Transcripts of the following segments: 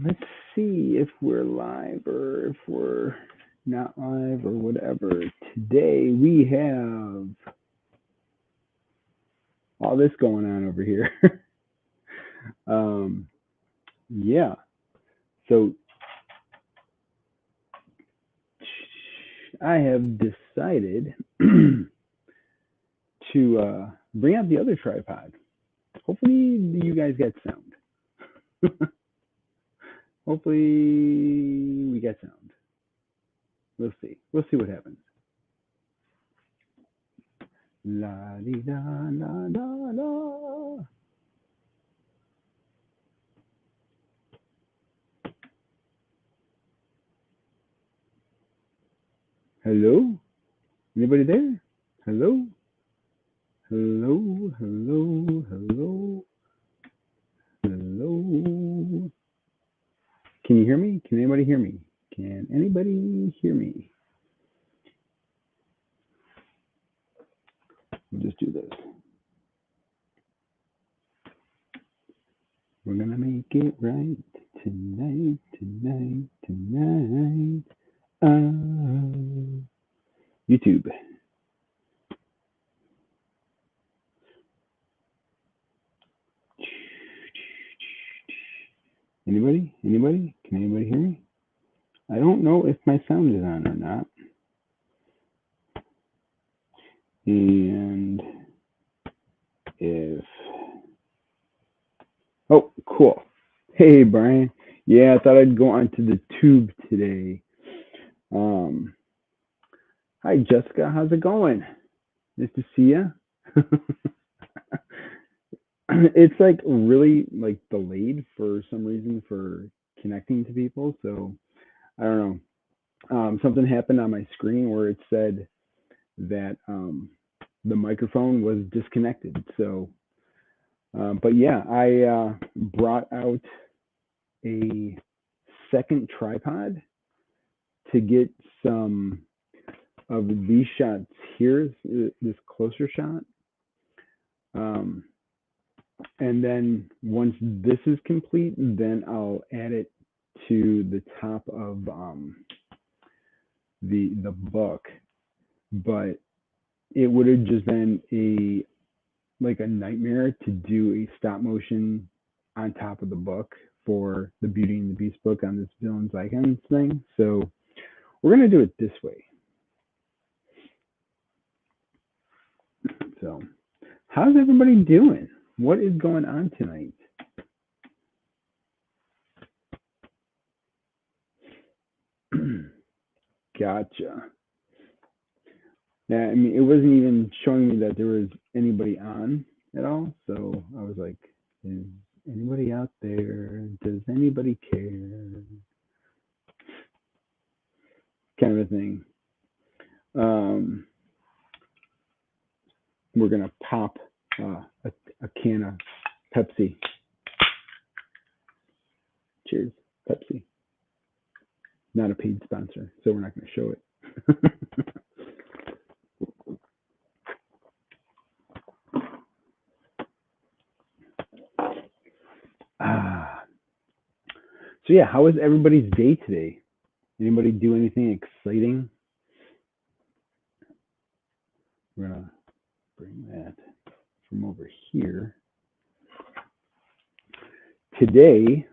Let's see if we're live or if we're not live or whatever. Today we have all this going on over here. um, yeah. So I have decided to bring out the other tripod. Hopefully you guys get sound. Hopefully we get sound. We'll see. We'll see what happens. La di da la la la. Hello? Anybody there? Hello? Hello? Hello? Hello? Hello? Can you hear me? Can anybody hear me? Can anybody hear me? We'll just do this. We're gonna make it right tonight, tonight, tonight. YouTube. Anybody? Anybody? Can anybody hear me? I don't know if my sound is on or not. And if oh, cool. Hey, Brian. Yeah, I thought I'd go onto the tube today. Um, Hi, Jessica. How's it going? Nice to see you. It's like really like delayed for some reason for connecting to people. So I don't know. Something happened on my screen where it said that the microphone was disconnected. So, but yeah, I brought out a second tripod to get some of these shots here, this closer shot. And then once this is complete, then I'll add it to the top of the book. But it would have just been a nightmare to do a stop motion on top of the book for the Beauty and the Beast book on this Villains Icons thing. So we're gonna do it this way. So how's everybody doing? What is going on tonight? Gotcha. Yeah, I mean, it wasn't even showing me that there was anybody on at all. So I was like, is anybody out there? Does anybody care? Kind of a thing. We're going to pop a can of Pepsi. Cheers, Pepsi. Not a paid sponsor, so we're not going to show it. So yeah, how was everybody's day today? Anybody do anything exciting? We're gonna bring that from over here. Today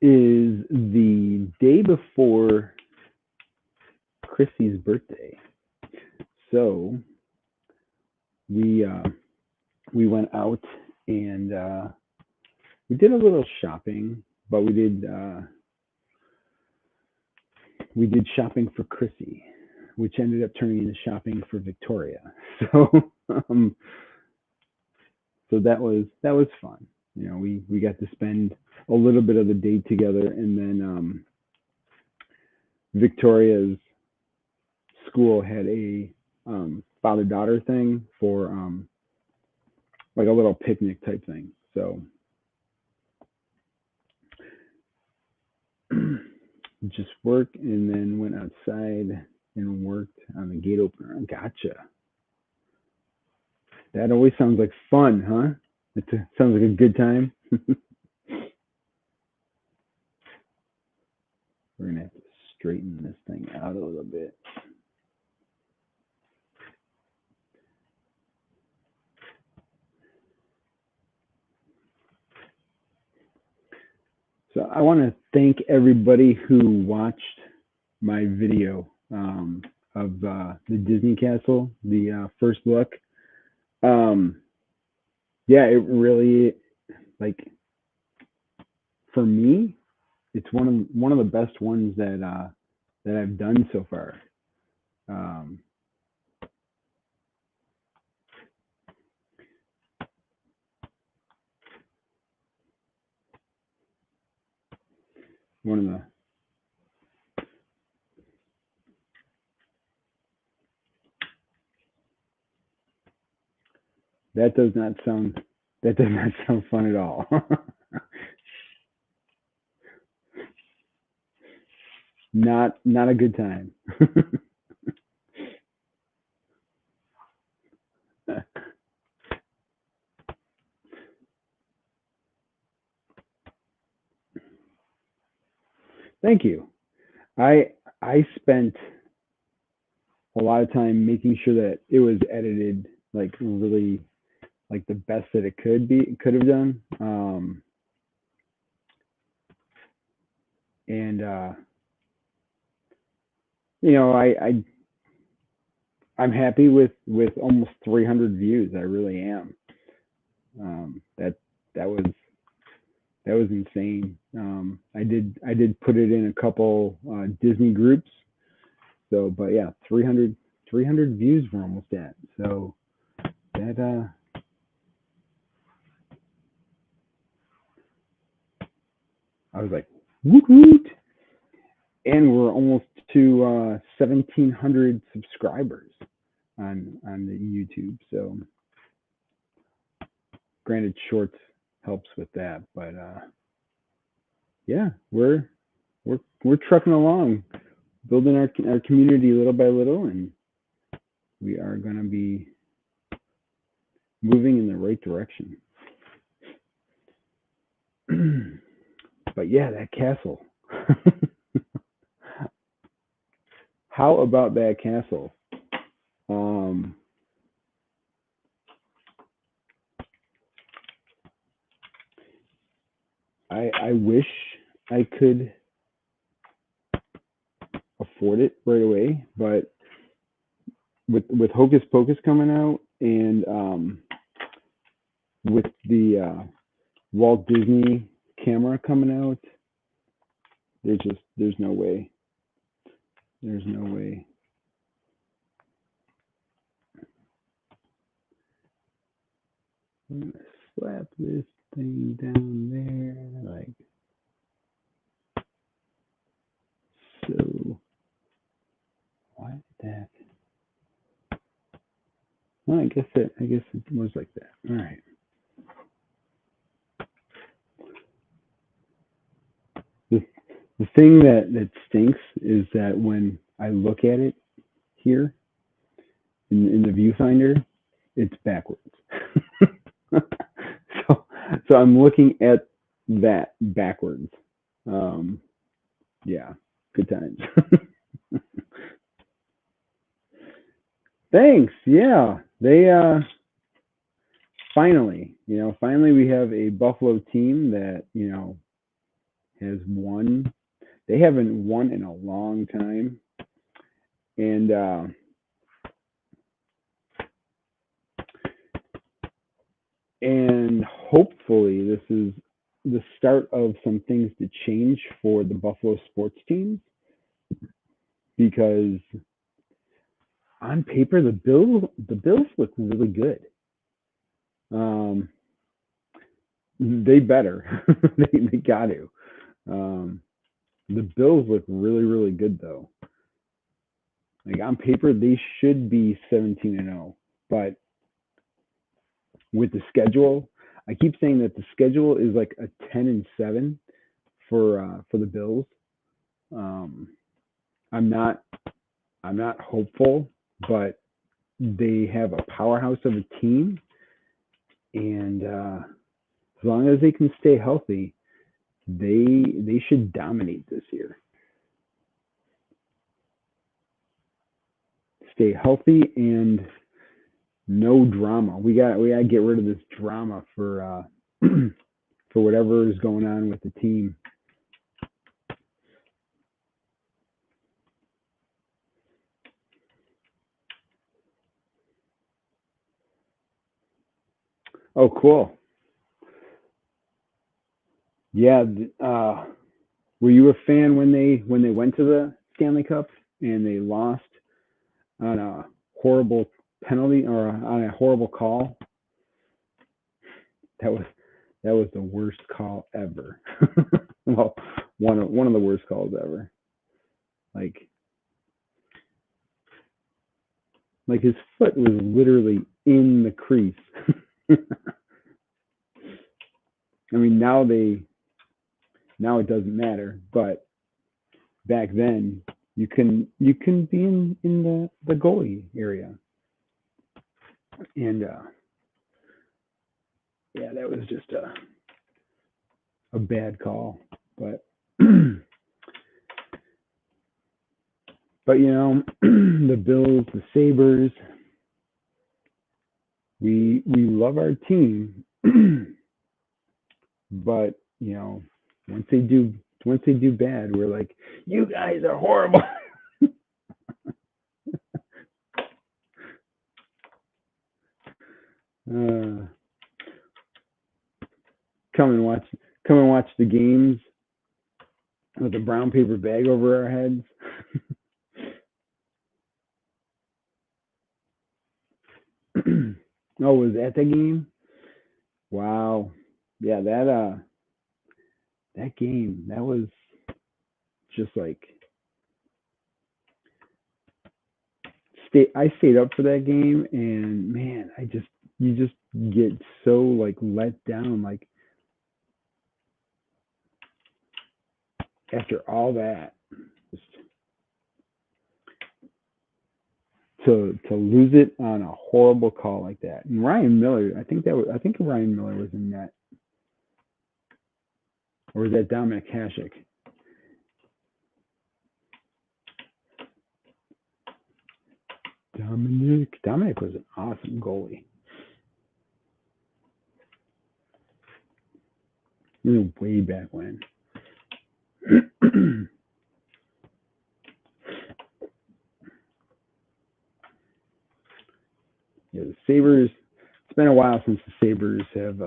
is the day before Chrissy's birthday, so we went out and we did a little shopping, but we did shopping for Chrissy, which ended up turning into shopping for Victoria. So so that was fun. You know, we got to spend a little bit of the day together, and then Victoria's school had a father-daughter thing for like a little picnic type thing. So just worked and then went outside and worked on the gate opener. Gotcha. That always sounds like fun, huh? Sounds like a good time. We're gonna have to straighten this thing out a little bit. So I want to thank everybody who watched my video of the Disney Castle, the first look. Um, yeah, it really, like, for me, it's one of the best ones that I've done so far. Um, one of the that does not sound that does not sound fun at all. Not a good time. Thank you. I spent a lot of time making sure that it was edited like really like the best that it could have done. And you know, I'm happy with almost 300 views. I really am. That that was that was insane. I did put it in a couple Disney groups. So, but yeah, 300 views we're almost at. So that I was like, woot woot, and we're almost to 1,700 subscribers on the YouTube. So, granted, shorts helps with that, but yeah, we're trucking along, building our community little by little, and we are going to be moving in the right direction. But yeah, that castle. How about that castle? Um, I wish I could afford it right away, but with Hocus Pocus coming out and with the Walt Disney camera coming out, there's no way. There's no way. I'm gonna slap this thing down there like so. Why did that? Well, I guess it was like that. All right. The the thing that stinks is that when I look at it here in the viewfinder, it's backwards. so so I'm looking at that backwards. Um, yeah, good times. Thanks. Yeah, they finally we have a Buffalo team that has won. They haven't won in a long time, and hopefully this is the start of some things to change for the Buffalo sports teams because on paper the Bills look really good. Um, they better. they got to. Um, the Bills look really good though. Like on paper they should be 17-0, but with the schedule, I keep saying that the schedule is like a 10-7 for the Bills. Um, I'm not hopeful, but they have a powerhouse of a team, and as long as they can stay healthy, they should dominate this year. Stay healthy and no drama. We got to get rid of this drama for for whatever is going on with the team. Oh, cool. Yeah. Were you a fan when they went to the Stanley Cup and they lost on a horrible penalty or on a horrible call? That was that was the worst call ever. Well, one of the worst calls ever. Like like his foot was literally in the crease. I mean, now it doesn't matter, but back then you can be in the goalie area, and yeah, that was just a bad call, but but the Bills, the Sabres, we love our team, but once they do once they do bad, we're like, you guys are horrible. uh, come and watch come and watch the games with a brown paper bag over our heads. Oh, was that the game? Wow. Yeah, that game, that was just like I stayed up for that game, and man, I just you just get so like let down, like after all that, just to lose it on a horrible call like that. And Ryan Miller, I think Ryan Miller was in that, or was that Dominic Hasek? Dominic was an awesome goalie. Way back when. Yeah, the Sabres. It's been a while since the Sabres have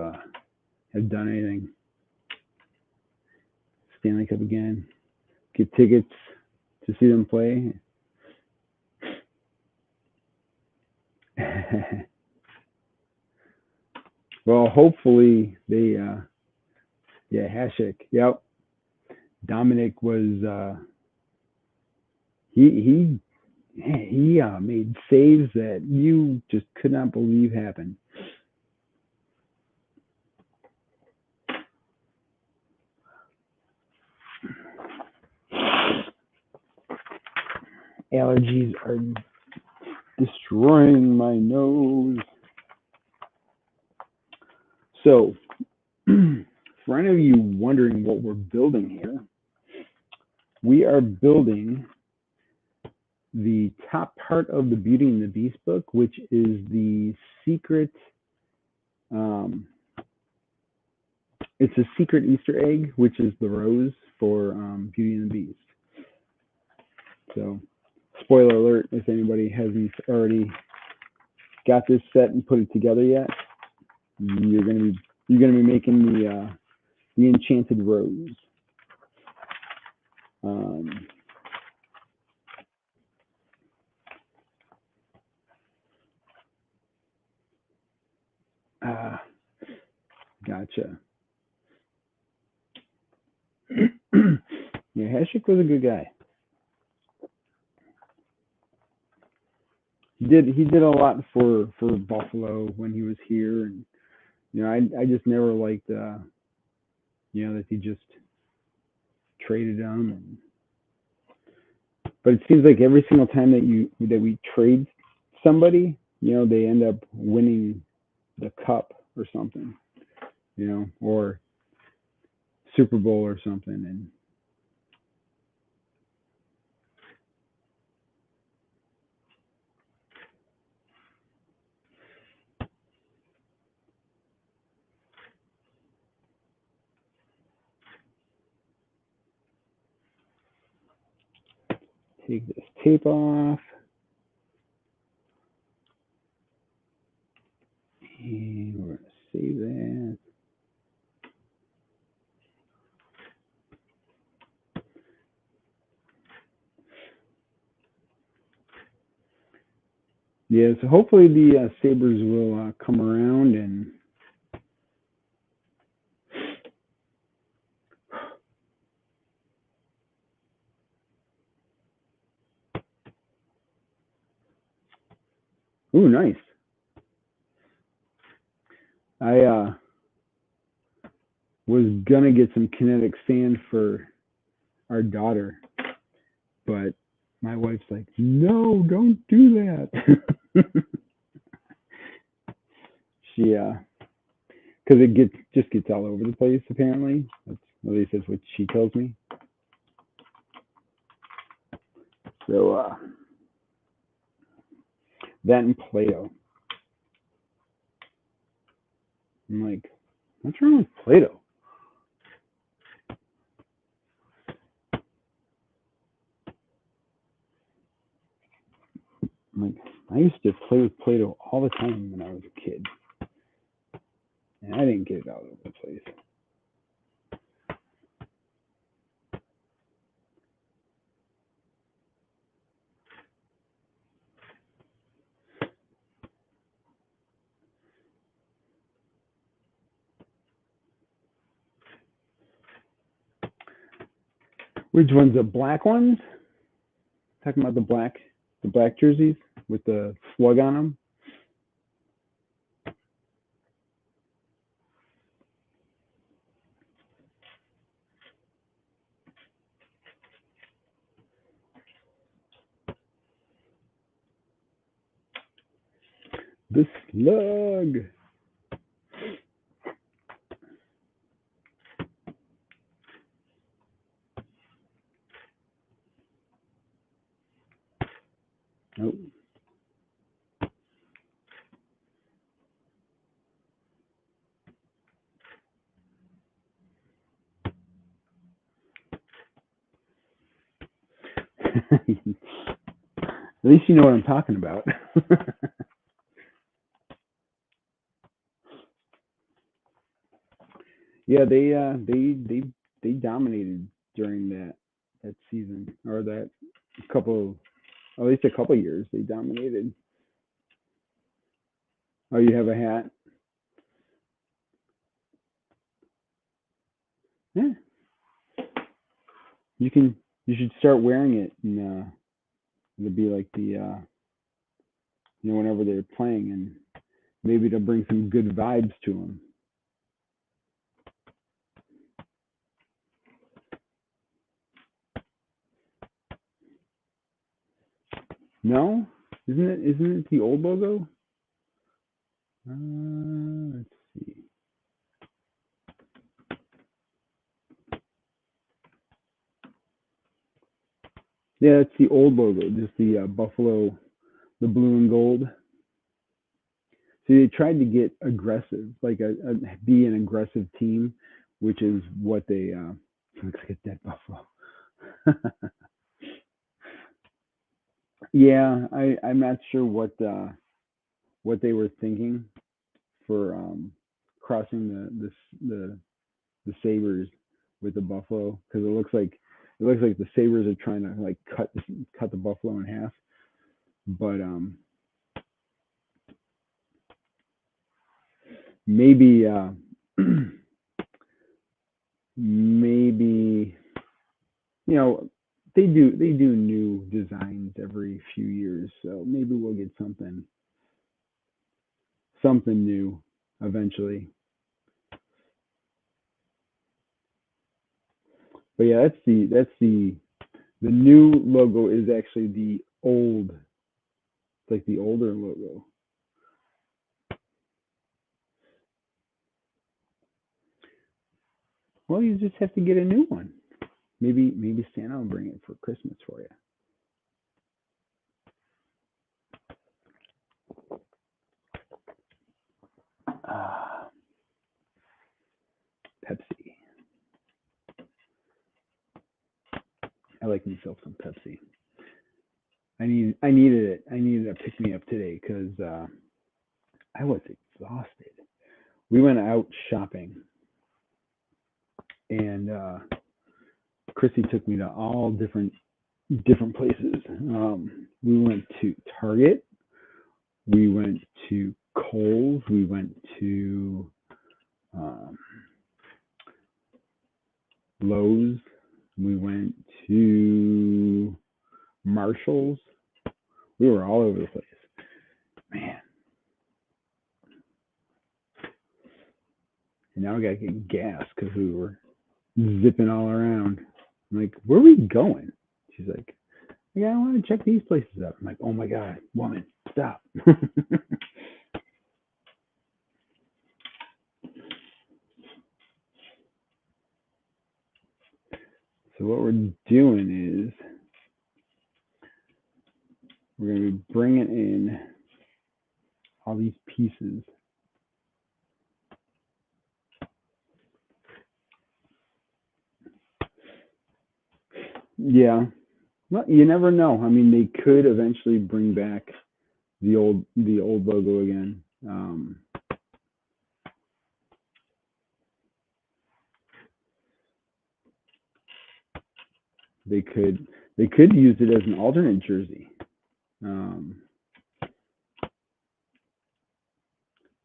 done anything. Stanley Cup again. Get tickets to see them play. Well, hopefully they. Yeah, Hasek. Yep. Dominic was. He made saves that you just could not believe happened. Allergies are destroying my nose. So, for any of you wondering what we're building here, we are building the top part of the Beauty and the Beast book, which is the secret. Um, it's a secret Easter egg, which is the rose for Beauty and the Beast. So, spoiler alert if anybody hasn't already got this set and put it together yet, you're gonna be making the enchanted rose. Um, ah, gotcha. Yeah, Heshik was a good guy. He did a lot for Buffalo when he was here, and I just never liked that he just traded him. But it seems like every single time that we trade somebody, they end up winning the cup or something, or Super Bowl or something, and take this tape off. And we're going to save that. Yeah, so hopefully the Sabres will come around and ooh, nice. I was gonna get some kinetic sand for our daughter, but my wife's like, no, don't do that. She because it just gets all over the place apparently. At least that's what she tells me. So that and Play-Doh. I'm like, what's wrong with Play-Doh? I'm like, I used to play with Play-Doh all the time when I was a kid, and I didn't get it all over the place. Which ones? The black ones? Talking about the black jerseys with the slug on them. The slug. Oh. At least you know what I'm talking about. Yeah, they dominated during that season or that couple, at least a couple years. They dominated. Oh, you have a hat? Yeah, you can. You should start wearing it, and it'll be like whenever they're playing, and maybe it'll bring some good vibes to them. No, isn't it the old logo? Let's see. Yeah, it's the old logo, just the buffalo, the blue and gold. So they tried to get aggressive, like be an aggressive team, which is what they looks like a dead buffalo. Yeah, I'm not sure what they were thinking for crossing the Sabres with the buffalo because it looks like the Sabres are trying to like cut the buffalo in half, but maybe maybe you know they do new designs every few years, so maybe we'll get something new eventually. But yeah, that's the new logo is actually the old It's like the older logo. Well, you just have to get a new one. Maybe Santa will bring it for Christmas for you. Pepsi. I like myself some Pepsi. I needed it. I needed a pick me up today because I was exhausted. We went out shopping, and Chrissy took me to all different places. We went to Target. We went to Kohl's. We went to um, Lowe's. We went to Marshall's. We were all over the place. Man. And now we got to get gas because we were zipping all around. I'm like, where are we going? She's like, yeah, I want to check these places out. I'm like, oh my God, woman, stop. So what we're doing is we're going to be bringing in all these pieces. Yeah. Well, you never know. I mean, they could eventually bring back the old logo again. They could use it as an alternate jersey.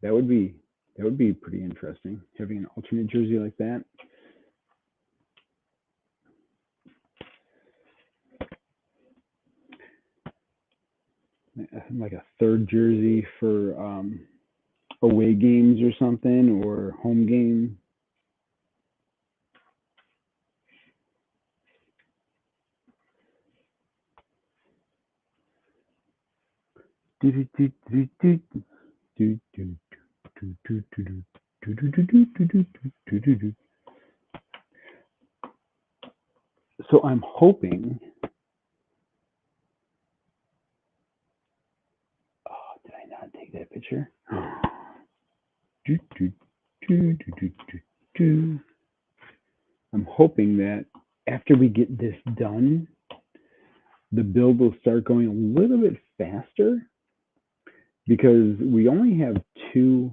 That would be pretty interesting, having an alternate jersey like that. Like a third jersey for away games or something, or home game. So I'm hoping. Oh, did I not take that picture? I'm hoping that after we get this done, the build will start going a little bit faster because we only have two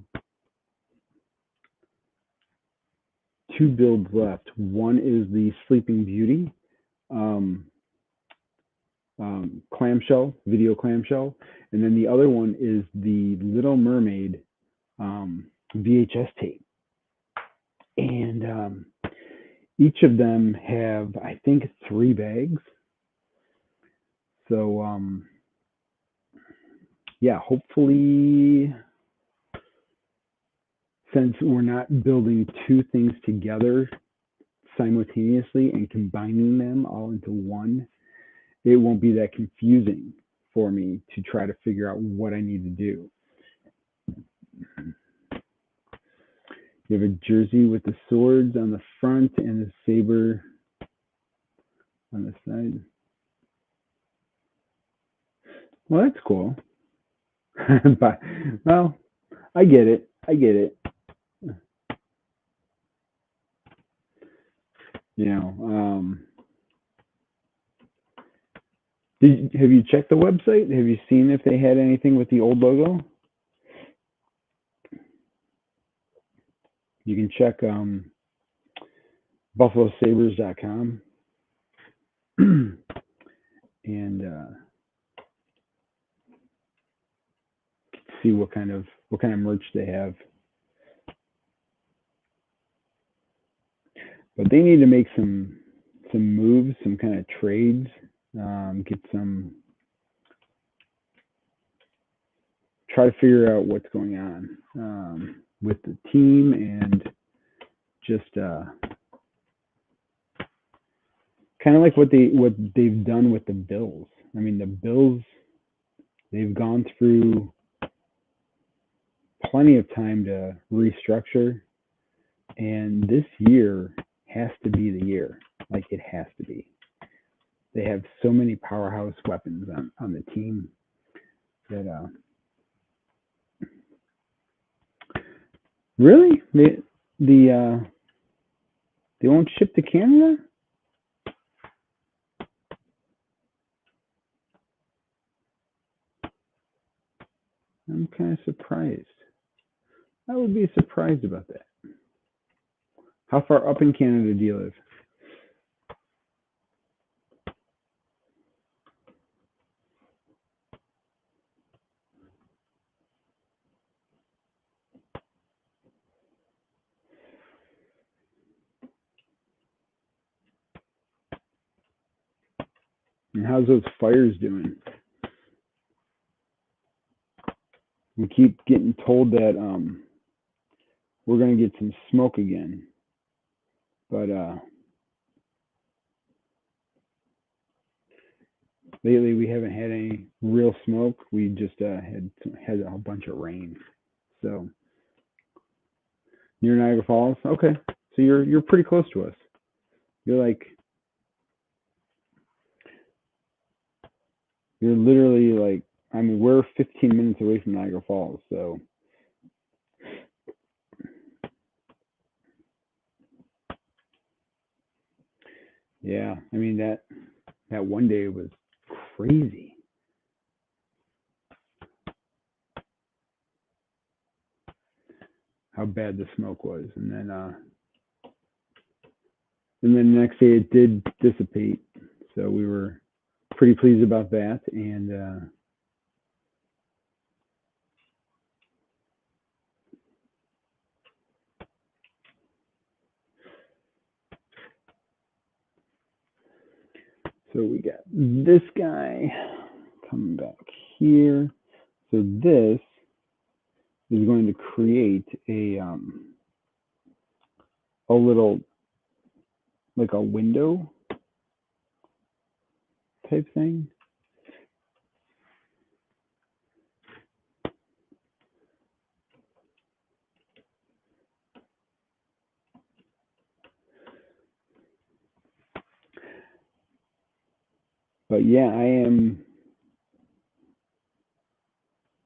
builds left. One is the Sleeping Beauty clamshell, video clamshell, and then the other one is the Little Mermaid VHS tape. And each of them have, I think, 3 bags. So yeah, hopefully, since we're not building 2 things together simultaneously and combining them all into one, it won't be that confusing for me to try to figure out what I need to do. You have a jersey with the swords on the front and the saber on the side. Well, that's cool. But, well, I get it. You know, have you checked the website? Have you seen if they had anything with the old logo? You can check buffalosabres.com and see what kind of merch they have. But they need to make some moves, some kind of trades, get some, try to figure out what's going on with the team, and just kind of like what they've done with the Bills. I mean, the Bills they've gone through plenty of time to restructure, and this year has to be the year. Like it has to be. They have so many powerhouse weapons on the team that really the they won't ship to Canada. I'm kind of surprised. I would be surprised about that. How far up in Canada do you live? And how's those fires doing? We keep getting told that we're going to get some smoke again, but lately we haven't had any real smoke. We just had a bunch of rain. So near Niagara Falls. Okay, so you're pretty close to us. You're like you're literally like I mean we're 15 minutes away from Niagara Falls. So yeah, I mean that one day was crazy. How bad the smoke was, and then the next day it did dissipate. So we were pretty pleased about that, and so we got this guy coming back here. So this is going to create a little like a window type thing. But yeah, I'm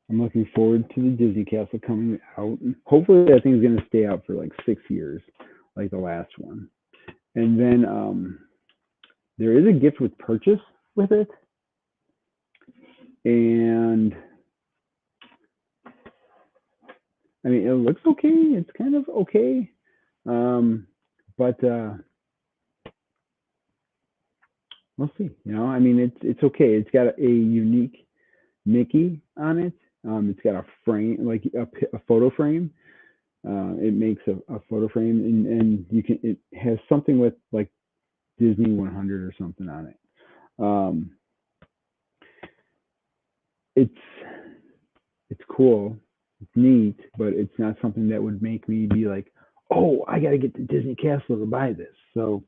looking forward to the Disney Castle coming out. Hopefully that thing's gonna stay out for like 6 years, like the last one. And then there is a gift with purchase with it. And I mean it looks okay. It's kind of okay. Um but we'll see. I mean it's okay. It's got a unique Mickey on it. It's got a frame, like a photo frame. It makes a photo frame, and you can. It has something with like Disney 100 or something on it. Um, it's it's cool, it's neat, but it's not something that would make me be like, oh, I got to get to Disney Castle to buy this. So,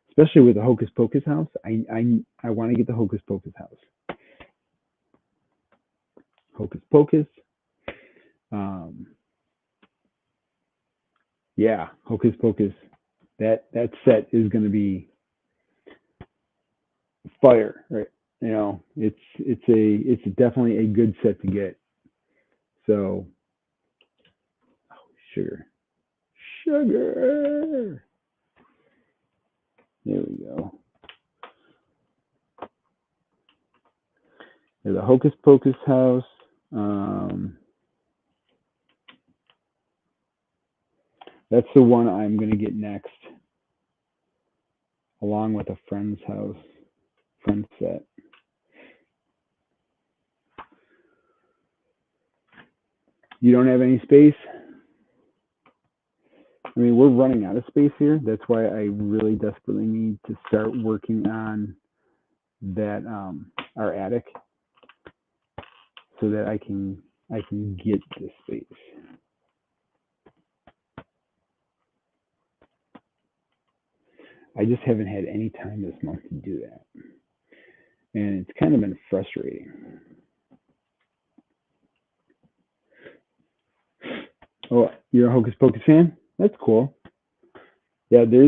especially with the Hocus Pocus house, I want to get the Hocus Pocus house. Hocus Pocus. Um, yeah, Hocus Pocus. That set is going to be fire, right? It's definitely a good set to get. So, oh, sugar. There we go. There's the Hocus Pocus house. Um, that's the one I'm gonna get next, along with a friend's house, friend set. You don't have any space? I mean, we're running out of space here. That's why I really desperately need to start working on that our attic so that I can get this space. I just haven't had any time this month to do that, and it's kind of been frustrating. Oh, you're a Hocus Pocus fan? That's cool. Yeah, this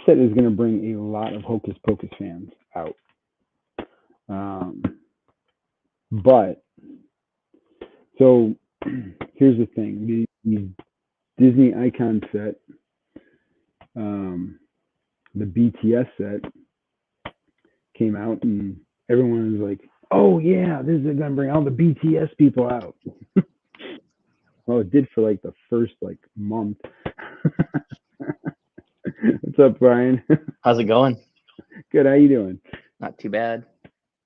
set is gonna bring a lot of Hocus Pocus fans out. Um, but so here's the thing: the Disney Icon set, um, the BTS set came out, and everyone was like, "Oh yeah, this is gonna bring all the BTS people out." Well, it did for like the first like month. What's up, Brian? How's it going? Good. How you doing? Not too bad.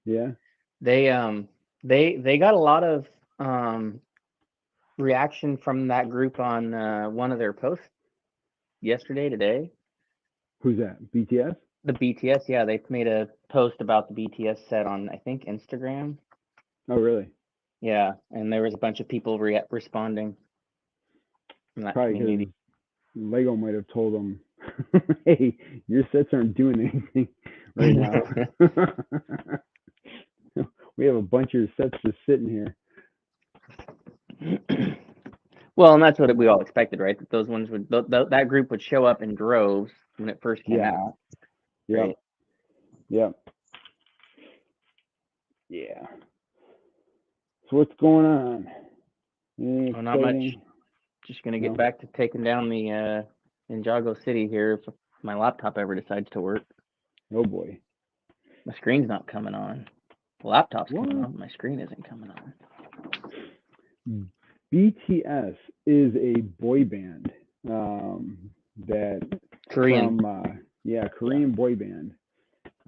Yeah. They um they got a lot of um reaction from that group on one of their posts yesterday, today. Who's that? BTS? The BTS, yeah, they made a post about the BTS set on I think Instagram. Oh, really? Yeah, and there was a bunch of people responding from that Probably community. because Lego might have told them, "Hey, your sets aren't doing anything right now. We have a bunch of your sets just sitting here." Well, and that's what we all expected, right? That those ones would that group would show up in droves when it first came Yeah. out, Yep. right? Yep. Yeah. So what's going on? Anything Well, not much. exciting? Just gonna get No. back to taking down the Ninjago City here if my laptop ever decides to work. Oh boy. My screen's not coming on. The laptop's coming What? on, but my screen isn't coming on. BTS is a boy band. That Korean. from yeah, Yeah. Korean boy band.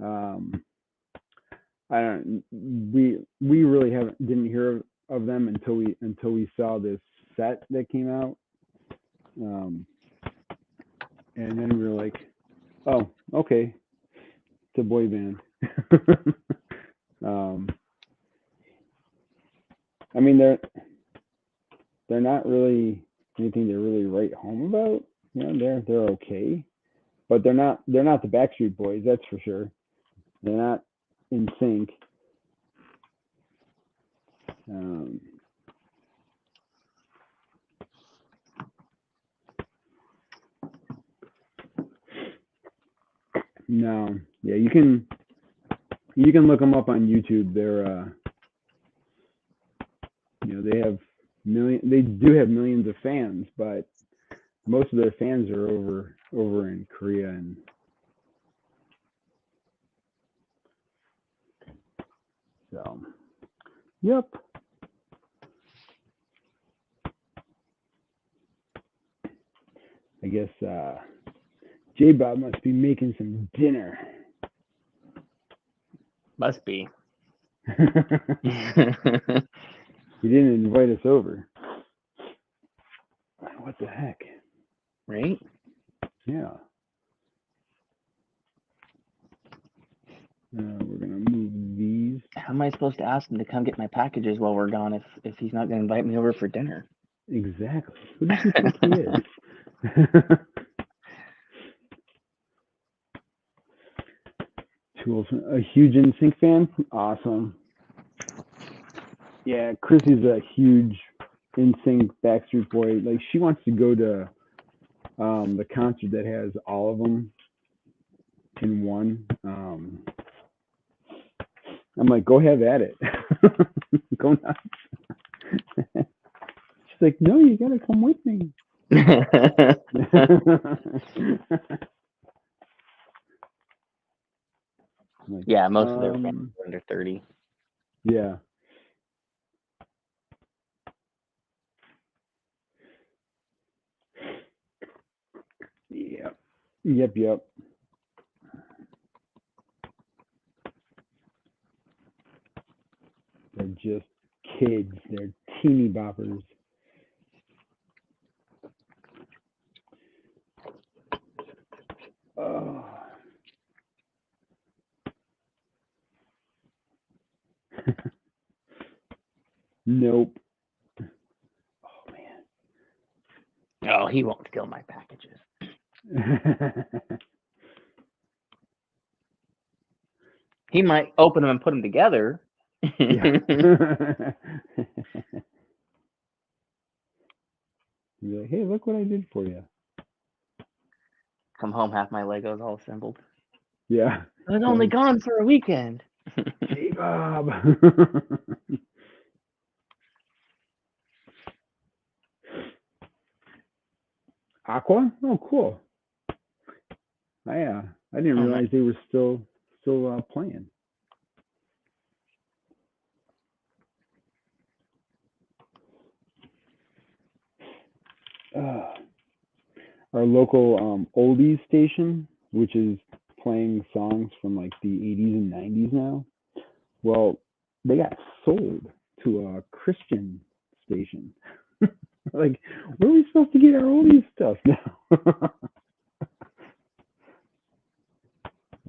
Um, I don't. We really haven't didn't hear of them until we saw this set that came out. Um, and then we were like, oh, okay, it's a boy band. um, I mean, they're not really anything to really write home about. You know, they're okay, but they're not the Backstreet Boys, that's for sure. They're not in sync. Um, no, yeah, you can look them up on YouTube. They have they do have millions of fans, but most of their fans are over in Korea. And so, yep. I guess J Bob must be making some dinner. Must be. He didn't invite us over. What the heck? Right? Yeah. We're gonna move these. How am I supposed to ask him to come get my packages while we're gone if he's not gonna invite me over for dinner? Exactly. Who does he think he is? Tools. A huge NSYNC fan. Awesome. Yeah, Chrissy's a huge NSYNC Backstreet Boy. Like she wants to go to the concert that has all of them in one. I'm like, go have at it. Go nuts. She's like, no, you gotta come with me. Like, Yeah, most of their fans are under 30. yeah. Yep. Yep. Yep. They're just kids. They're teeny boppers. Oh. Nope. Oh Oh, he won't steal my packages. man. He might open them and put them together. Yeah. And be like, hey, look what I did for you. Come home, half my Legos all assembled. Yeah. I was only gone for a weekend. Hey, Bob. Aqua? Oh, cool. I didn't Oh, realize they were still playing. Uh, our local oldies station, which is playing songs from like the 80s and 90s now. Well, they got sold to a Christian station. Like, where are we supposed to get our oldies stuff now?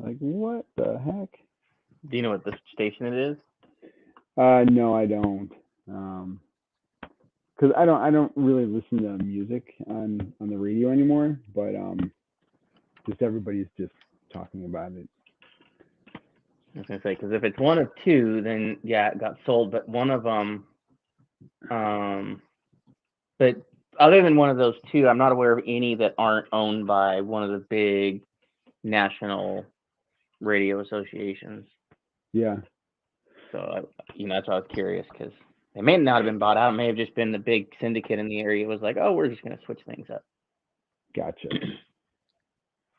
Like, what the heck? do you know what the station it is? No, I don't. Because I don't really listen to music on the radio anymore. But just everybody's just talking about it. I was gonna say because if it's one of two, then yeah, it got sold. But one of them, but other than one of those two, I'm not aware of any that aren't owned by one of the big national radio associations. Yeah. So that's why I was curious because they may not have been bought out. It may have just been the big syndicate in the area was like, oh, we're just gonna switch things up. Gotcha.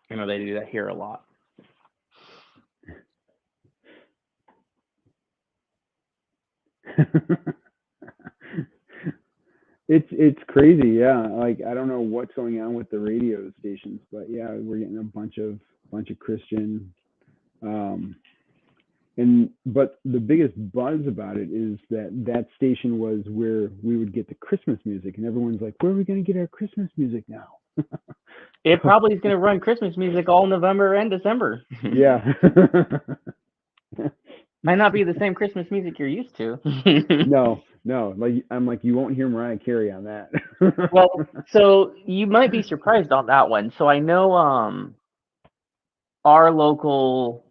They do that here a lot. It's crazy, yeah. Like I don't know what's going on with the radio stations, but yeah, we're getting a bunch of Christian, but the biggest buzz about it is that station was where we would get the Christmas music, and everyone's like, where are we going to get our Christmas music now? It probably is going to run Christmas music all November and December. Yeah. Might not be the same Christmas music you're used to. No. Like I'm like, you won't hear Mariah Carey on that. Well, so you might be surprised on that one. So I know our local,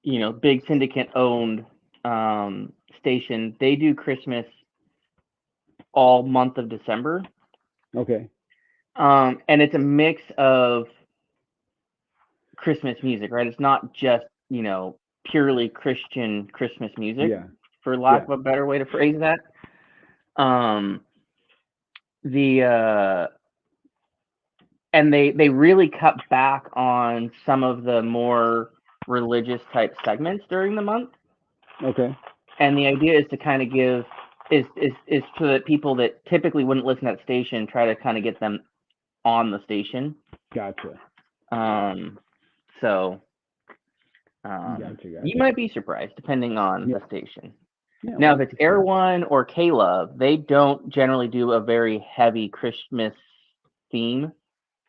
big syndicate owned station, they do Christmas all month of December. Okay. And it's a mix of Christmas music, right? It's not just, purely Christian Christmas music, Yeah. for lack of a better way to phrase that. And they really cut back on some of the more religious type segments during the month. Okay. And the idea is to kind of give is so that people that typically wouldn't listen to that station try to kind of get them on the station. Gotcha. So Gotcha. you might be surprised depending on the station. Yeah, now, if it's Air One or K-Love, they don't generally do a very heavy Christmas theme.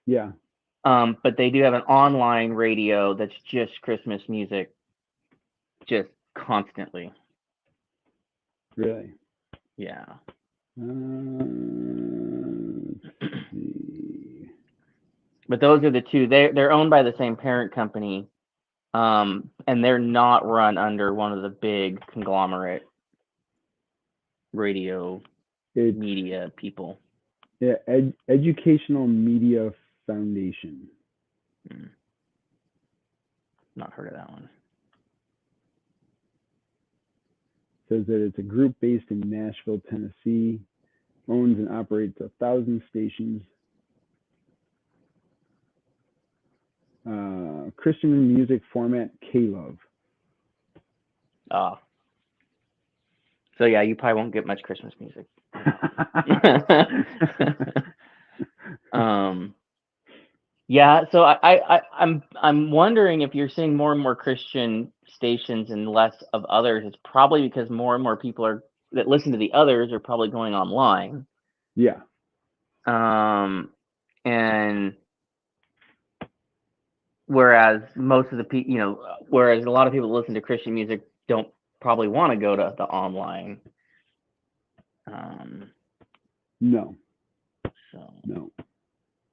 Yeah. But they do have an online radio that's just Christmas music, just constantly. Really? Yeah. Let's see. But those are the two. They're owned by the same parent company, and they're not run under one of the big conglomerate radio media people. Yeah, Educational Media Foundation. Not heard of that one. Says that it's a group based in Nashville, Tennessee, owns and operates 1,000 stations. Christian music format K-Love. So yeah, you probably won't get much Christmas music. Yeah, so I'm wondering if you're seeing more and more Christian stations and less of others. It's probably because more and more people that listen to the others are probably going online. Yeah. And whereas most of the people, whereas a lot of people that listen to Christian music don't probably want to go to the online. No. So. No.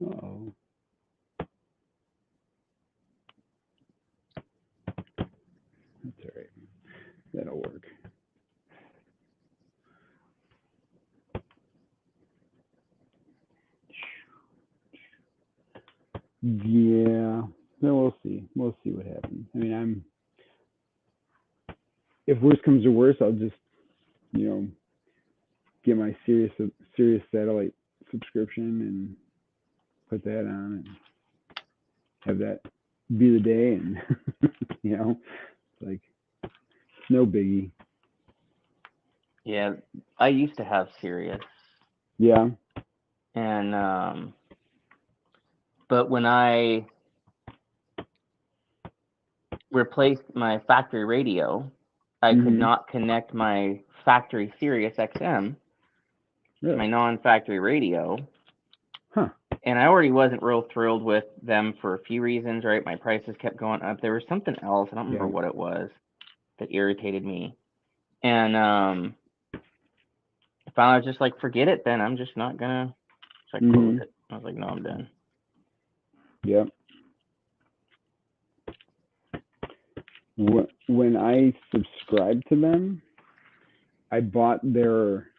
Uh-oh. That's all right. That'll work. Yeah. No, we'll see. We'll see what happens. I mean, if worse comes to worse, I'll just, you know, get my Sirius satellite subscription and put that on and have that be the day, and you know, like no biggie. Yeah, I used to have Sirius, Yeah. and but when I replaced my factory radio, I could Mhm. not connect my factory Sirius XM to my Really? non-factory radio. Huh. And I already wasn't real thrilled with them for a few reasons, right? My prices kept going up. There was something else, I don't remember Yeah. what it was, that irritated me. And finally I was just like, forget it then. I'm just not gonna. So I closed Mhm. it. I was like, no, I'm done. Yep. When I subscribed to them, I bought their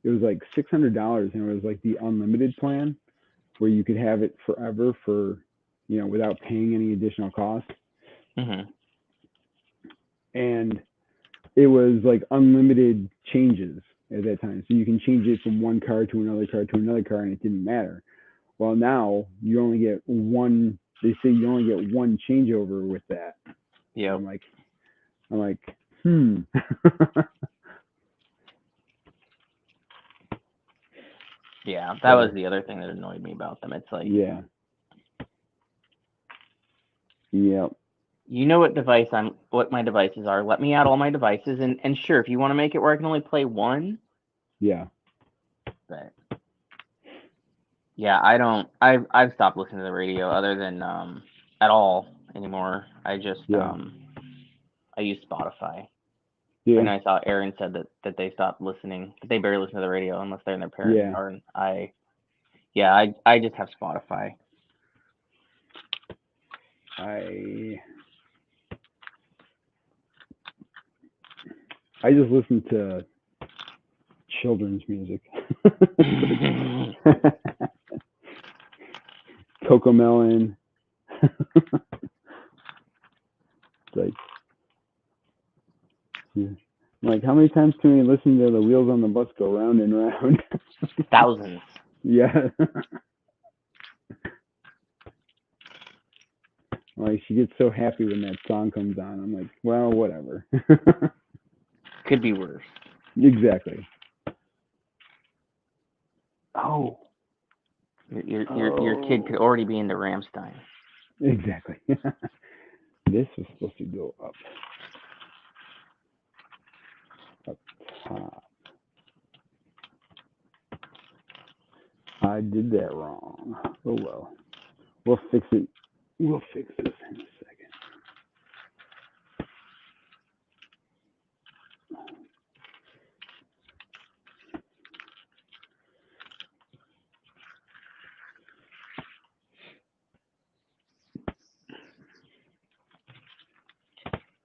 it was like $600, and it was like the unlimited plan where you could have it forever for, without paying any additional cost. Mhm. And it was like unlimited changes at that time. So you can change it from one car to another car to another car, and it didn't matter. Well, now you only get one. They say you only get one changeover with that. Yep. I'm like, hmm. Yeah, that was the other thing that annoyed me about them. It's like, Yeah. Yep. you know what my devices are. Let me add all my devices, and sure, if you want to make it where I can only play one, Yeah. but yeah, I've stopped listening to the radio other than at all anymore. I just Yeah. I use Spotify. I Yeah. know I saw Aaron said that they stopped listening, that they barely listen to the radio unless they're in their parents' Yeah. car, and I just have Spotify. I I just listen to children's music. Coco Melon. Like, yeah. Like, how many times can we listen to the wheels on the bus go round and round? Thousands. Yeah. Like, she gets so happy when that song comes on. I'm like, well, whatever. Could be worse. Exactly. Oh, your kid could already be into Ramstein. Exactly. This was supposed to go up top. I did that wrong. Oh well. We'll fix it. We'll fix this in a second.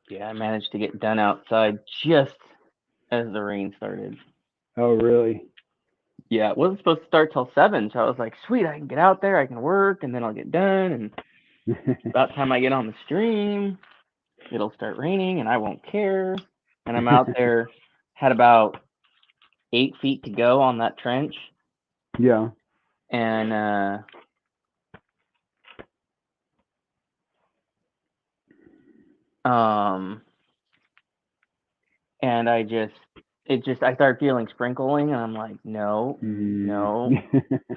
Yeah, I managed to get done outside just as the rain started. Oh really? Yeah, it wasn't supposed to start till 7, so I was like, sweet, I can get out there, I can work, and then I'll get done. And about the time I get on the stream, it'll start raining, and I won't care. And I'm out there, had about 8 feet to go on that trench, Yeah. and um, and I started feeling sprinkling, and I'm like, no, Mm. no,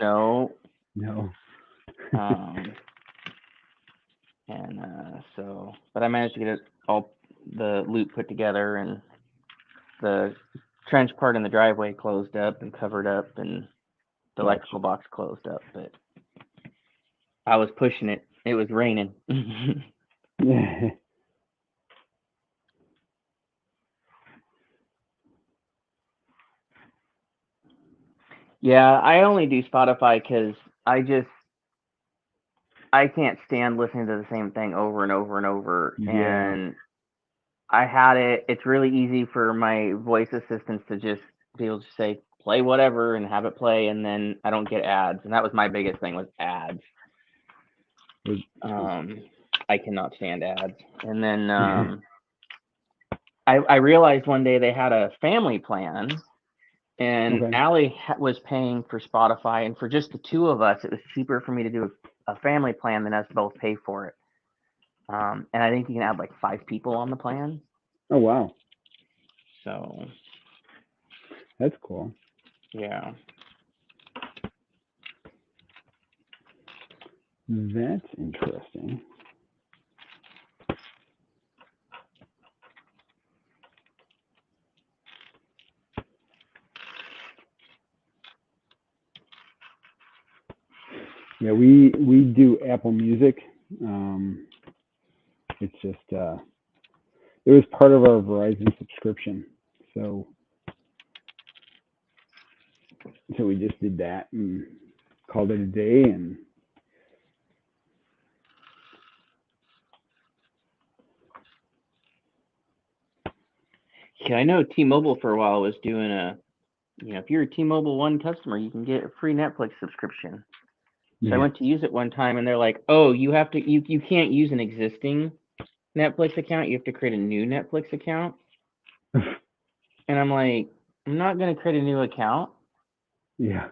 no. No. Um, and but I managed to get it all, the loop put together, and the trench part in the driveway closed up and covered up, and the electrical box closed up. But I was pushing it. It was raining. Yeah, I only do Spotify because I can't stand listening to the same thing over and over and over. Yeah. And I had it. It's really easy for my voice assistants to just be able to say play whatever and have it play, and then I don't get ads. And that was my biggest thing, was ads. I cannot stand ads. And then I realized one day they had a family plan, and Okay. Allie was paying for Spotify, and for just the two of us, it was cheaper for me to do a family plan than us both pay for it. And I think you can add like 5 people on the plan. Oh wow, So that's cool. yeah. That's interesting. Yeah, we do Apple Music. It's just it was part of our Verizon subscription, so we just did that and called it a day. And Yeah, I know T-Mobile for a while was doing if you're a T-Mobile One customer, you can get a free Netflix subscription. So I went to use it one time, and they're like, "Oh, you can't use an existing Netflix account. You have to create a new Netflix account." And I'm like, "I'm not gonna create a new account." Yeah.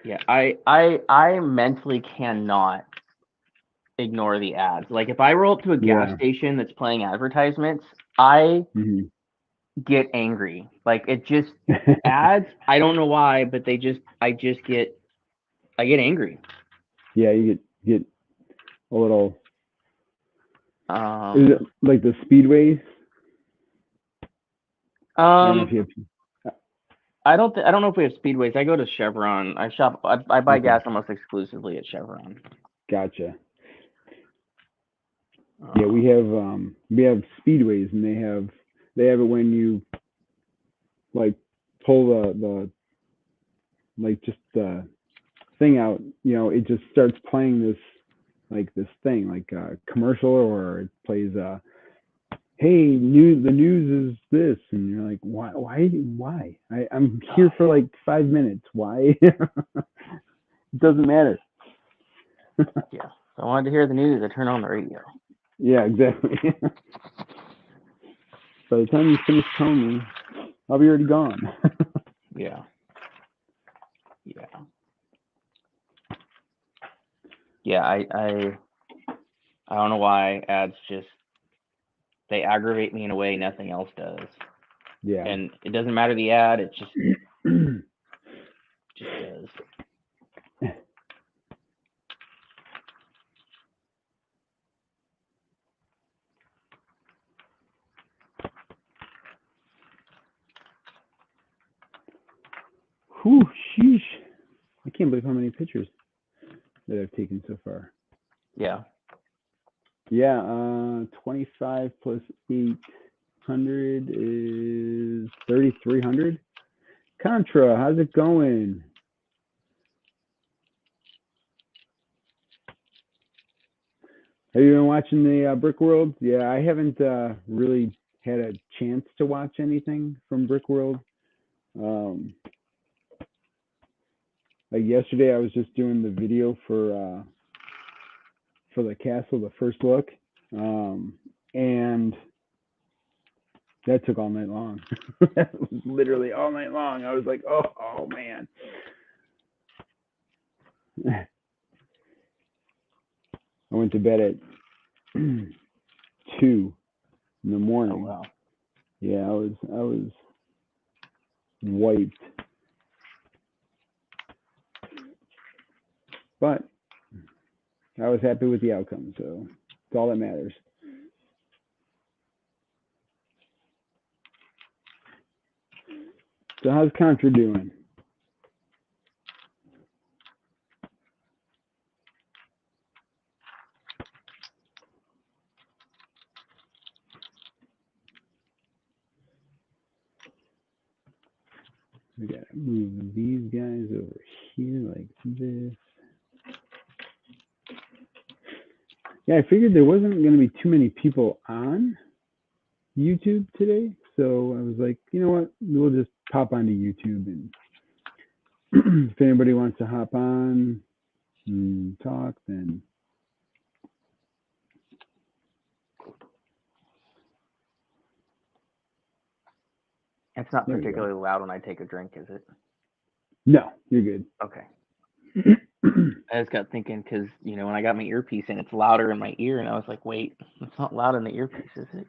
Yeah, I mentally cannot ignore the ads. Like if I roll up to a gas station that's playing advertisements, I get angry. Like it just ads. I don't know why, but I get angry. Yeah, you get a little. Is it like the speedways? I don't know if you have. I don't know if we have speedways. I go to Chevron. I buy gas almost exclusively at Chevron. Gotcha. Yeah, we have speedways, and they have it when you like pull the like just the thing out. You know, it just starts playing this thing like a commercial, or it plays hey, the news is this, and you're like, why? I'm here for like 5 minutes. Why? It doesn't matter. Yeah, if I wanted to hear the news, I turn on the radio. Yeah, exactly. By the time you finish telling me, I'll be already gone. Yeah. I don't know why ads they aggravate me in a way nothing else does. Yeah. And it doesn't matter the ad, it just does. Whew, sheesh. I can't believe how many pictures that I've taken so far. Yeah. Yeah, 25 plus 800 is 3,300. Contra, how's it going? Have you been watching the Brick World? Yeah, I haven't really had a chance to watch anything from Brick World. Like yesterday, I was just doing the video for the castle, the first look, and that took all night long. That was literally all night long. I was like, oh man. I went to bed at 2 in the morning. Oh wow. Yeah, I was wiped. But I was happy with the outcome, so it's all that matters. So how's Contra doing? We gotta move these guys over here like this. Yeah, I figured there wasn't going to be too many people on YouTube today, so I was like, you know what, we'll just pop onto YouTube, and if anybody wants to hop on and talk, then It's not there we go. particularly loud when I take a drink, is it? No, you're good. Okay. I just got thinking because, you know, when I got my earpiece in, it's louder in my ear, and I was like, wait, it's not loud in the earpiece, is it?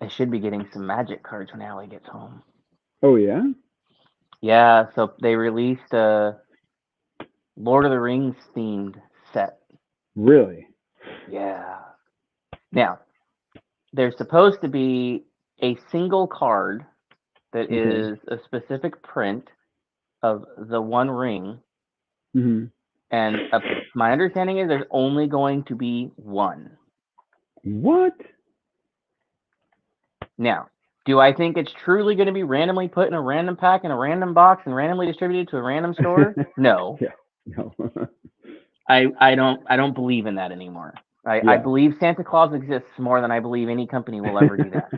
I should be getting some Magic cards when Allie gets home. Oh yeah? Yeah, so they released a Lord of the Rings themed set. Really? Yeah. Now, there's supposed to be a single card that Okay. is a specific print of the One Ring, hmm and my understanding is there's only going to be one. What? Now, do I think it's truly going to be randomly put in a random pack in a random box and randomly distributed to a random store? No. Yeah. No. I don't believe in that anymore. I Yeah. believe Santa Claus exists more than I believe any company will ever do that.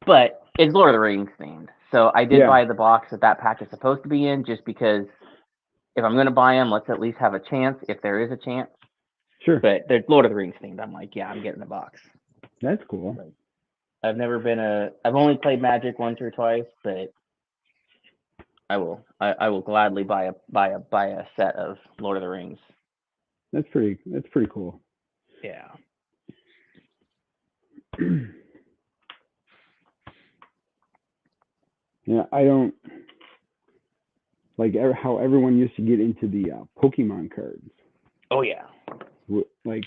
But it's Lord of the Rings themed. So I did Yeah. buy the box that pack is supposed to be in, just because if I'm going to buy them, let's at least have a chance, if there is a chance. Sure. But they're Lord of the Rings themed. I'm like, yeah, I'm getting the box. That's cool. I've only played Magic once or twice, but I will gladly buy a set of Lord of the Rings. That's pretty cool. Yeah. Yeah, I don't like how everyone used to get into the Pokemon cards. Oh yeah. Like,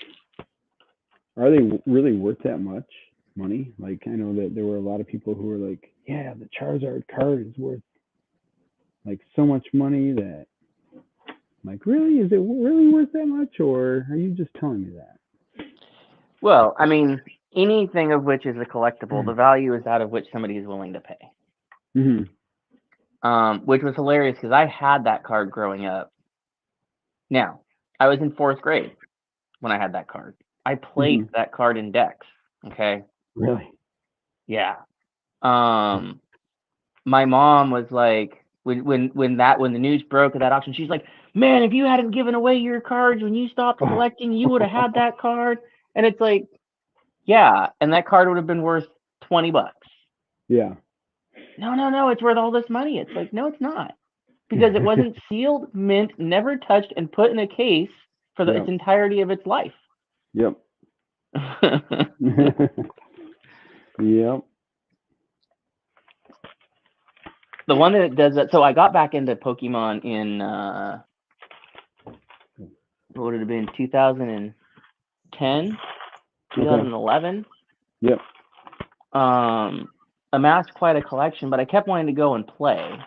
are they really worth that much money? Like, I know that there were a lot of people who were like, yeah, the Charizard card is worth like so much money that, like, really, is it really worth that much, or are you just telling me that? Well, I mean, anything of which is a collectible, the value is that of which somebody is willing to pay. Which was hilarious because I had that card growing up. Now, I was in 4th grade when I had that card. I played that card in decks. Okay. Really? Yeah. My mom was like, when the news broke of that auction, she's like, man, if you hadn't given away your cards when you stopped collecting, you would have had that card. And it's like, yeah, and that card would have been worth $20. Yeah. No, it's worth all this money. It's like, no, it's not, because it wasn't sealed, mint, never touched, and put in a case for its entirety of its life. Yep. Yep. The one that does that. So I got back into Pokemon in what would it have been, 2010, 2011. Yep. Amassed quite a collection, but I kept wanting to go and play.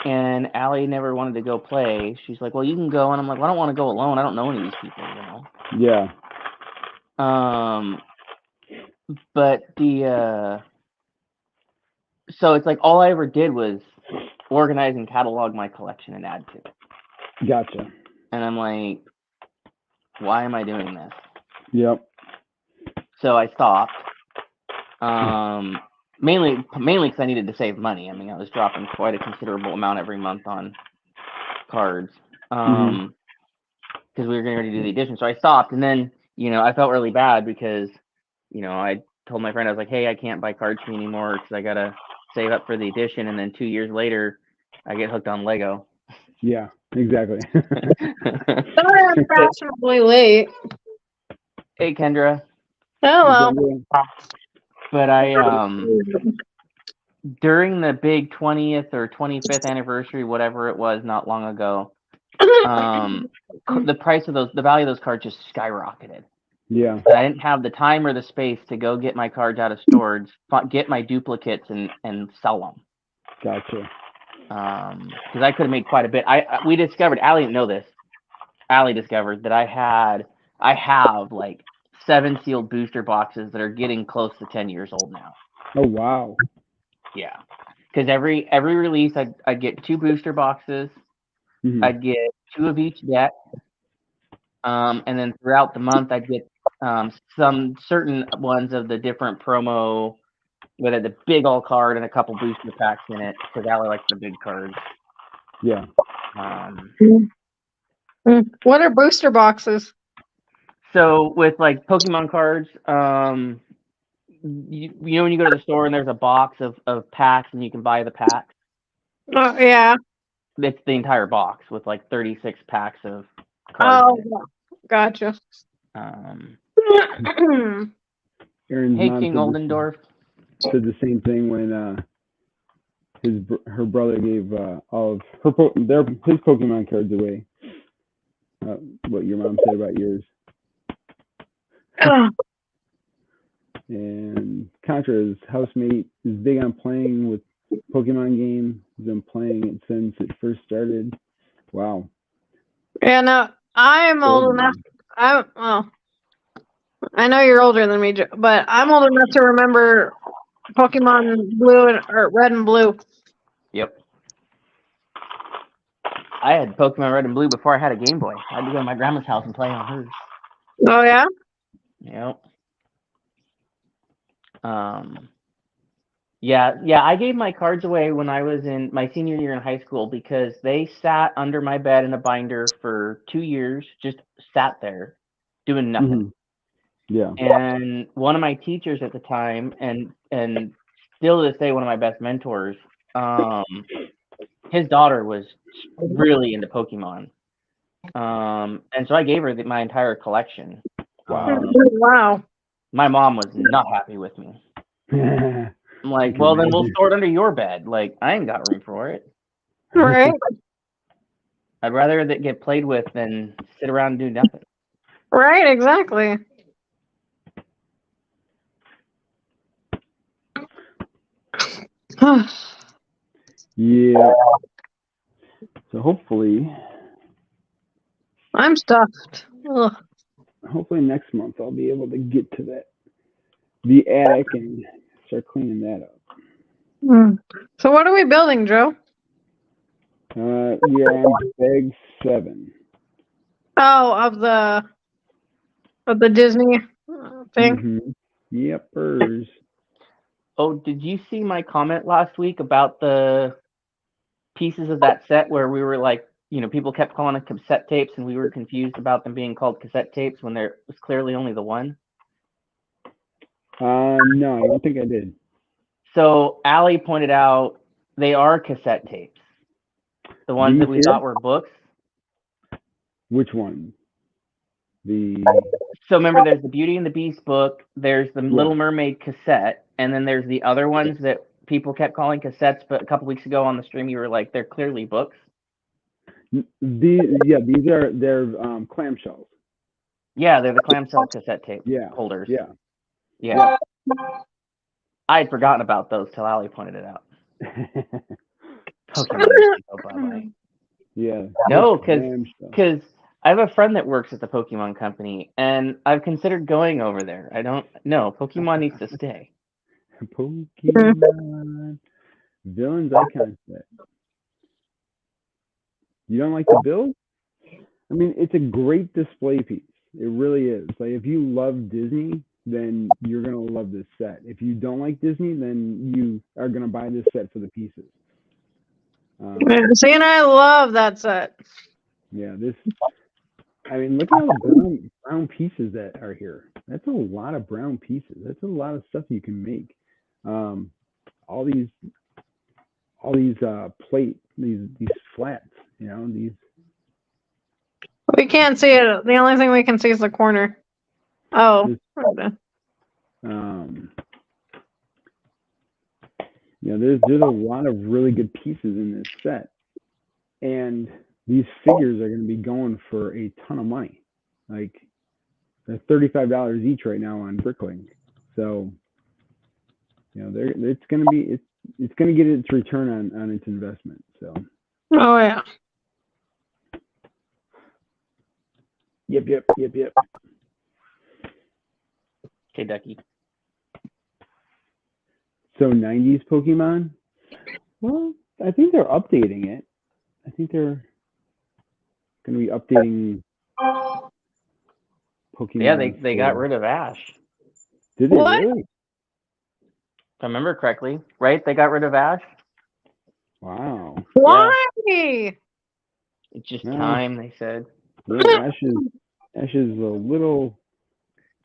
And Allie never wanted to go play. She's like, well, you can go. And I'm like, well, I don't want to go alone. I don't know any of these people, you know? Yeah. But so it's like all I ever did was organize and catalog my collection and add to it. Gotcha. And I'm like, why am I doing this? Yep. So I stopped. Mainly because I needed to save money. I mean, I was dropping quite a considerable amount every month on cards. Because we were getting ready to do the edition. So I stopped, and then, you know, I felt really bad because, you know, I told my friend, I was like, hey, I can't buy cards from you anymore because I got to save up for the edition. And then 2 years later, I get hooked on Lego. Yeah, exactly. That's probably late. Hey, Kendra. Oh, well. But I, during the big 20th or 25th anniversary, whatever it was, not long ago, the value of those cards just skyrocketed. Yeah. And I didn't have the time or the space to go get my cards out of storage, get my duplicates and sell them. Gotcha. Because I could have made quite a bit. We discovered, Allie didn't know this. Allie discovered that I have like 7 sealed booster boxes that are getting close to 10 years old now. Oh wow. Yeah. because every release I'd get 2 booster boxes. Mhm. I'd get 2 of each deck, and then throughout the month I'd get some certain ones of the different promo, whether the big all card and a couple booster packs in it, because Allie likes the big cards. Yeah. What are booster boxes? So with like Pokemon cards, you know when you go to the store and there's a box of packs and you can buy the packs. Oh, yeah. It's the entire box with like 36 packs of cards. Oh, in it. gotcha. Aaron's Hey, mom King Oldendorf. said the same thing when her brother gave all of his Pokemon cards away. What your mom said about yours. And Contra's housemate is big on playing with Pokemon game. He's been playing it since it first started. Wow. Yeah, no, I'm old enough. Well, I know you're older than me, but I'm old enough to remember Pokemon Blue or Red and Blue. Yep. I had Pokemon Red and Blue before I had a Game Boy. I had to go to my grandma's house and play on hers. Oh yeah. Yep. Yeah. I gave my cards away when I was in my senior year in high school because they sat under my bed in a binder for 2 years, just sat there doing nothing. Mm-hmm. Yeah. And one of my teachers at the time, and still to this day, one of my best mentors, his daughter was really into Pokemon. And so I gave her my entire collection. Wow. My mom was not happy with me. I'm like, well, then we'll store it under your bed. Like, I ain't got room for it. Right. I'd rather that get played with than sit around and do nothing. Right, exactly. Yeah. So hopefully I'm stuffed. Ugh. Hopefully next month I'll be able to get to the attic and start cleaning that up. So what are we building, Joe? We are on bag 7. Oh, of the Disney thing. Mm-hmm. Yepers. Oh, did you see my comment last week about the pieces of that set where we were like, people kept calling them cassette tapes and we were confused about them being called cassette tapes when there was clearly only the one? No, I don't think I did. So Allie pointed out they are cassette tapes. The ones that we thought were books. Which one? So remember, there's the Beauty and the Beast book, there's the Little Mermaid cassette, and then there's the other ones that people kept calling cassettes, but a couple weeks ago on the stream you were like, they're clearly books. They're clamshells. Yeah, they're the clamshell cassette tape holders. Yeah. I had forgotten about those till Allie pointed it out. Pokemon. Yeah. No, because I have a friend that works at the Pokemon company, and I've considered going over there. I don't know. Pokemon needs to stay. Pokemon Villains Icon set. You don't like the build? I mean, it's a great display piece. It really is. Like, if you love Disney, then you're gonna love this set. If you don't like Disney, then you are gonna buy this set for the pieces. See, and I love that set. Yeah, I mean, look at all the brown pieces that are here. That's a lot of brown pieces. That's a lot of stuff you can make. All these plate, these flats, these. We can't see it. The only thing we can see is the corner. Oh. There's a lot of really good pieces in this set, and these figures are going to be going for a ton of money. Like, they're $35 each right now on Bricklink. So, it's going to get its return on its investment. So. Oh yeah. Yep. Okay, Ducky. So 90s Pokemon. Well, I think they're updating it. I think they're going to be updating Pokemon. Yeah, they got rid of Ash. Did they What? really? If I remember correctly, right? They got rid of Ash. Wow. Why? It's just No. time, they said. Yeah, Ash is a little.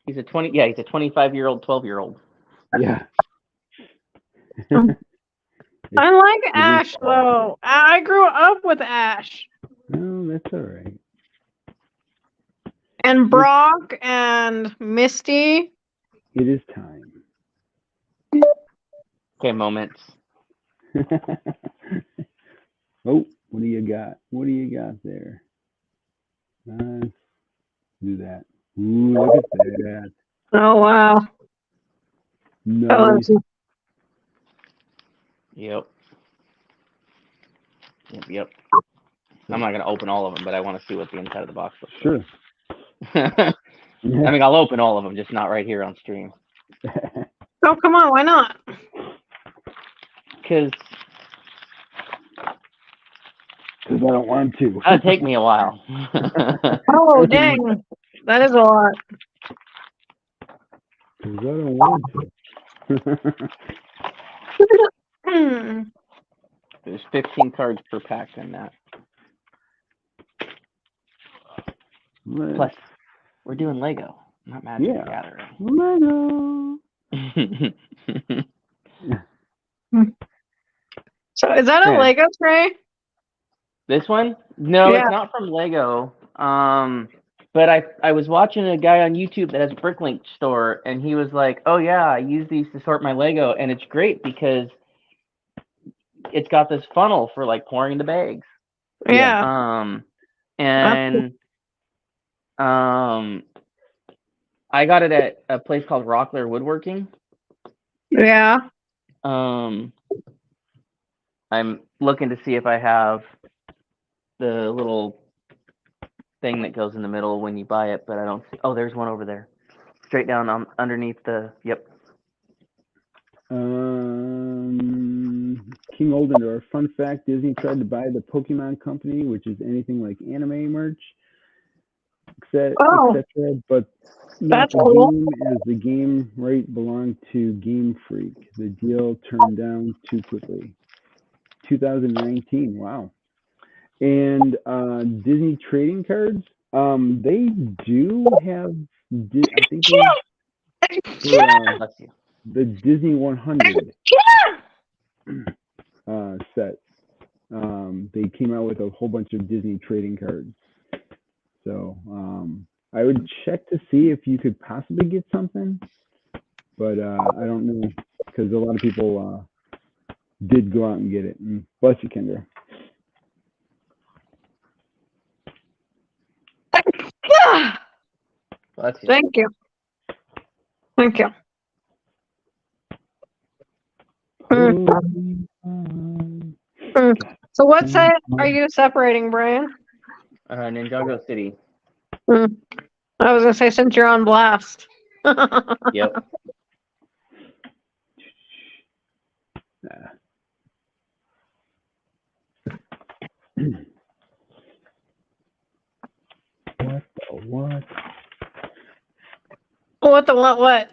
He's a 25-year-old, 12-year-old. Yeah. I like Ash though. I grew up with Ash No, that's all right. and Brock and Misty. It is time. Okay, moments. Oh, what do you got? What do you got there? Let's do that. Ooh, look at that. Oh wow. Nice. Yep. I'm not gonna open all of them, but I want to see what the inside of the box looks Sure. like. I mean, I'll open all of them, just not right here on stream. Oh come on, why not? Because I don't want to. that'll take me a while. Oh dang, that is a lot. 'Cause I don't want to. There's 15 cards per pack in that. Plus, we're doing Lego, not Magic the Gathering. Lego. So is that a Yeah. Lego tray? This one? No, Yeah. it's not from Lego. But I was watching a guy on YouTube that has a Bricklink store, and he was like, "Oh yeah, I use these to sort my Lego, and it's great because it's got this funnel for like pouring into bags." Yeah. I got it at a place called Rockler Woodworking. Yeah. I'm looking to see if I have the little thing that goes in the middle when you buy it, but I don't see. Oh, there's one over there, straight down underneath the. Yep. King Oldendor. Fun fact: Disney tried to buy the Pokemon Company, which is anything like anime merch, etc. But not That's the cool. game, as the game right belonged to Game Freak. The deal turned down too quickly. 2019. Wow. And Disney trading cards. They do have. I think Bless you. the Disney 100 set. They came out with a whole bunch of Disney trading cards. So I would check to see if you could possibly get something, but I don't know, because a lot of people did go out and get it. And bless you, Kendra. Bless you. Thank you. Thank you. So what side are you separating, Brian? Ninjago City. I was gonna say since you're on blast. Yep. What? What the what?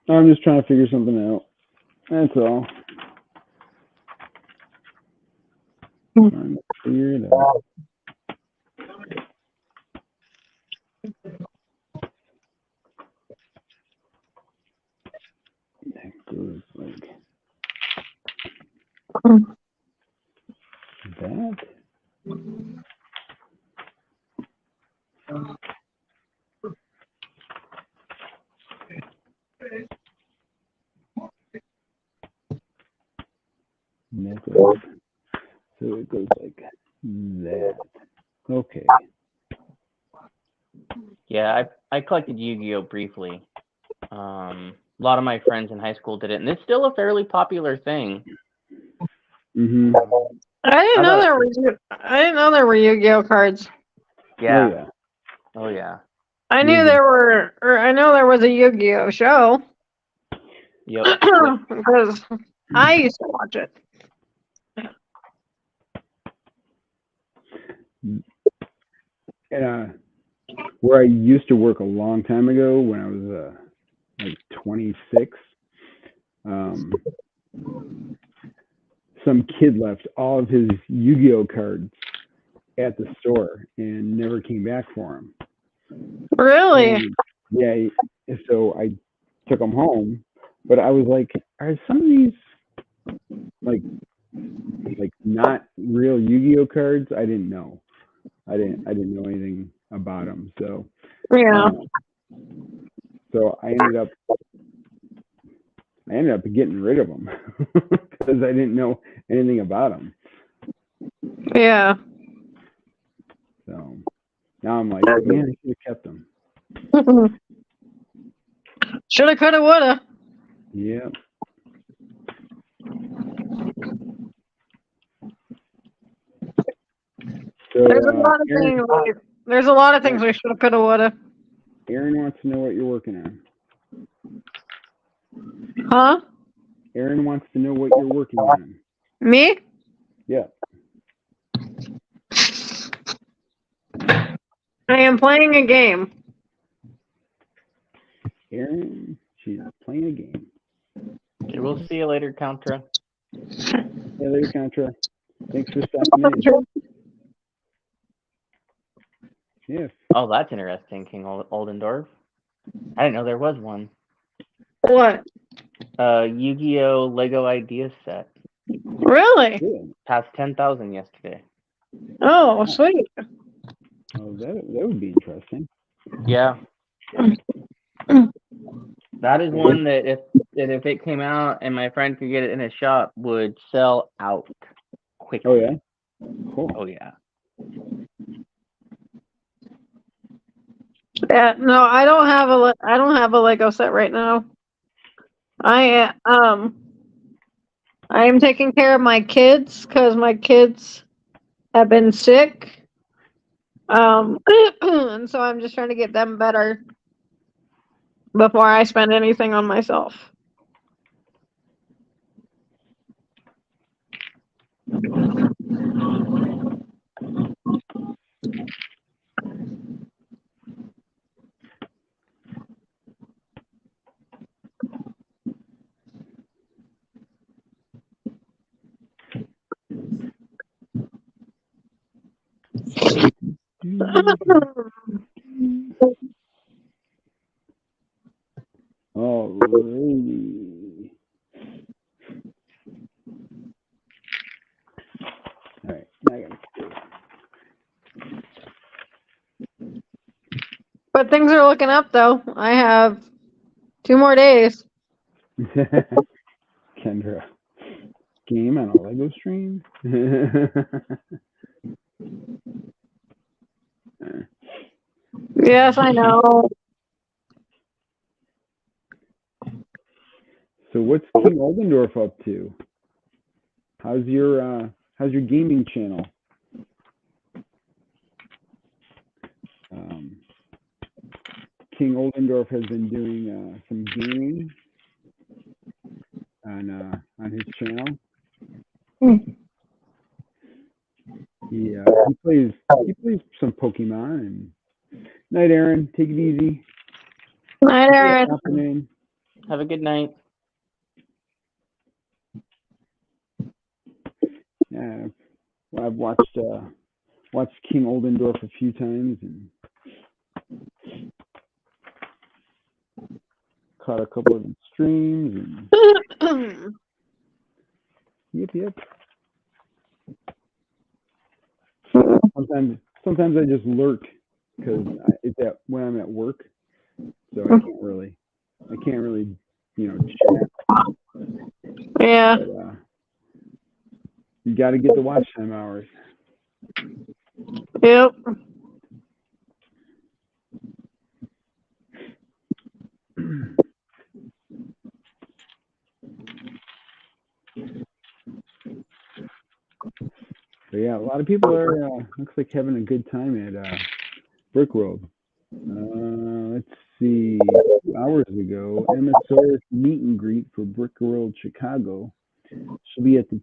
I'm just trying to figure something out. That's all. Trying to figure it out. That goes like that. And that goes, so it goes like that. Okay. Yeah, I collected Yu-Gi-Oh briefly. A lot of my friends in high school did it, and it's still a fairly popular thing. Mm-hmm. I didn't know there were Yu-Gi-Oh cards. Yeah. Oh yeah. I knew I know there was a Yu-Gi-Oh show. Yep. Because I used to watch it. And where I used to work a long time ago when I was like 26, um, some kid left all of his Yu-Gi-Oh cards at the store and never came back for them. Really? And, yeah, so I took them home, but I was like, are some of these like not real Yu-Gi-Oh cards? I didn't know. I didn't know anything about them. So Yeah. so I ended up getting rid of them because I didn't know anything about them. Yeah. So now I'm like, man, I should have kept them. Shoulda, coulda, woulda. Yeah. So There's a lot of Aaron, things. There's a lot of things we shoulda, coulda, woulda. Aaron wants to know what you're working on. Huh? Aaron wants to know what you're working on. Me? Yeah. I am playing a game. Aaron, she's playing a game. Okay, we'll see you later, Contra. Yeah, later, Contra. Thanks for stopping in. Yes. Oh, that's interesting, King Oldendorf. I didn't know there was one. What? Yu-Gi-Oh! Lego Ideas set. Really? Good. Passed 10,000 yesterday. Oh, sweet. Oh, that would be interesting. Yeah. That is one that if it came out and my friend could get it in a shop, would sell out quickly. Oh yeah. Cool. Oh yeah. Yeah, no, I don't have a Lego set right now. I am taking care of my kids because my kids have been sick. And so I'm just trying to get them better before I spend anything on myself. Alrighty. All right. Now I But things are looking up though. I have 2 more days. gotta Kendra. Game on a Lego stream? Yes, I know. So what's King Oldendorf up to? How's your gaming channel? King Oldendorf has been doing some gaming on his channel. He plays some Pokemon. And night, Aaron. Take it easy. Night, Aaron. Afternoon. Have a good night. Yeah, well, I've watched King Oldendorf a few times and caught a couple of his streams and yep. Sometimes I just lurk because it's when I'm at work, so I can't really chat. Yeah. But, you got to get the watch time hours. Yep. So yeah, a lot of people are looks like having a good time at Brickworld. Let's see. 2 hours ago, MSO's meet and greet for Brickworld Chicago. She'll be at the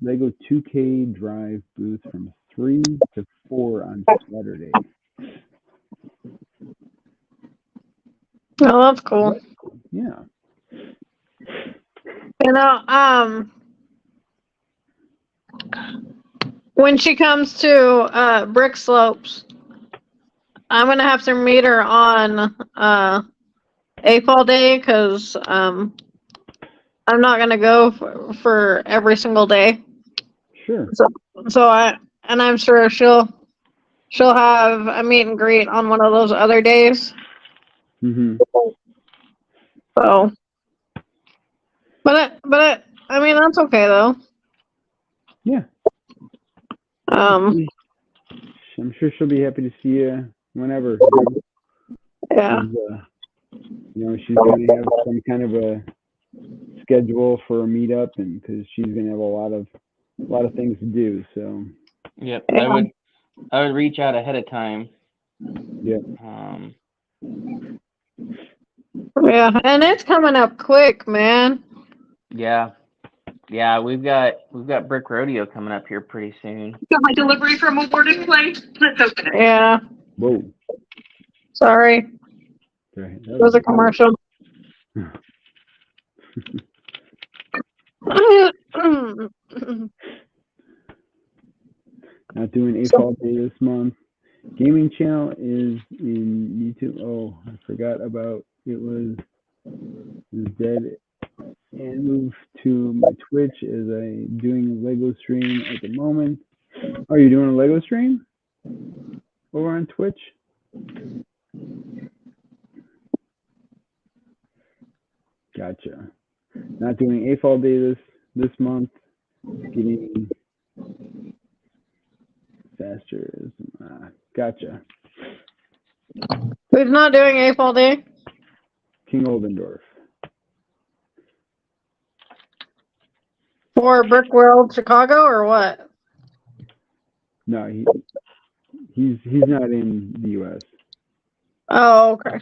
Lego 2K Drive booth from 3 to 4 on Saturday. Oh, that's cool. Yeah. You know, when she comes to Brick Slopes, I'm gonna have to meet her on AFOL day because I'm not gonna go for every single day. Sure. So I'm sure she'll have a meet and greet on one of those other days. Mm-hmm. So, but I mean that's okay though. Yeah. I'm sure she'll be happy to see you whenever. Yeah. She's gonna have some kind of a schedule for a meetup, and because she's gonna have a lot of things to do. So. Yep. I would reach out ahead of time. Yep. Yeah, and it's coming up quick, man. Yeah. Yeah, we've got Brick Rodeo coming up here pretty soon. Got my delivery from Awarded Place. Let's open it. Yeah. Whoa. Sorry. Right. It was a commercial. Not doing AFOL day this month. Gaming channel is in YouTube. Oh, I forgot about it. Was dead and moved to my Twitch as I doing a Lego stream at the moment. Are you doing a Lego stream over on Twitch? Gotcha. Not doing AFOL day this month. Getting faster. Gotcha. Who's not doing AFOL day? King Oldendorf. For Brick World Chicago or what? No, he's not in the U.S. Oh, okay.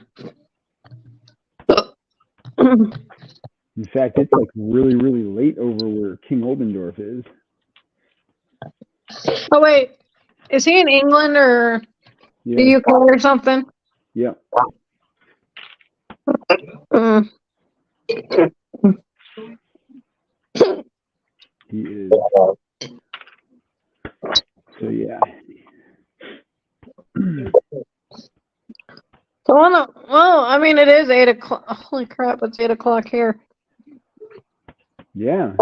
In fact, it's like really, really late over where King Oldendorf is. Oh wait, is he in England or the UK or something? Yeah. He is. So yeah. Well, I mean, it is 8 o'clock. Holy crap, it's 8 o'clock here. Yeah.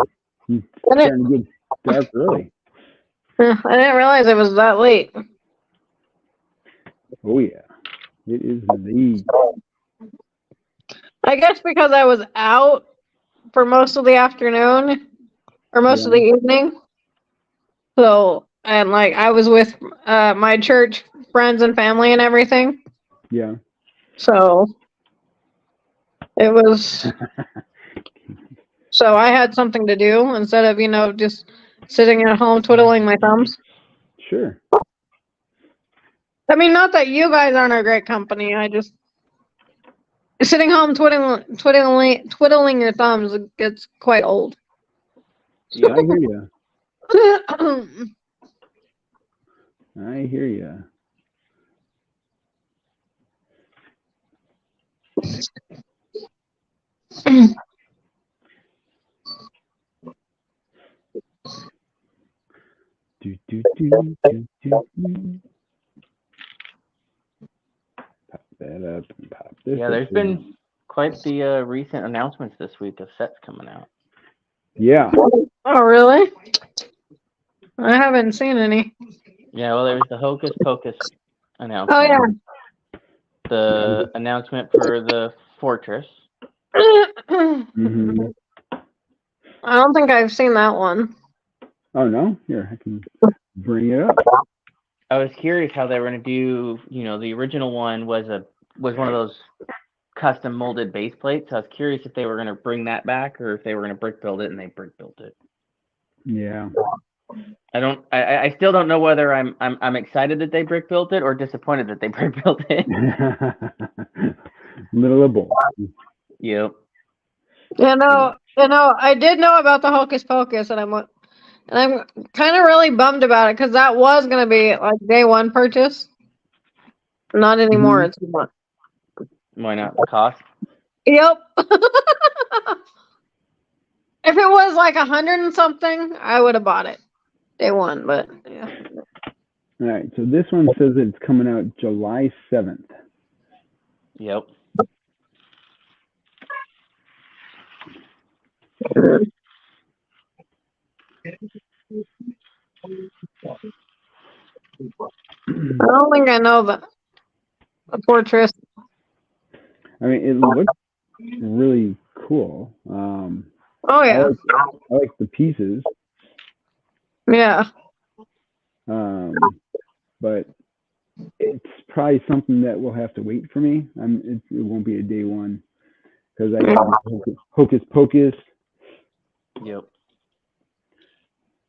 It's starting to get dark early. I didn't realize it was that late. Oh yeah. It is the. I guess because I was out for most of the afternoon or most of the evening. So, and like I was with my church friends and family and everything. Yeah. So it was. So I had something to do instead of, just sitting at home twiddling my thumbs. Sure. I mean, not that you guys aren't a great company. I just sitting home twiddling your thumbs gets quite old. Yeah, I hear you. I hear you. Pop that up and pop this. Yeah, there's been quite the recent announcements this week of sets coming out. Yeah. Oh, really? I haven't seen any. Yeah, well, there was the Hocus Pocus announcement. Oh, yeah. The announcement for the Fortress. Mm-hmm. I don't think I've seen that one. Oh, no? Here, I can bring it up. I was curious how they were going to do, the original one was one of those custom molded base plates. I was curious if they were going to bring that back or if they were going to brick build it, and they brick built it. Yeah. I still don't know whether I'm excited that they brick built it or disappointed that they brick built it. Middle of both. Yep. I did know about the Hocus Pocus, and And I'm kind of really bummed about it because that was going to be like day one purchase. Not anymore. Mhm. It's one. Why not? The cost? Yep. If it was like 100 and something, I would have bought it day one. But yeah. All right, so this one says that it's coming out July 7th. Yep. I don't think I know the Fortress. I mean, it looks really cool. Oh yeah, I like the pieces, yeah. but it's probably something that will have to wait for me. It won't be a day one because I got Hocus Pocus. Yep.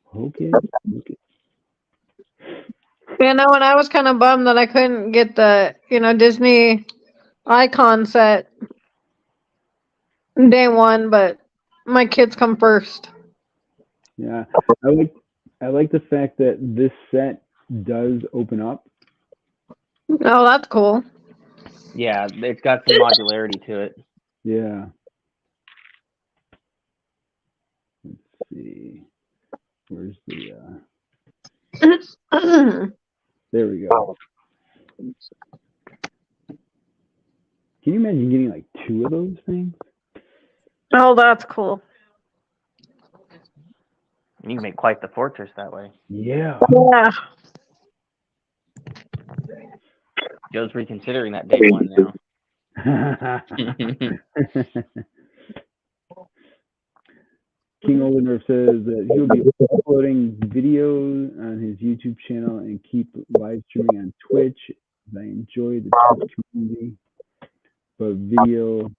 Hocus Pocus. You know, and I was kind of bummed that I couldn't get the Disney icon set day one, but my kids come first. Yeah, I like the fact that this set does open up. Oh, that's cool. Yeah, it's got some modularity to it. Yeah. Let's see. Where's the there we go. Can you imagine getting like 2 of those things? Oh, that's cool. You can make quite the fortress that way. Yeah. Yeah. Joe's reconsidering that day one now. King Oldenburg says that he will be uploading videos on his YouTube channel and keep live streaming on Twitch. I enjoy the Twitch community, but video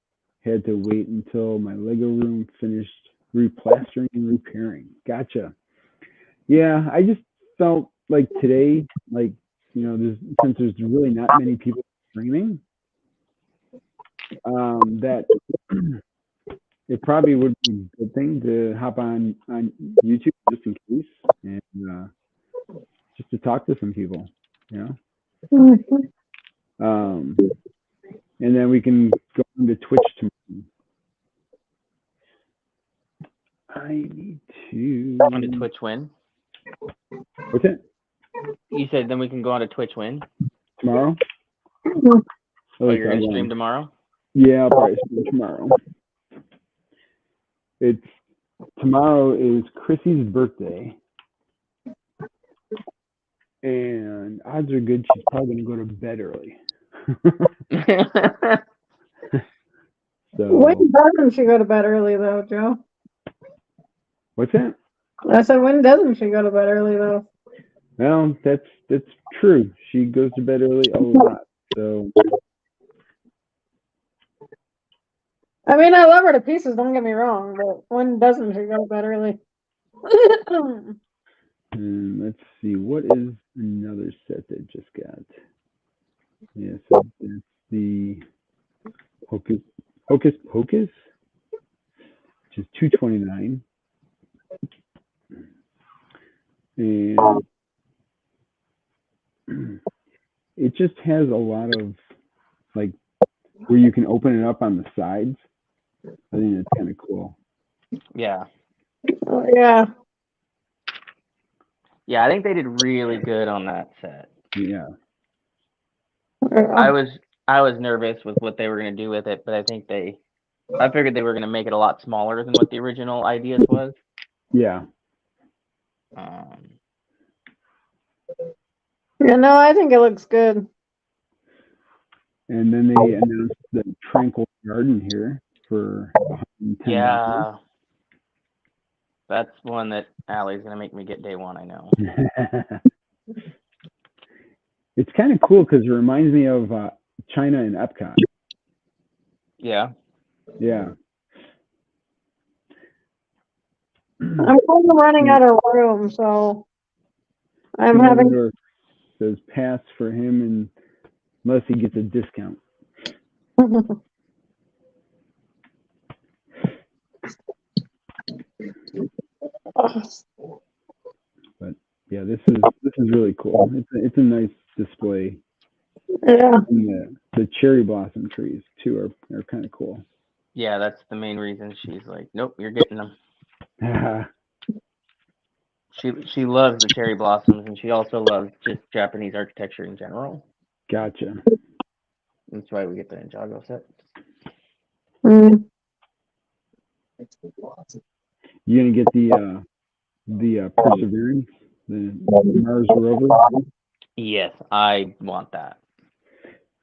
had to wait until my Lego room finished replastering and repairing. Gotcha. Yeah, I just felt like today, like, since there's really not many people streaming, that it probably would be a good thing to hop on YouTube just in case and just to talk to some people, and then we can go into Twitch tomorrow. I need to On to Twitch Win. What's it? You said then we can go on to Twitch Win. Tomorrow? Oh, you're gonna stream tomorrow? Yeah, I'll probably stream tomorrow. Tomorrow is Chrissy's birthday, and odds are good she's probably gonna go to bed early. So when doesn't she go to bed early though, Joe? What's that? I said, when doesn't she go to bed early though? Well, that's true. She goes to bed early a lot. So I mean, I love her to pieces, don't get me wrong, but when doesn't she go to bed early? let's see, what is another set that just got? Yeah, so it's the Hocus Pocus, which is $229. And it just has a lot of like where you can open it up on the sides. I think that's kind of cool. Yeah. Yeah. Yeah, I think they did really good on that set. Yeah. I was nervous with what they were gonna do with it, but I figured they were gonna make it a lot smaller than what the original ideas was. Yeah. Yeah, no, I think it looks good. And then they announced the Tranquil Garden here for $110. Yeah. That's one that Allie's gonna make me get day one, I know. It's kind of cool because it reminds me of China and Epcot. I'm Yeah. kind of running out of room, so I'm having. Says pass for him unless he gets a discount. Yeah, this is really cool. It's a nice display. Yeah. And the cherry blossom trees too are kind of cool. Yeah, that's the main reason she's like, nope, you're getting them. She loves the cherry blossoms, and she also loves just Japanese architecture in general. Gotcha. That's why we get the Ninjago set. Mm. You gonna get the Perseverance, the Mars rover? Yes, I want that.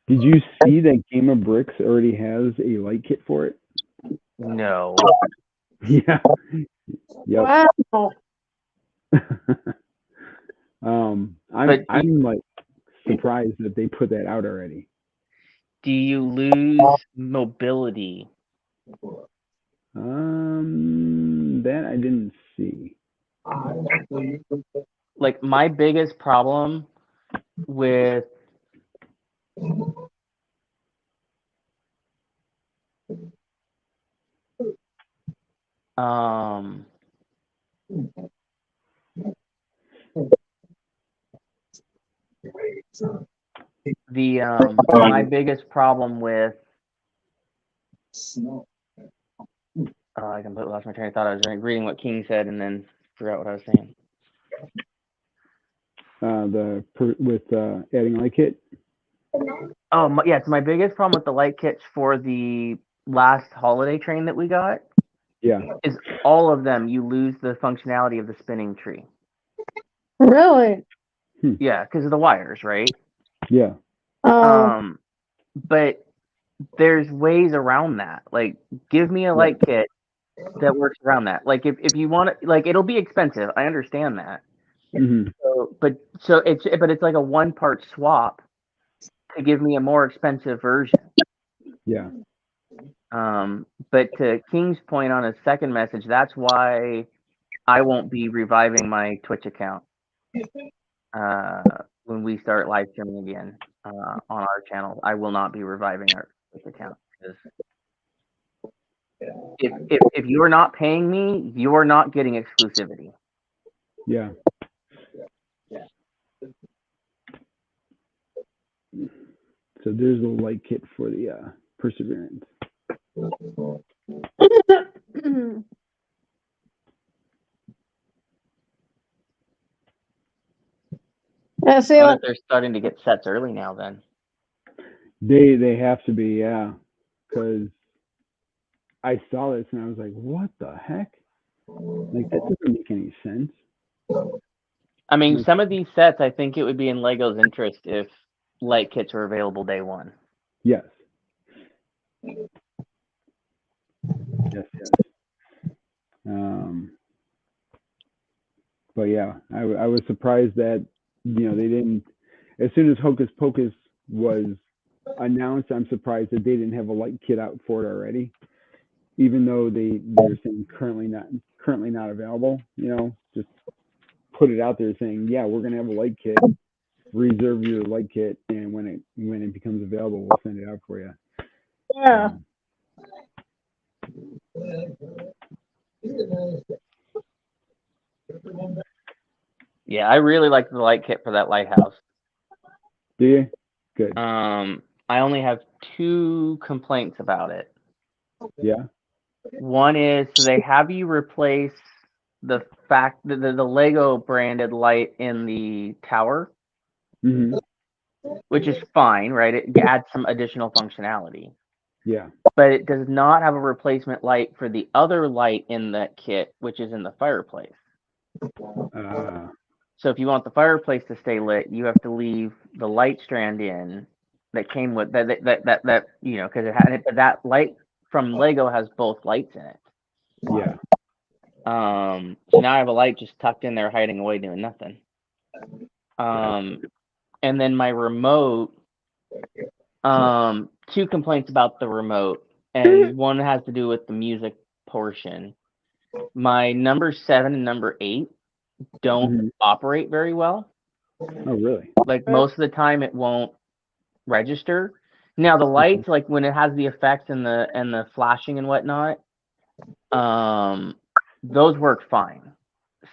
Did you see that Game of Bricks already has a light kit for it? No. Yeah. Yep. Wow. I'm like surprised that they put that out already. Do you lose mobility? That I didn't see. Like, my biggest problem with my biggest problem with I completely lost my train of thought. I was reading what King said and then forgot what I was saying. With adding light kit. Oh, yeah. So my biggest problem with the light kits for the last holiday train that we got, Yeah. is all of them you lose the functionality of the spinning tree. Really? Yeah, because of the wires, right? Yeah. But there's ways around that. Like, give me a light kit that works around that. Like, if you want it, like, it'll be expensive. I understand that. Mm-hmm. But it's like a 1-part swap to give me a more expensive version. Yeah. But to King's point on his second message, that's why I won't be reviving my Twitch account when we start live streaming again on our channel. I will not be reviving our Twitch account because if you are not paying me, you are not getting exclusivity. Yeah. So there's a light kit for the Perseverance. Yeah, see, What if they're starting to get sets early now? Then They have to be, yeah, because I saw this and I was like, what the heck? Like, that doesn't make any sense. I mean, some of these sets, I think it would be in Lego's interest if light kits were available day one. Yes. But yeah, I was surprised that, they didn't, as soon as Hocus Pocus was announced, I'm surprised that they didn't have a light kit out for it already, even though they're saying currently not available. Just put it out there saying, yeah, we're gonna have a light kit. Reserve your light kit, and when it becomes available, we'll send it out for you. yeah. Yeah, I really like the light kit for that lighthouse. Do you? Good. I only have 2 complaints about it. Yeah. One is, so they have you replace the fact that the Lego branded light in the tower, Mm-hmm. which is fine, right? It adds some additional functionality. Yeah. But it does not have a replacement light for the other light in that kit, which is in the fireplace. So if you want the fireplace to stay lit, you have to leave the light strand in that came with that because it had but that light from Lego has both lights in it. Yeah. So now I have a light just tucked in there, hiding away, doing nothing. And then my remote. 2 complaints about the remote, and one has to do with the music portion. My number 7 and number 8 don't operate very well. Oh, really? Like, most of the time it won't register. Now the lights, like when it has the effects and the flashing and whatnot, those work fine.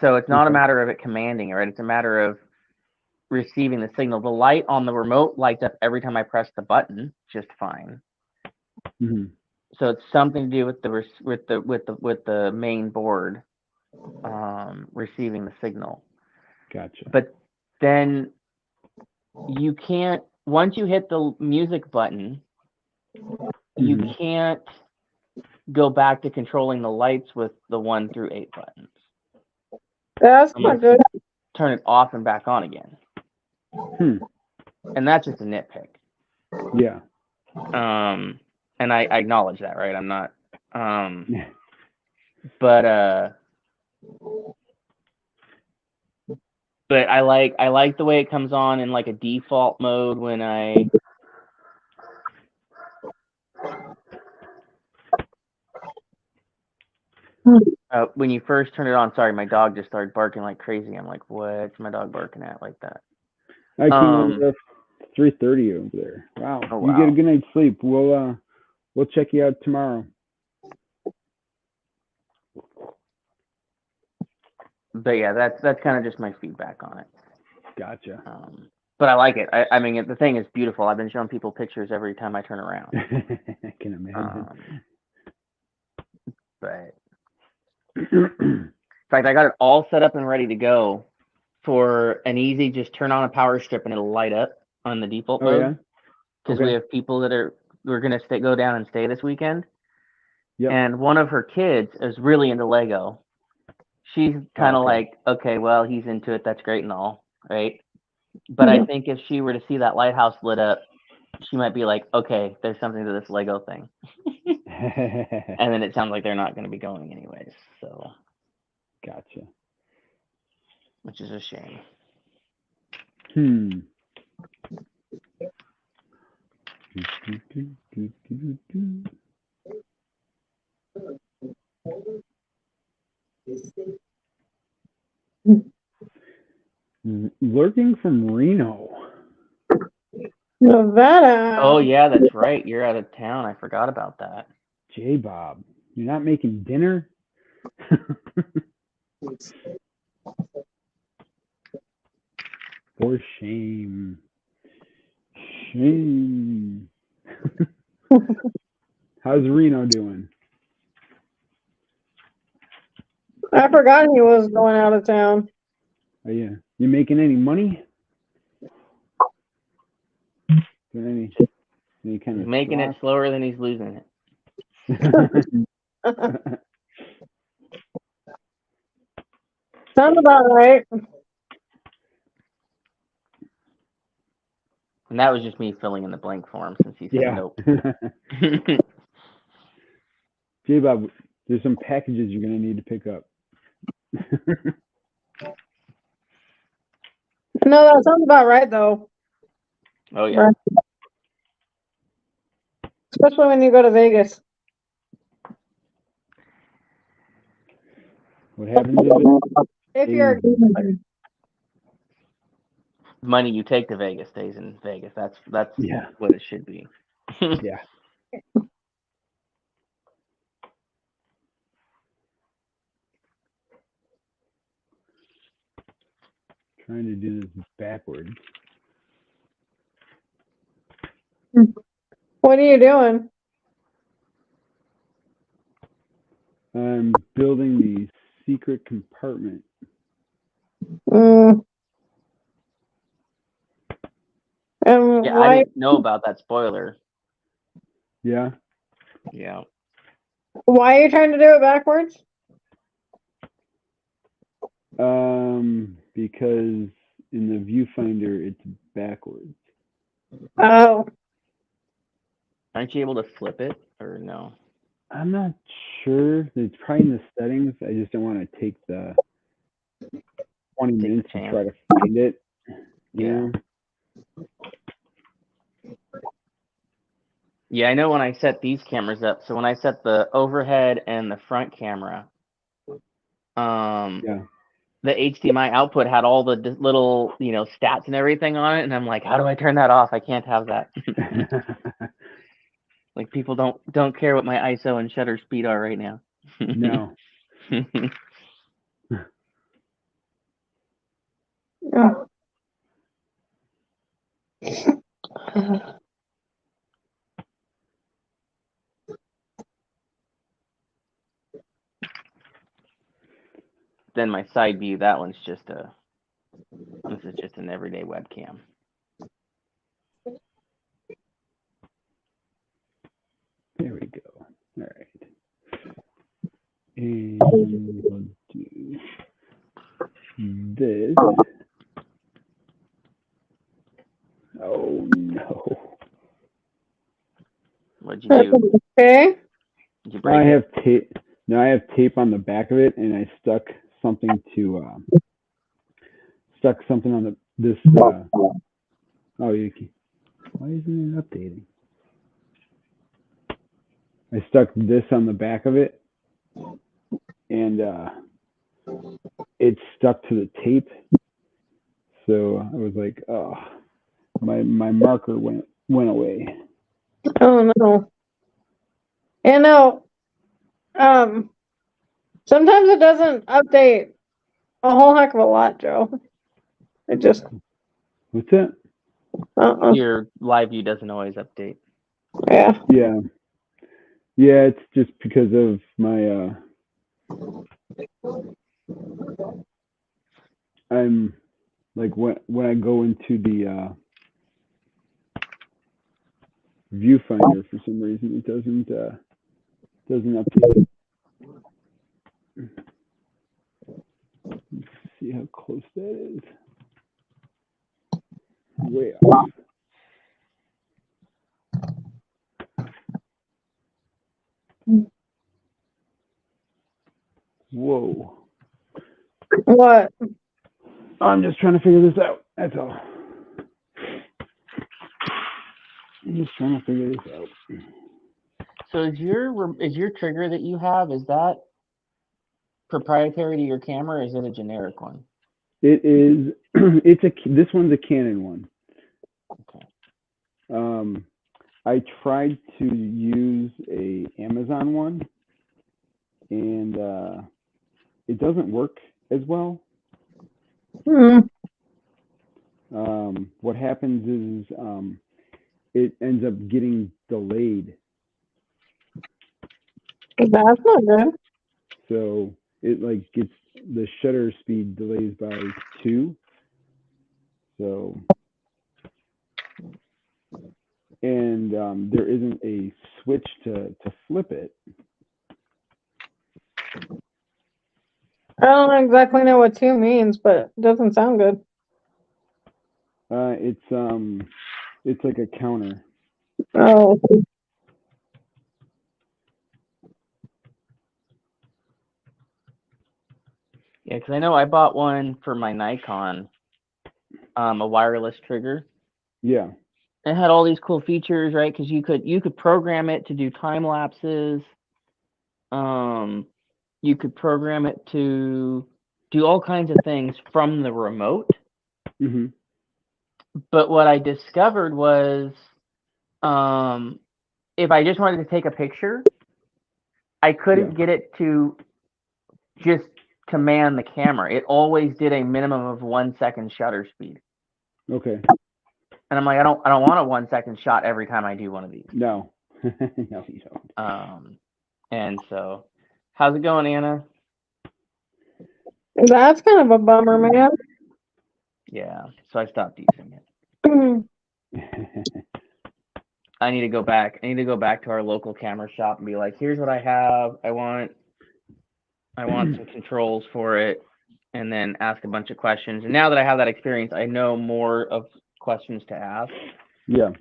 So it's not a Okay. matter of it commanding it, right? It's a matter of receiving the signal. The light on the remote lights up every time I press the button, just fine. Mhm. So it's something to do with the main board receiving the signal. Gotcha. But then you can't, once you hit the music button, you Mhm. can't go back to controlling the lights with the 1 through 8 buttons. That's Unless not good. you turn it off and back on again. Hmm. And that's just a nitpick. Yeah. And I acknowledge that, right? I'm not Yeah. but I like the way it comes on in like a default mode when when you first turn it on. Sorry, my dog just started barking like crazy. I'm like, what's my dog barking at like that? I came over at 3:30 over there. Wow. Oh, You get a wow. good night's sleep. We'll check you out tomorrow. But yeah, that's kind of just my feedback on it. Gotcha. But I like it. I mean, the thing is beautiful. I've been showing people pictures every time I turn around. I can imagine. But in fact, I got it all set up and ready to go for an easy, just turn on a power strip and it'll light up on the default Oh mode. yeah. Because Okay. we have people that we're gonna go down and stay this weekend. Yep. And one of her kids is really into Lego. She's kind of Okay. like, okay, well, he's into it. That's great and all, right? But I think if she were to see that lighthouse lit up, she might be like, okay, there's something to this Lego thing. And then it sounds like they're not going to be going anyways. So, Gotcha. which is a shame. Lurking from Reno. Nevada. Oh yeah, that's right. You're out of town. I forgot about that. J Bob, you're not making dinner? For shame. Shame. How's Reno doing? I forgot he was going out of town. Are you making any money? Any kind He's of making it stock? slower than he's losing it. Sounds about right. And that was just me filling in the blank for him since he said Yeah. nope. J Bob, there's some packages you're gonna need to pick up. No, that sounds about right though. Oh yeah. Right. Especially when you go to Vegas. What happens if If you're Money you take to Vegas stays in Vegas. That's Yeah. what it should be. Yeah. Trying to do this backwards. What are you doing? I'm building the secret compartment. And Yeah, why? I didn't know about that spoiler. Yeah. Yeah. Why are you trying to do it backwards? Because in the viewfinder it's backwards. Oh, Aren't you able to flip it or no? I'm not sure. It's probably in the settings. I just don't want to take the 20 minutes to try to find it. Yeah. You Yeah, I know when I set these cameras up. So when I set the overhead and the front camera, Yeah. the HDMI output had all the little, stats and everything on it, and I'm like, how do I turn that off? I can't have that. Like people don't care what my ISO and shutter speed are right now. No. Yeah. Then my side view, that one's just this is just an everyday webcam. There we go. All right. And we'll do this. Oh no. What'd you do? Okay. Did you break I it? have tape. No, I have tape on the back of it, and I stuck something on this. Oh, you can, why isn't it updating? I stuck this on the back of it, and it stuck to the tape. So I was like, oh, my marker went away. Oh no. And no, sometimes it doesn't update a whole heck of a lot, Joe. It just, What's that? Your live view doesn't always update. Yeah. Yeah. Yeah, it's just because of my I'm like when I go into the viewfinder, for some reason it doesn't update. Let's see how close that is. Way off. Whoa. What? I'm just trying to figure this out. That's all. I'm just trying to figure this out. So is your trigger that you have, is that proprietary to your camera, or is it a generic one? It is. This one's a Canon one. Okay. I tried to use a Amazon one, and it doesn't work as well. What happens is it ends up getting delayed. That's not good. So it like gets the shutter speed delays by 2. So, and there isn't a switch to flip it. I don't exactly know what 2 means, but it doesn't sound good. It's like a counter. Oh. Yeah, because I know I bought one for my Nikon, a wireless trigger. Yeah. It had all these cool features, right? Because you could program it to do time lapses. You could program it to do all kinds of things from the remote. Mm-hmm. But what I discovered was, if I just wanted to take a picture, I couldn't get it to just command the camera. It always did a minimum of 1 second shutter speed. Okay. And I'm like, I don't want a 1 second shot every time I do one of these. No. No, you don't. And so, how's it going, Anna? That's kind of a bummer, man. Yeah, so I stopped using it. I need to go back. I need to go back to our local camera shop and be like, here's what I have. I want some controls for it, and then ask a bunch of questions. And now that I have that experience, I know more of questions to ask. Yeah.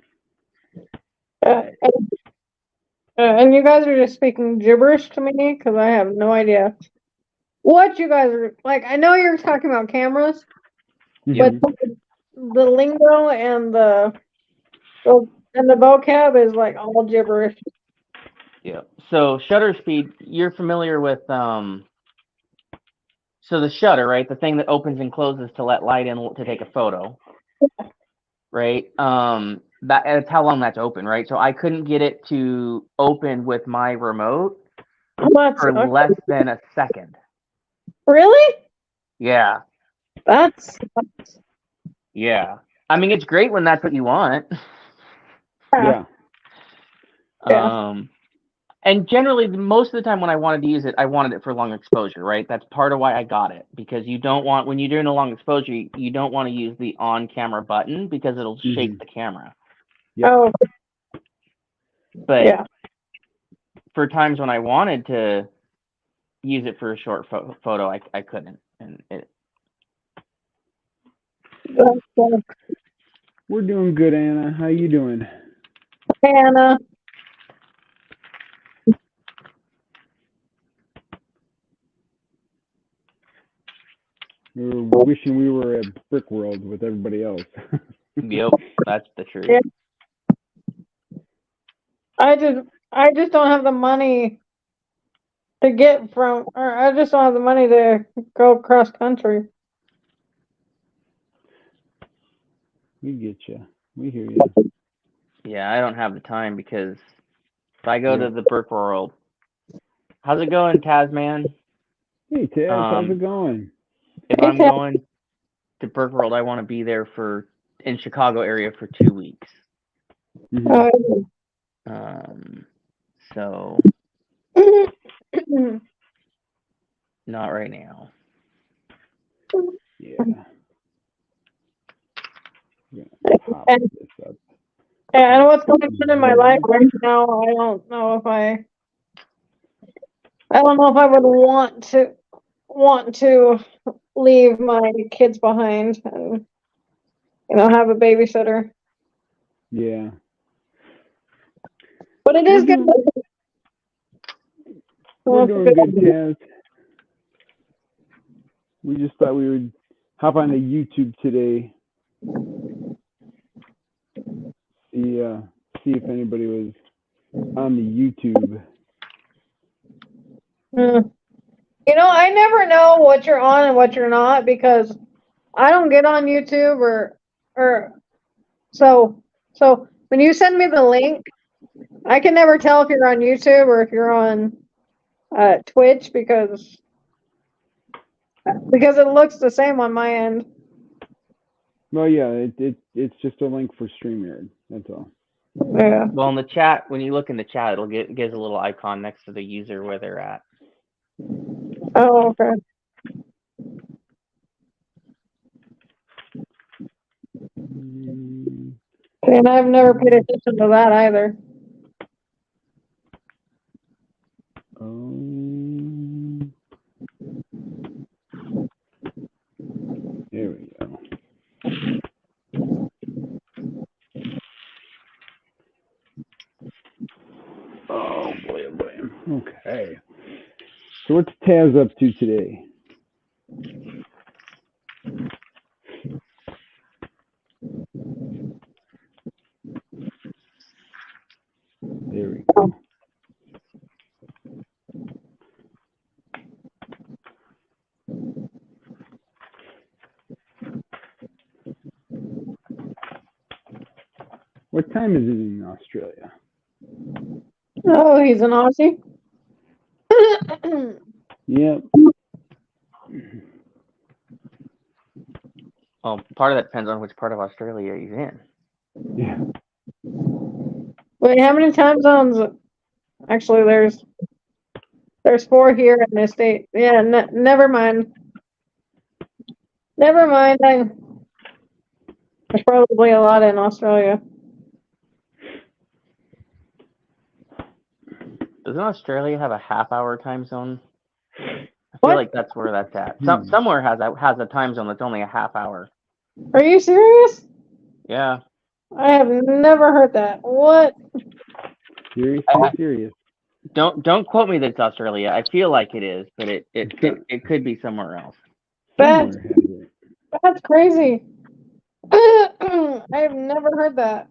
And you guys are just speaking gibberish to me because I have no idea what you guys are like. I know you're talking about cameras, but the lingo and the vocab is like all gibberish. Yeah. So shutter speed, you're familiar with so the shutter, right? The thing that opens and closes to let light in to take a photo. Right? That's how long that's open, right? So I couldn't get it to open with my remote for less than a second. Really? Yeah. That's Yeah. I mean, it's great when that's what you want. Yeah. Yeah. And generally, most of the time when I wanted to use it, I wanted it for long exposure, right? That's part of why I got it, because you don't want, when you're doing a long exposure, you don't want to use the on-camera button because it'll shake the camera. Yep. Oh, But yeah. for times when I wanted to use it for a short photo, I couldn't. And We're doing good, Anna. How you doing? Hannah. We were wishing we were at Brick World with everybody else. Yep, that's the truth. Yeah. I just don't have the money to get from, or I just don't have the money to go cross country. We get you. We hear you. Yeah, I don't have the time because if I go to the Brick World, how's it going, Tasman? Hey, Taz, how's it going? If I'm going to Brick World, I want to be there in Chicago area for 2 weeks. Mhm. So not right now. Yeah. Pop this up. And what's going on in my life right now, I don't know if I would want to leave my kids behind and, have a babysitter. Yeah. But it is good. We're doing good, Taz. We just thought we would hop on the YouTube today. See if anybody was on the YouTube. I never know what you're on and what you're not because I don't get on YouTube or so when you send me the link, I can never tell if you're on YouTube or if you're on Twitch because it looks the same on my end. Well, yeah, it's just a link for StreamYard. That's all. Yeah. Well, in the chat, when you look in the chat, it gives a little icon next to the user where they're at. Oh, okay. And I've never paid attention to that either. There we go. Oh boy, oh boy. Okay. So what's Taz up to today? There we go. What time is it in Australia? Oh, he's an Aussie? Yep. Well, part of that depends on which part of Australia he's in. Yeah. Wait, how many time zones? Actually, there's 4 here in this state. Yeah, never mind. Never mind. There's probably a lot in Australia. Doesn't Australia have a half-hour time zone? I feel like that's where that's at. Somewhere has a time zone that's only a half hour. Are you serious? Yeah. I have never heard that. What? Serious. Don't quote me that it's Australia. I feel like it is, but it could be somewhere else. That's crazy. I've never heard that.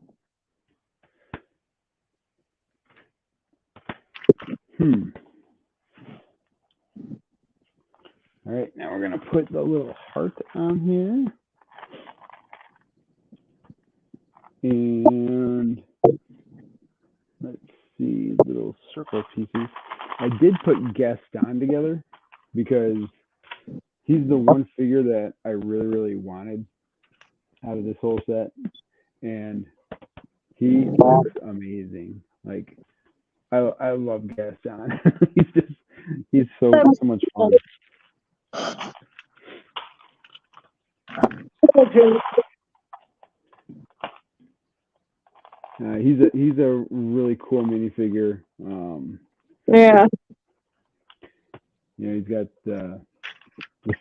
All right, now we're going to put the little heart on here. And let's see, little circle pieces. I did put Gaston together because he's the one figure that I really, really wanted. out of this whole set, and he looks amazing. Like I love Gaston. he's so much fun. He's a really cool minifigure. Yeah. You know, he's got the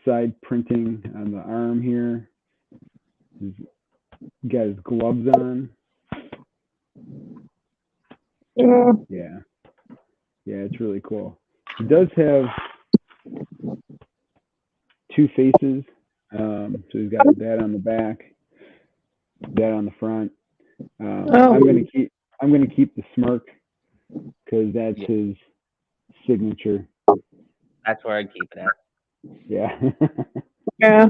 side printing on the arm here. He's got his gloves on. Yeah. Yeah, it's really cool. He does have two faces. So he's got that on the back, that on the front. I'm gonna keep the smirk because that's his signature. That's where I'd keep it at. Yeah. Yeah.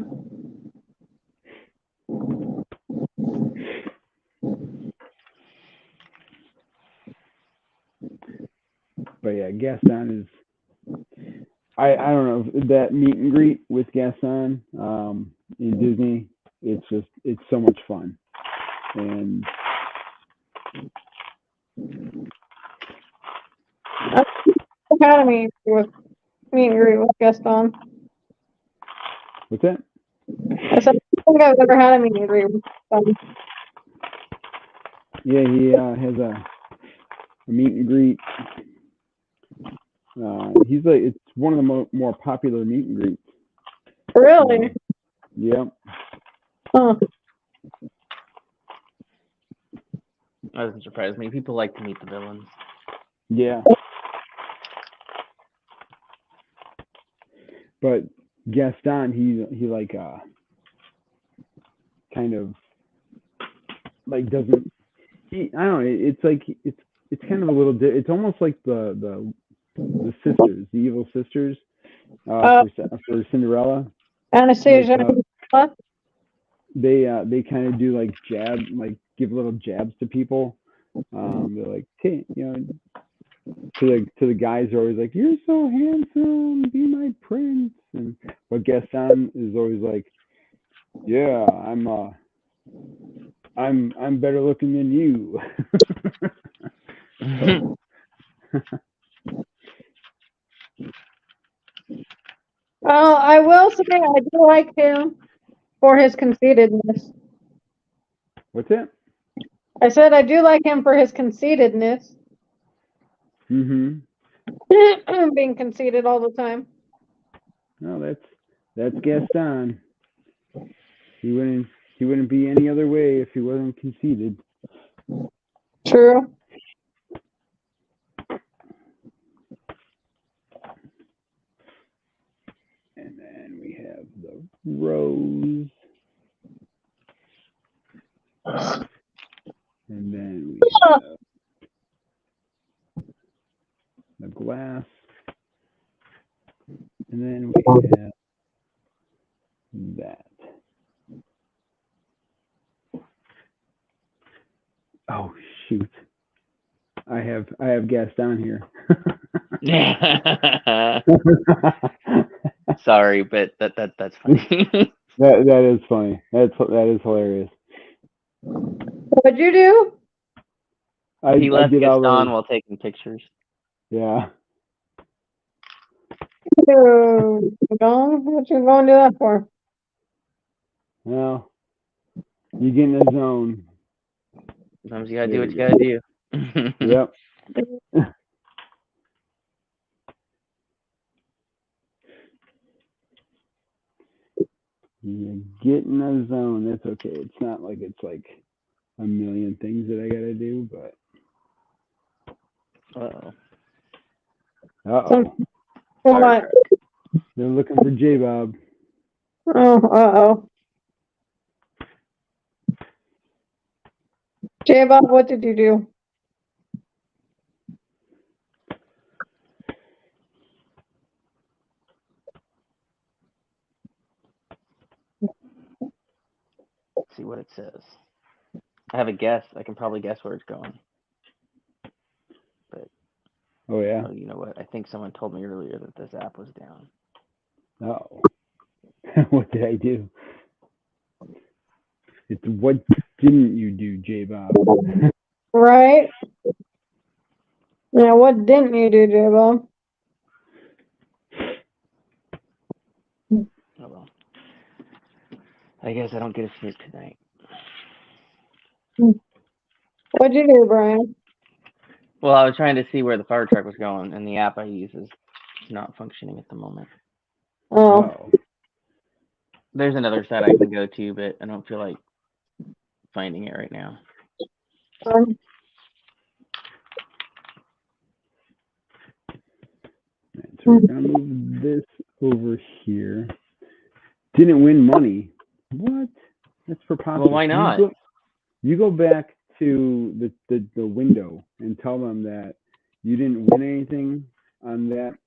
But yeah, Gaston is. I don't know, that meet and greet with Gaston in Disney. It's so much fun, and Academy with meet and greet with Gaston. what's that? I said, I don't think I've ever had a meet and greet with Gaston. Yeah, he has a meet and greet. He's like, it's one of the more popular meet and greets. Really? Yep. Huh. That doesn't surprise me. People like to meet the villains. Yeah. But Gaston, he like kind of like doesn't. I don't know. It's like it's kind of a little. It's almost like the sisters, the evil sisters, for Cinderella. Anastasia. Like, they kind of do like give little jabs to people. They're like, hey, you know, to the guys are always like, you're so handsome, be my prince. And but Gaston is always like, yeah, I'm better looking than you. Well, I will say I do like him for his conceitedness. What's that? I said I do like him for his conceitedness. Mm-hmm. Being conceited all the time. No, that's Gaston. He wouldn't be any other way if he wasn't conceited. True. And then we have the rose. And then we have the glass. And then we have that. Oh shoot. I have Gaston here. Sorry, but that's funny. that is funny. That is hilarious. What'd you do? He left Gaston while taking pictures. Yeah. What you going to do that for? Well, you get in the zone. Sometimes you gotta do what you gotta do. Yep. You get in the zone. That's okay. It's not like it's like a million things that I gotta do, but. Uh-oh. What? They're looking for J-Bob. Oh, J-Bob, what did you do? Let's see what it says. I have a guess. I can probably guess where it's going. But oh yeah. You know what? I think someone told me earlier that this app was down. Oh. What did I do? It's what didn't you do, J Bob? Right? Yeah, what didn't you do, J-Bob? Oh well. I guess I don't get a snoop tonight. What'd you do, Brian? Well, I was trying to see where the fire truck was going, and the app I use is not functioning at the moment. Oh. Oh. There's another site I can go to, but I don't feel like finding it right now. Right, so we're gonna move this over here. Didn't win money. What? That's preposterous. Well, why not? You go back to the window and tell them that you didn't win anything on that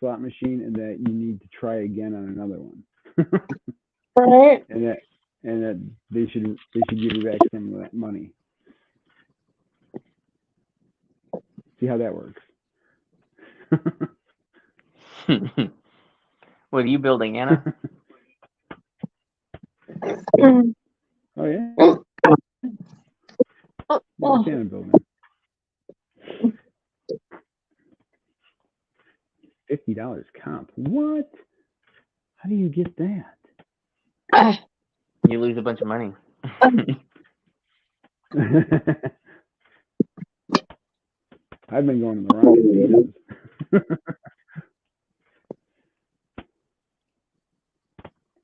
slot machine and that you need to try again on another one. Right? and that they should give you back some of that money. See how that works. What are you building, Anna? Oh yeah. Oh. What's Anna building? $50 comp. What? How do you get that? You lose a bunch of money. I've been going to the wrong casinos.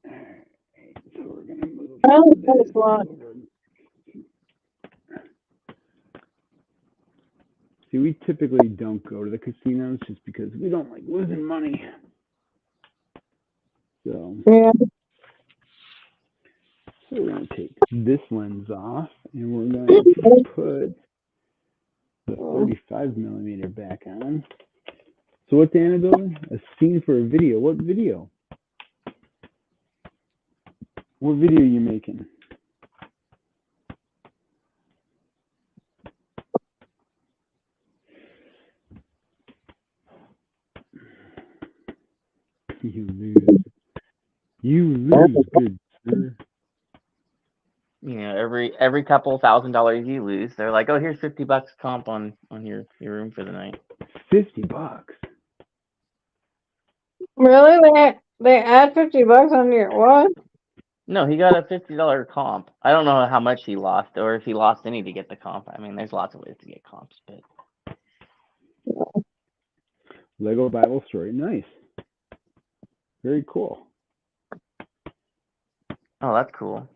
Alright, so we're gonna move this over. See, we typically don't go to the casinos just because we don't like losing money. So, Yeah. so we're gonna take this lens off and we're going to put the 35mm back on. So what's Anna building? A scene for a video. What video? What video are you making? You lose. You lose, good sir. You know, every couple $1,000 you lose, they're like, "Oh, here's $50 comp on your room for the night." $50. Really? They add $50 on your what? No, he got a $50 comp. I don't know how much he lost, or if he lost any to get the comp. I mean, there's lots of ways to get comps, but Lego Bible story. Nice. Very cool. oh, that's cool.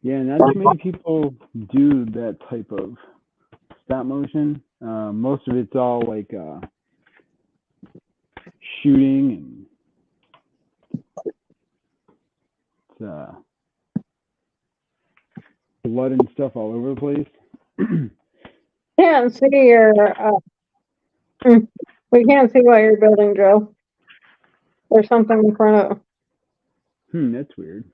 Yeah, not too many people do that type of stop motion. Most of it's all like shooting and blood and stuff all over the place. Can't see your. We can't see what you're building, Joe. There's something in front of. That's weird.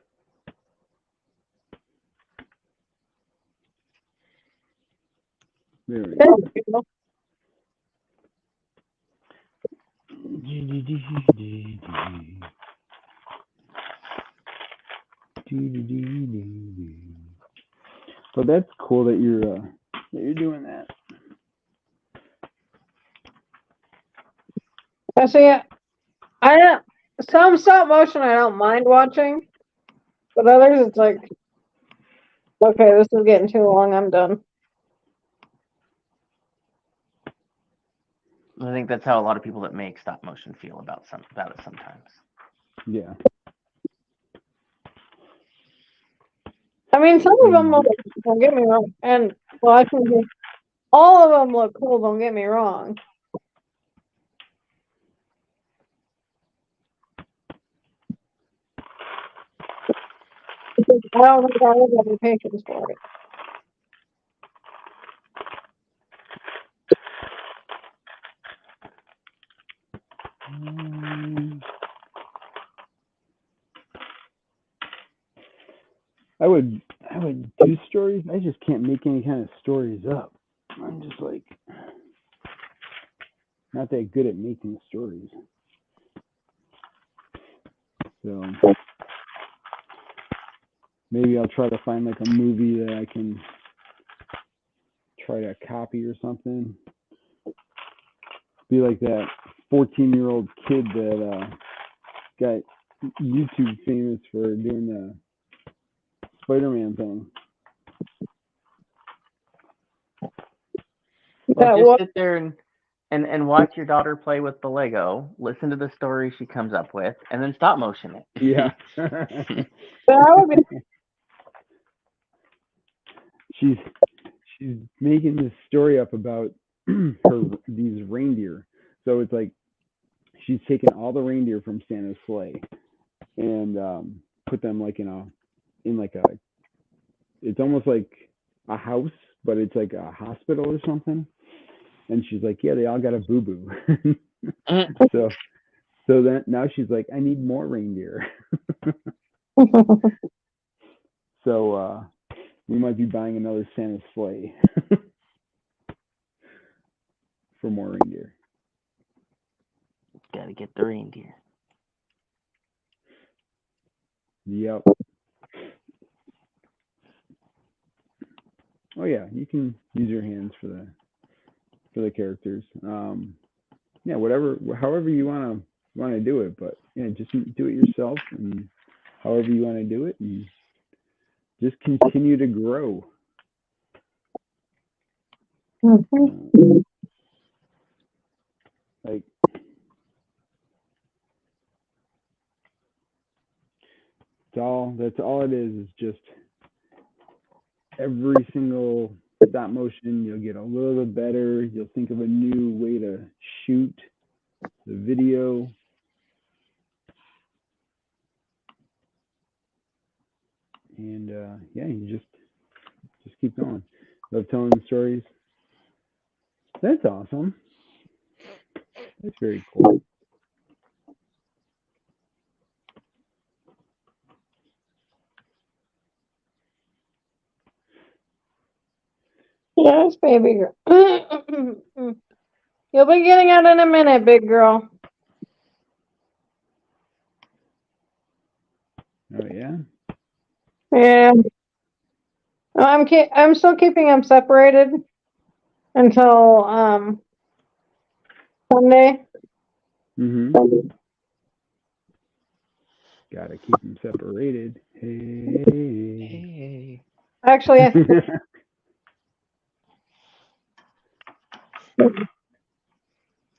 There we go. So that's cool that you're doing that. I see. I don't. Some stop motion I don't mind watching, but others it's like, okay, this is getting too long. I'm done. I think that's how a lot of people that make stop motion feel about it sometimes. Yeah. I mean, some of them look, don't get me wrong, and well, I think all of them look cool. Don't get me wrong. I don't think I would have the patience for it. I would do stories. I just can't make any kind of stories up. I'm just like not that good at making stories. So maybe I'll try to find like a movie that I can try to copy or something. Be like that 14-year-old kid that got YouTube famous for doing the Spider-Man thing. Well, just sit there and watch your daughter play with the Lego, listen to the story she comes up with, and then stop motion it. Yeah. she's making this story up about these reindeer. So it's like she's taken all the reindeer from Santa's sleigh and put them like it's almost like a house, but it's like a hospital or something. And she's like, yeah, they all got a boo-boo. So then now she's like, I need more reindeer. So we might be buying another Santa's sleigh for more reindeer. Gotta get the reindeer. Yep. Oh yeah, you can use your hands for the characters. Yeah, however you want to do it, but yeah, just do it yourself and however you want to do it, and just continue to grow. Like that's all it is just every single stop motion you'll get a little bit better. You'll think of a new way to shoot the video. And yeah, you just keep going. Love telling the stories. That's awesome. That's very cool. Yes, baby girl. You'll be getting out in a minute, big girl. Oh yeah. Yeah. I'm still keeping them separated until Sunday. Gotta keep them separated. Hey. Actually,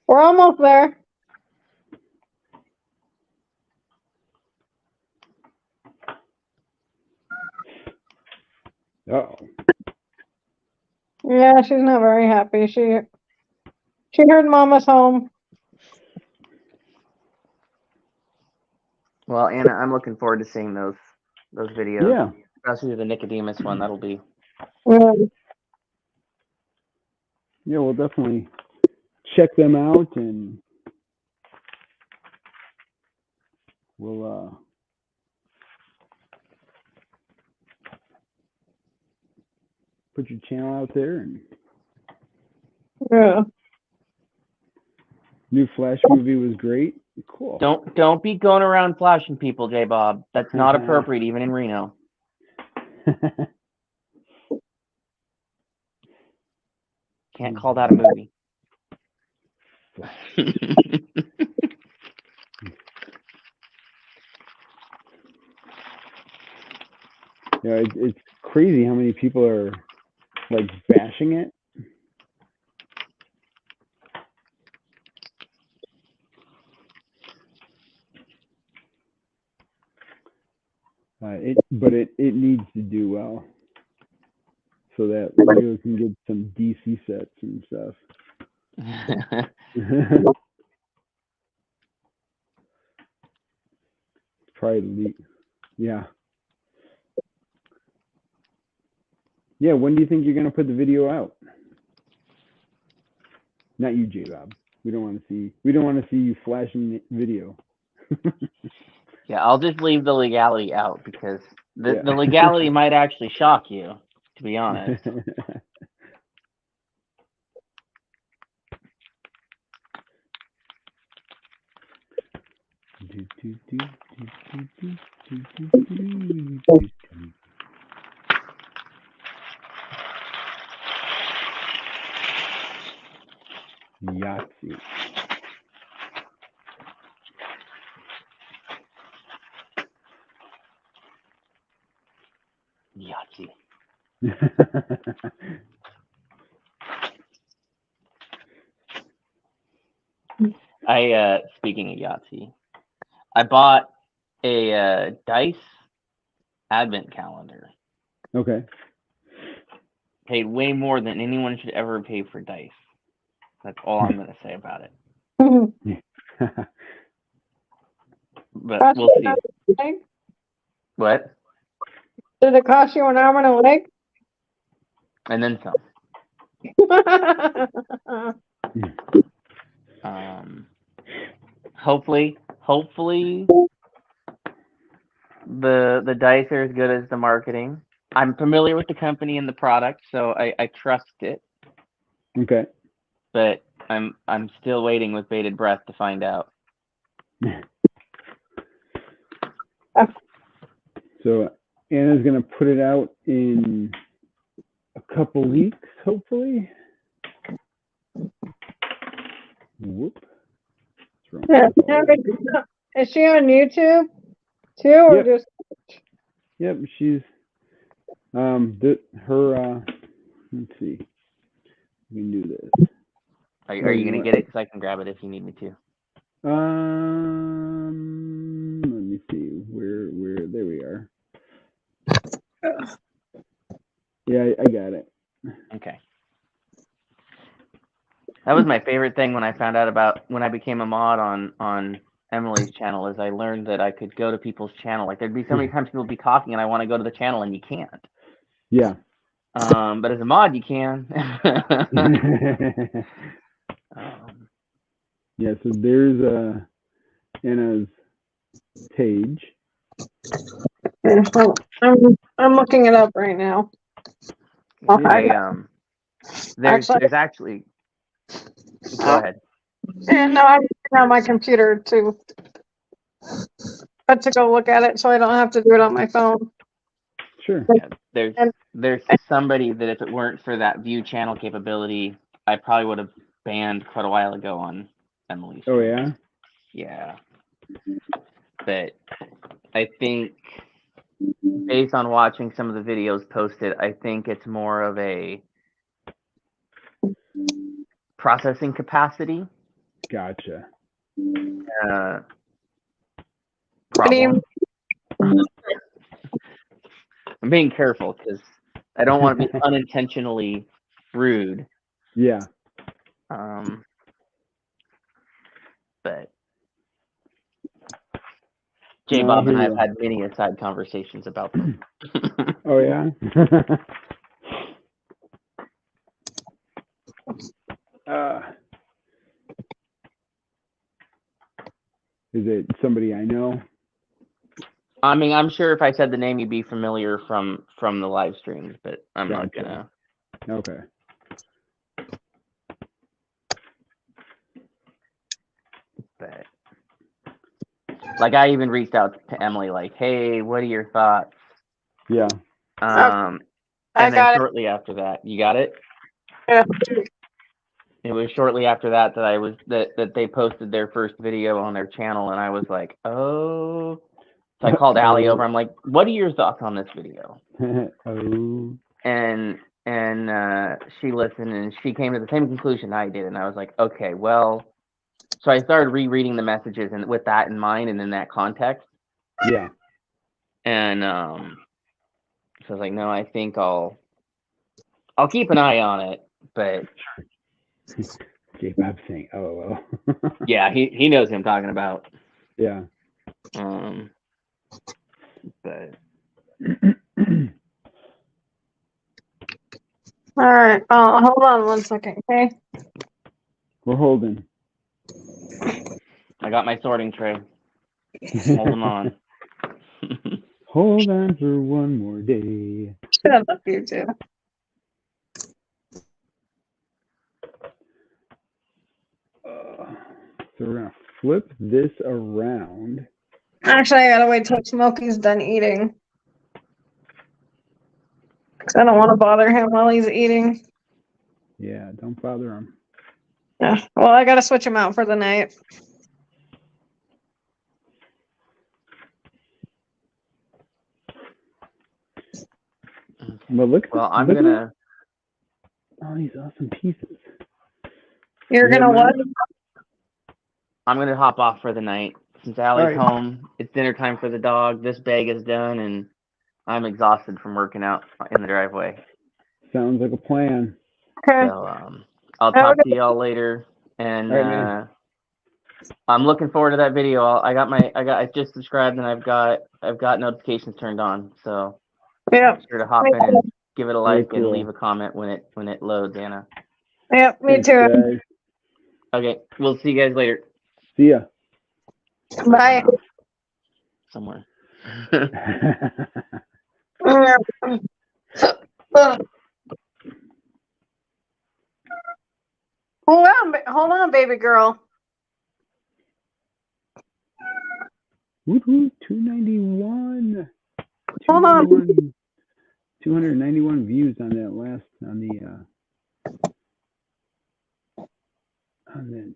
we're almost there. Uh-oh. Yeah, she's not very happy. She heard Mama's home. Well, Anna, I'm looking forward to seeing those videos. Yeah. Especially the Nicodemus one. That'll be. Yeah, we'll definitely check them out, and we'll put your channel out there. And Yeah. New Flash movie was great. Cool. Don't be going around flashing people, J Bob. That's not appropriate, even in Reno. Can't call that a movie. Yeah, it's crazy how many people are like bashing it. But it needs to do well so that Lego can get some DC sets and stuff. Probably, yeah. Yeah, when do you think you're gonna put the video out? Not you, J-Bob. We don't want to see you flashing video. Yeah, I'll just leave the legality out because the legality might actually shock you, to be honest. Yahtzee. Yahtzee. Speaking of Yahtzee, I bought a Dice advent calendar. Okay. Paid way more than anyone should ever pay for Dice. That's all I'm going to say about it. But we'll see. What? Did it cost you an arm and a leg? And then some. Hopefully the dice are as good as the marketing. I'm familiar with the company and the product, so I trust it. Okay. But I'm still waiting with bated breath to find out. So Anna's gonna put it out in a couple weeks, hopefully. Whoop. Yeah. Is she on YouTube too, or Yep. just? Yep, she's let's see. We can do this. Are you gonna get it? Because I can grab it if you need me to. Let me see. Where there we are. Yeah, I got it. Okay. That was my favorite thing when I found out about when I became a mod on Emily's channel, is I learned that I could go to people's channel. Like there'd be so many times people would be talking and I want to go to the channel and you can't. Yeah. But as a mod you can. Yeah, so there's Anna's page. I'm looking it up right now. There's actually. Go ahead. Yeah, no, I'm looking on my computer too. But to go look at it, so I don't have to do it on my phone. Sure. Yeah, there's somebody that if it weren't for that view channel capability, I probably would have banned quite a while ago on Emily's. Oh yeah. Yeah. But I think based on watching some of the videos posted, I think it's more of a processing capacity. Gotcha. Problem. I'm being careful because I don't want to be unintentionally rude. Yeah. But J. Bob and I have had many aside conversations about them. Oh yeah. Is it somebody I know? I mean, I'm sure if I said the name, you'd be familiar from the live streams, but I'm not gonna. Okay. But like, I even reached out to Emily, like, "Hey, what are your thoughts?" Yeah. And then shortly after that, you got it. Yeah. It was shortly after that that they posted their first video on their channel, and I was like, "Oh." So I called Allie over. I'm like, "What are your thoughts on this video?" Oh. And she listened, and she came to the same conclusion I did, and I was like, "Okay, well." So I started rereading the messages, and with that in mind, and in that context. Yeah. And so I was like, "No, I think I'll keep an eye on it." But J. Bob saying, "Oh." yeah, he knows who I'm talking about. Yeah. But all right. Hold on 1 second, okay? We're holding. I got my sorting tray. Holding on. Hold on for one more day. Shut up, you two. So we're gonna flip this around. Actually, I gotta wait till Smokey's done eating. 'Cause I don't want to bother him while he's eating. Yeah, don't bother him. Yeah. Well, I gotta switch him out for the night. But look, Well, I'm look at gonna. all these awesome pieces. You're Yeah, gonna what? man. I'm gonna hop off for the night since Allie's Alright. home. It's dinner time for the dog. This bag is done, and I'm exhausted from working out in the driveway. Sounds like a plan. Okay. So I'll talk to y'all later, and All right, man. I'm looking forward to that video. I just subscribed, and I've got notifications turned on. So Yep. be sure to hop in and give it a Very like and cool. leave a comment when it loads, Anna. Yep. Me Thanks, too. guys. Okay, we'll see you guys later. See ya. Bye. Somewhere. Hold on, baby girl. Woohoo! 291. Hold on. 291 views on that on the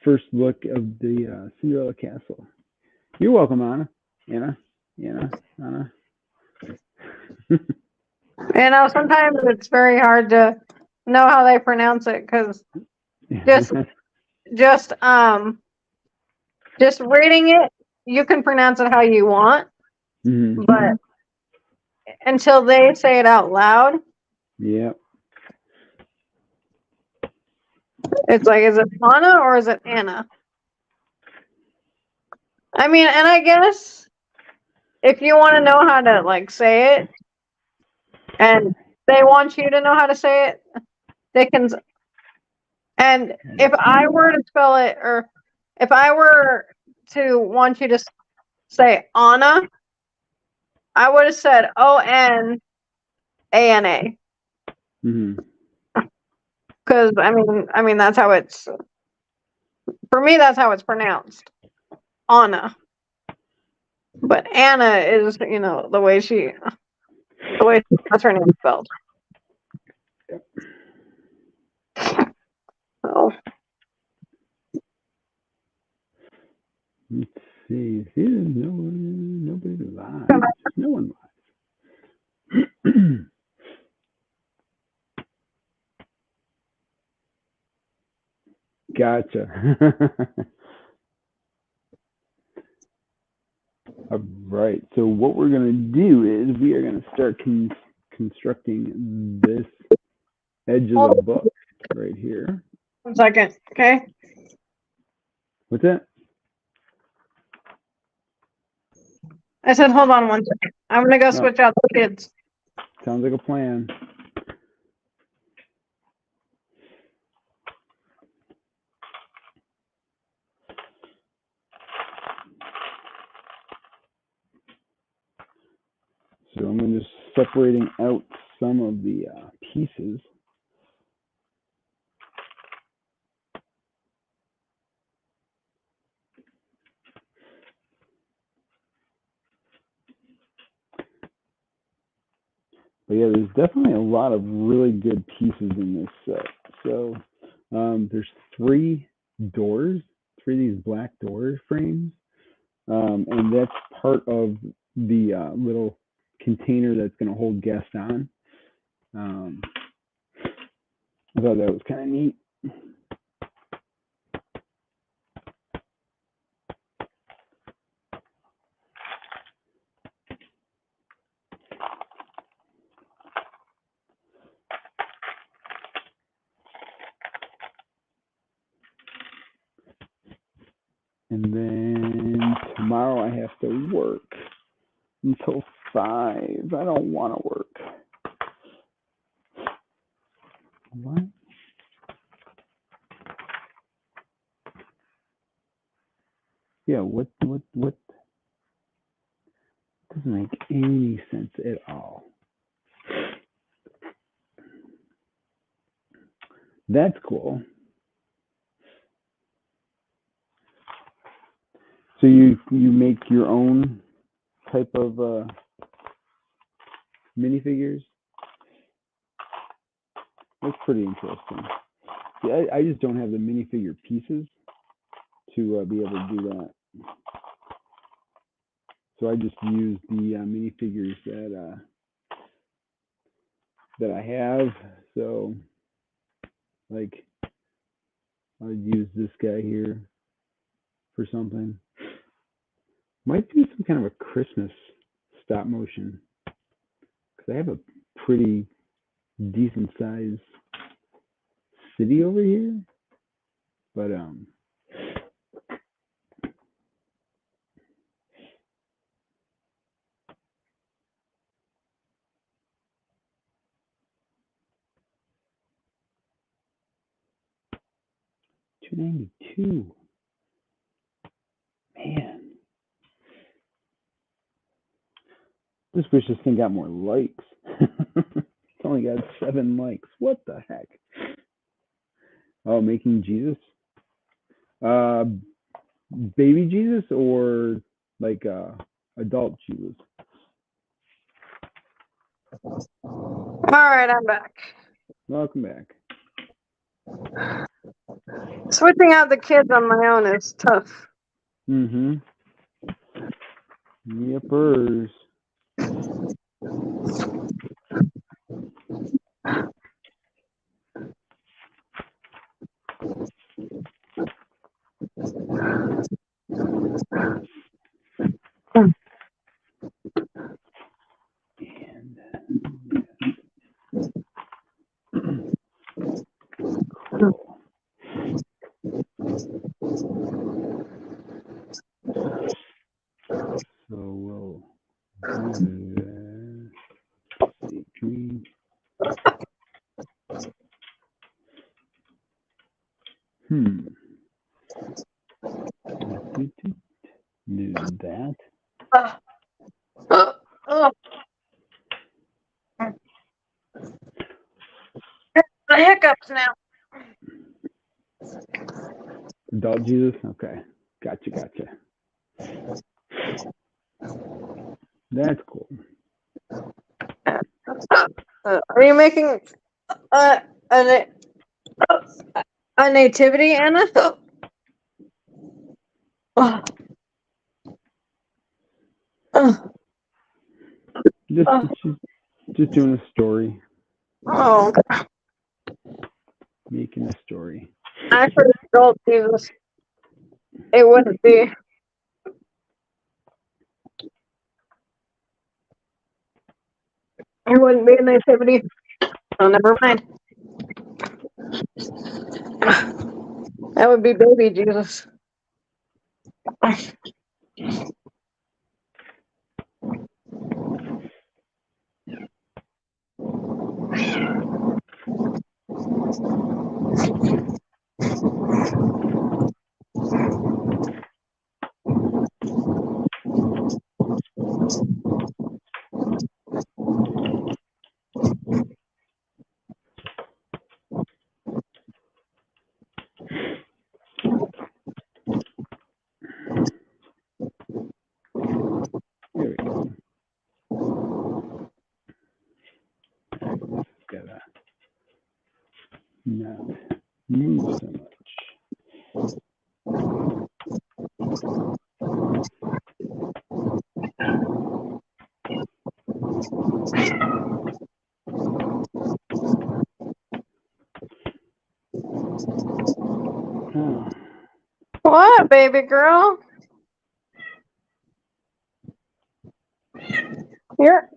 first look of the Cinderella Castle. You're welcome, Anna. Anna. Anna. You know, sometimes it's very hard to know how they pronounce it because just reading it, you can pronounce it how you want, Mhm. but until they say it out loud, Yep. it's like, is it Anna or is it Anna? I mean, and I guess if you want to know how to like say it, and they want you to know how to say it, they can. And if I were to spell it, or if I were to want you to say Anna, I would have said ONANA. Mhm. Because I mean that's how it's, for me. That's how it's pronounced, Anna. But Anna is, you know, the way that's her name spelled. So Let's see. See, there's nobody live. No one live. Gotcha. All right. So what we're gonna do is we are gonna start constructing this edge of the book right here. 1 second, okay? What's that? I said, hold on 1 second. I'm gonna go switch out the kids. Sounds like a plan. So I'm just separating out some of the pieces. But yeah, there's definitely a lot of really good pieces in this set. So there's 3 doors, 3 of these black door frames. And that's part of the little container that's going to hold guests on. I thought that was kind of neat. And then tomorrow I have to work until 5. I don't want to work. What? Yeah, what doesn't make any sense at all. That's cool. So you make your own type of minifigures? That's pretty interesting. See, I just don't have the minifigure pieces to be able to do that. So I just use the minifigures that I have. So, like, I'd use this guy here for something. Might do some kind of a Christmas stop motion, because I have a pretty decent sized city over here. But 292. Man. Just wish this thing got more likes. It's only got 7 likes. What the heck? Oh, making Jesus? Baby Jesus or like adult Jesus? All right, I'm back. Welcome back. Switching out the kids on my own is tough. Mm-hmm. Yippers. And cool. So we'll do that. See, can we? Do that. The hiccups now. Adult Jesus? Okay. Gotcha. That's cool. Are you making a nativity, Anna? Just doing a story. Oh, Making a story. actually, adult Jesus. It wouldn't be. It wouldn't be a nativity. Oh, never mind. That would be baby Jesus. There we go. Gotta not move so much. Oh. What, baby girl? You're.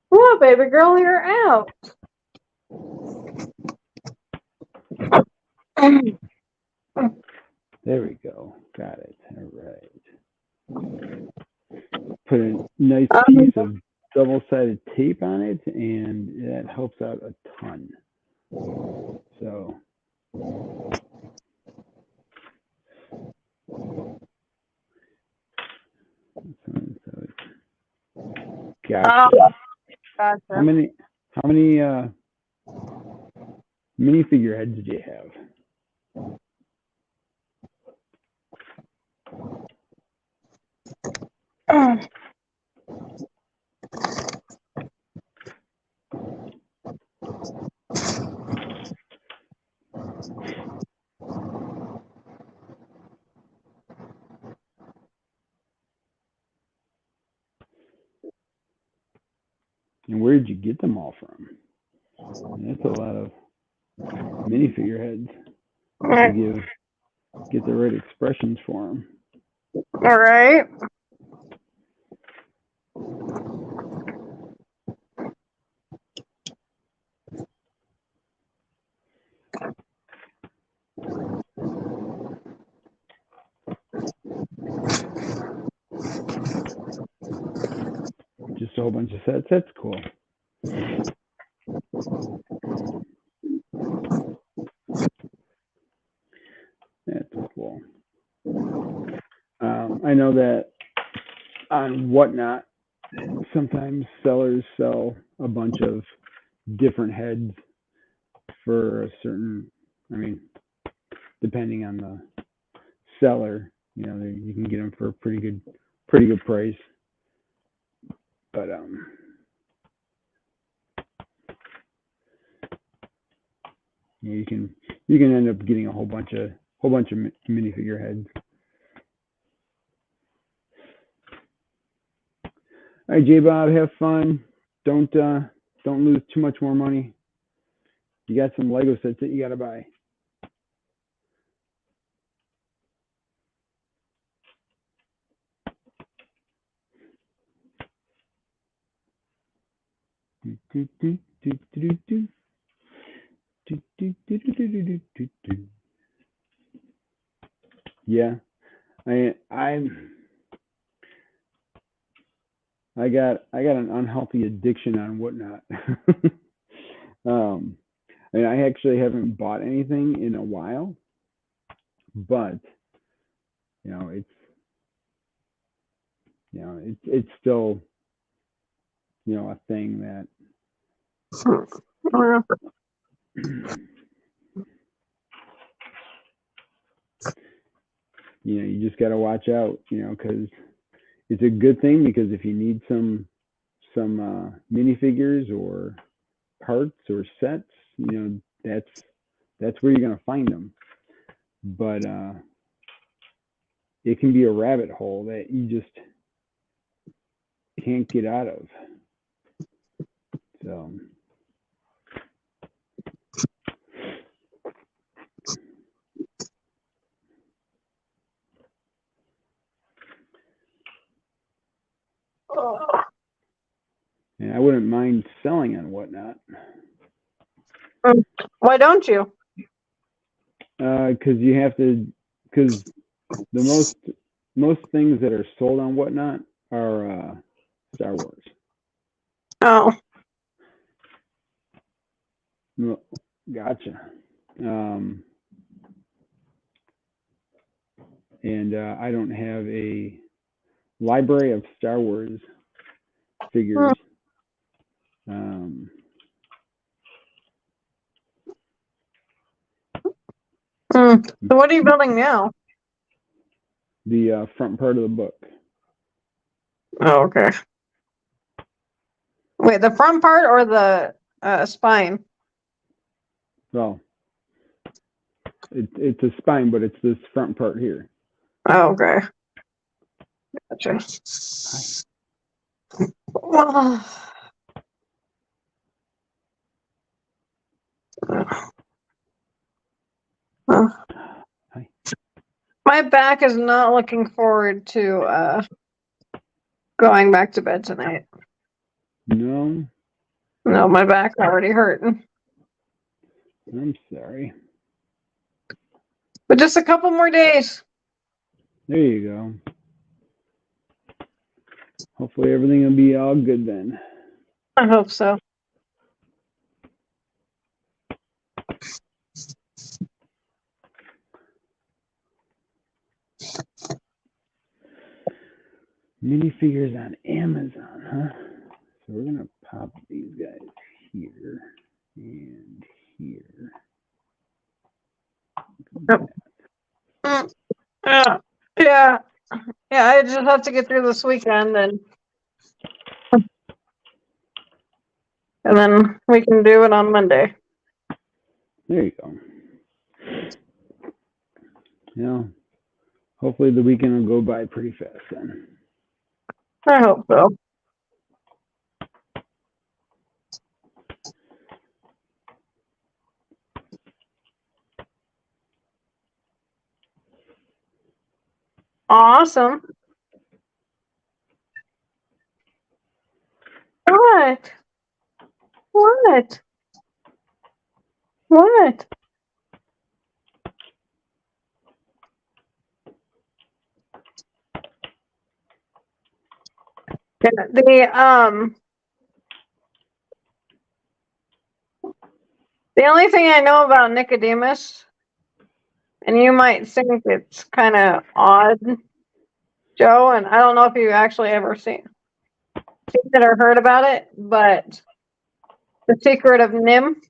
What, baby girl? You're out. There we go. Got it. All right. Put a nice piece of double-sided tape on it, and that helps out a ton. So. Gotcha. Gotcha. How many minifigure heads did you have? And where did you get them all from? That's a lot of minifigure heads to get the right expressions for them. All right. Just a whole bunch of sets. That's cool. That's cool. I know that on Whatnot, sometimes sellers sell a bunch of different heads for a certain, I mean, depending on the seller, you know, you can get them for a pretty good price. But you can end up getting a whole bunch of minifigure heads. All right, J Bob, have fun. Don't lose too much more money. You got some Lego sets that you got to buy. Yeah, I got an unhealthy addiction on Whatnot. And I actually haven't bought anything in a while, but you know, it's still, you know, a thing that you know, you just got to watch out, you know, because it's a good thing, because if you need some minifigures or parts or sets, you know, that's where you're going to find them. But it can be a rabbit hole that you just can't get out of. So and I wouldn't mind selling on Whatnot. Why don't you? Because you have to, because the most things that are sold on Whatnot are Star Wars. Oh. Gotcha. And I don't have a library of Star Wars figures. So what are you building now? The front part of the book. Oh, okay. Wait, the front part or the spine? Well, it's a spine, but it's this front part here. Oh, okay. Gotcha. Hi. My back is not looking forward to going back to bed tonight. No, No, my back's already hurting. I'm sorry. But just a couple more days. There you go. Hopefully everything will be all good then. I hope so. Minifigures on Amazon, huh? So we're gonna pop these guys here and here. Yeah. Yeah, I just have to get through this weekend and then we can do it on Monday. There you go. Yeah. Hopefully the weekend will go by pretty fast then. I hope so. Awesome. What? What? What? The only thing I know about Nicodemus, and you might think it's kind of odd, Joe, and I don't know if you actually ever seen it or heard about it, but the secret of Nim,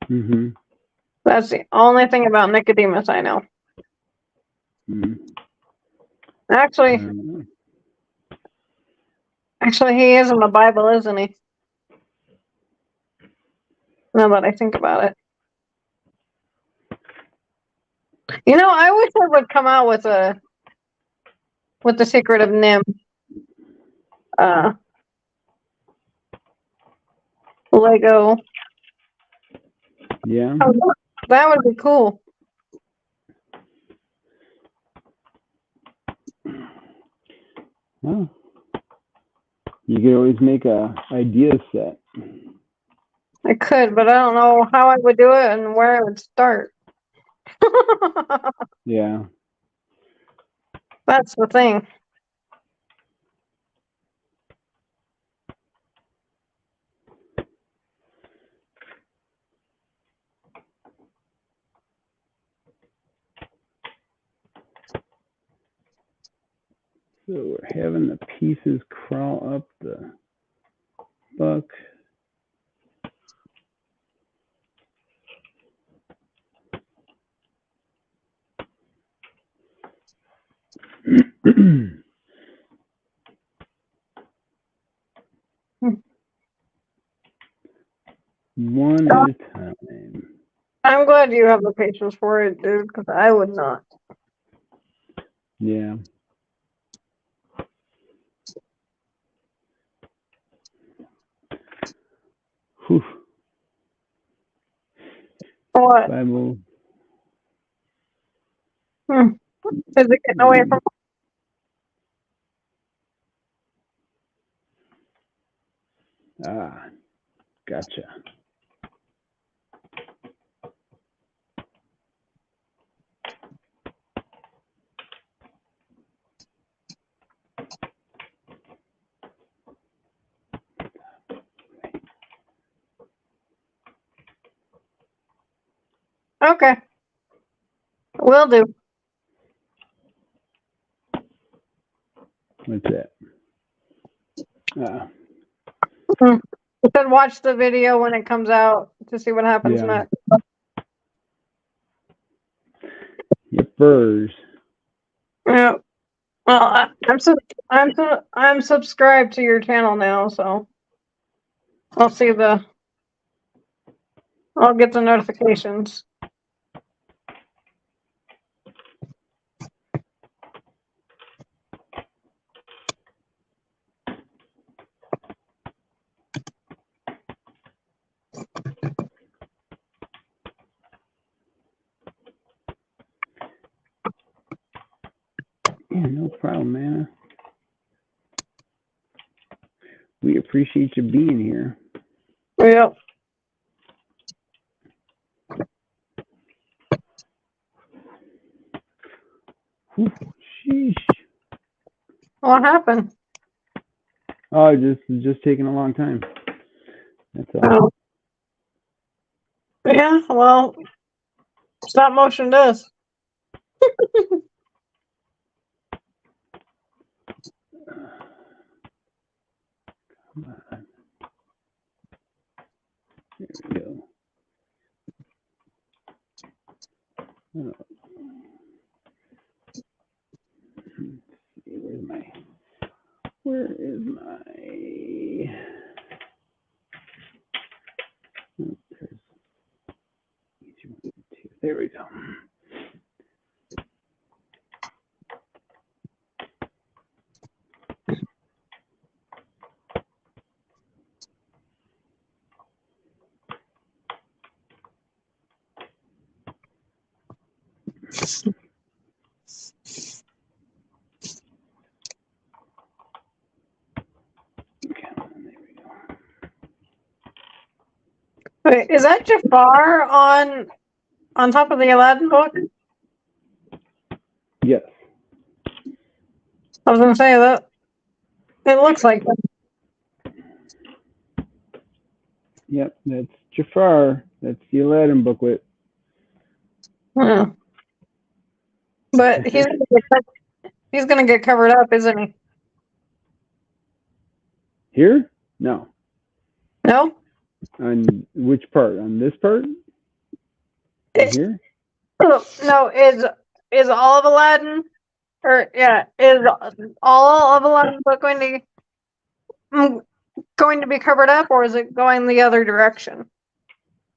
Mm-hmm. that's the only thing about Nicodemus I know. Mm-hmm. Actually, he is in the Bible, isn't he? Now that I think about it. You know, I wish I would come out with the secret of Nim. Lego. Yeah. That would be cool. Well, you could always make a idea set. I could, but I don't know how I would do it and where I would start. Yeah. That's the thing. So we're having the pieces crawl up the buck. One at a time. I'm glad you have the patience for it, dude, because I would not. Yeah. Whew. What? Bible. Is it getting away from? Ah, gotcha. Okay. Will do. What's that? You said watch the video when it comes out to see what happens Yeah. next. Yippers. Yeah. Well, I'm subscribed to your channel now, so I'll get the notifications. Yeah, no problem, man. We appreciate you being here. Yep. Whew, sheesh. What happened? Oh, just taking a long time. That's all. Oh. Yeah, well, stop motion does. Come on. There we go. Oh. There we go. Wait, is that Jafar on top of the Aladdin book? Yes. I was gonna say that. It looks like that. Yep, that's Jafar. That's the Aladdin booklet. Yeah. But he's gonna get covered up, isn't he? Here? No. No? On which part? On this part? Right here? No, is all of Aladdin, or yeah, is all of Aladdin book going to be covered up, or is it going the other direction?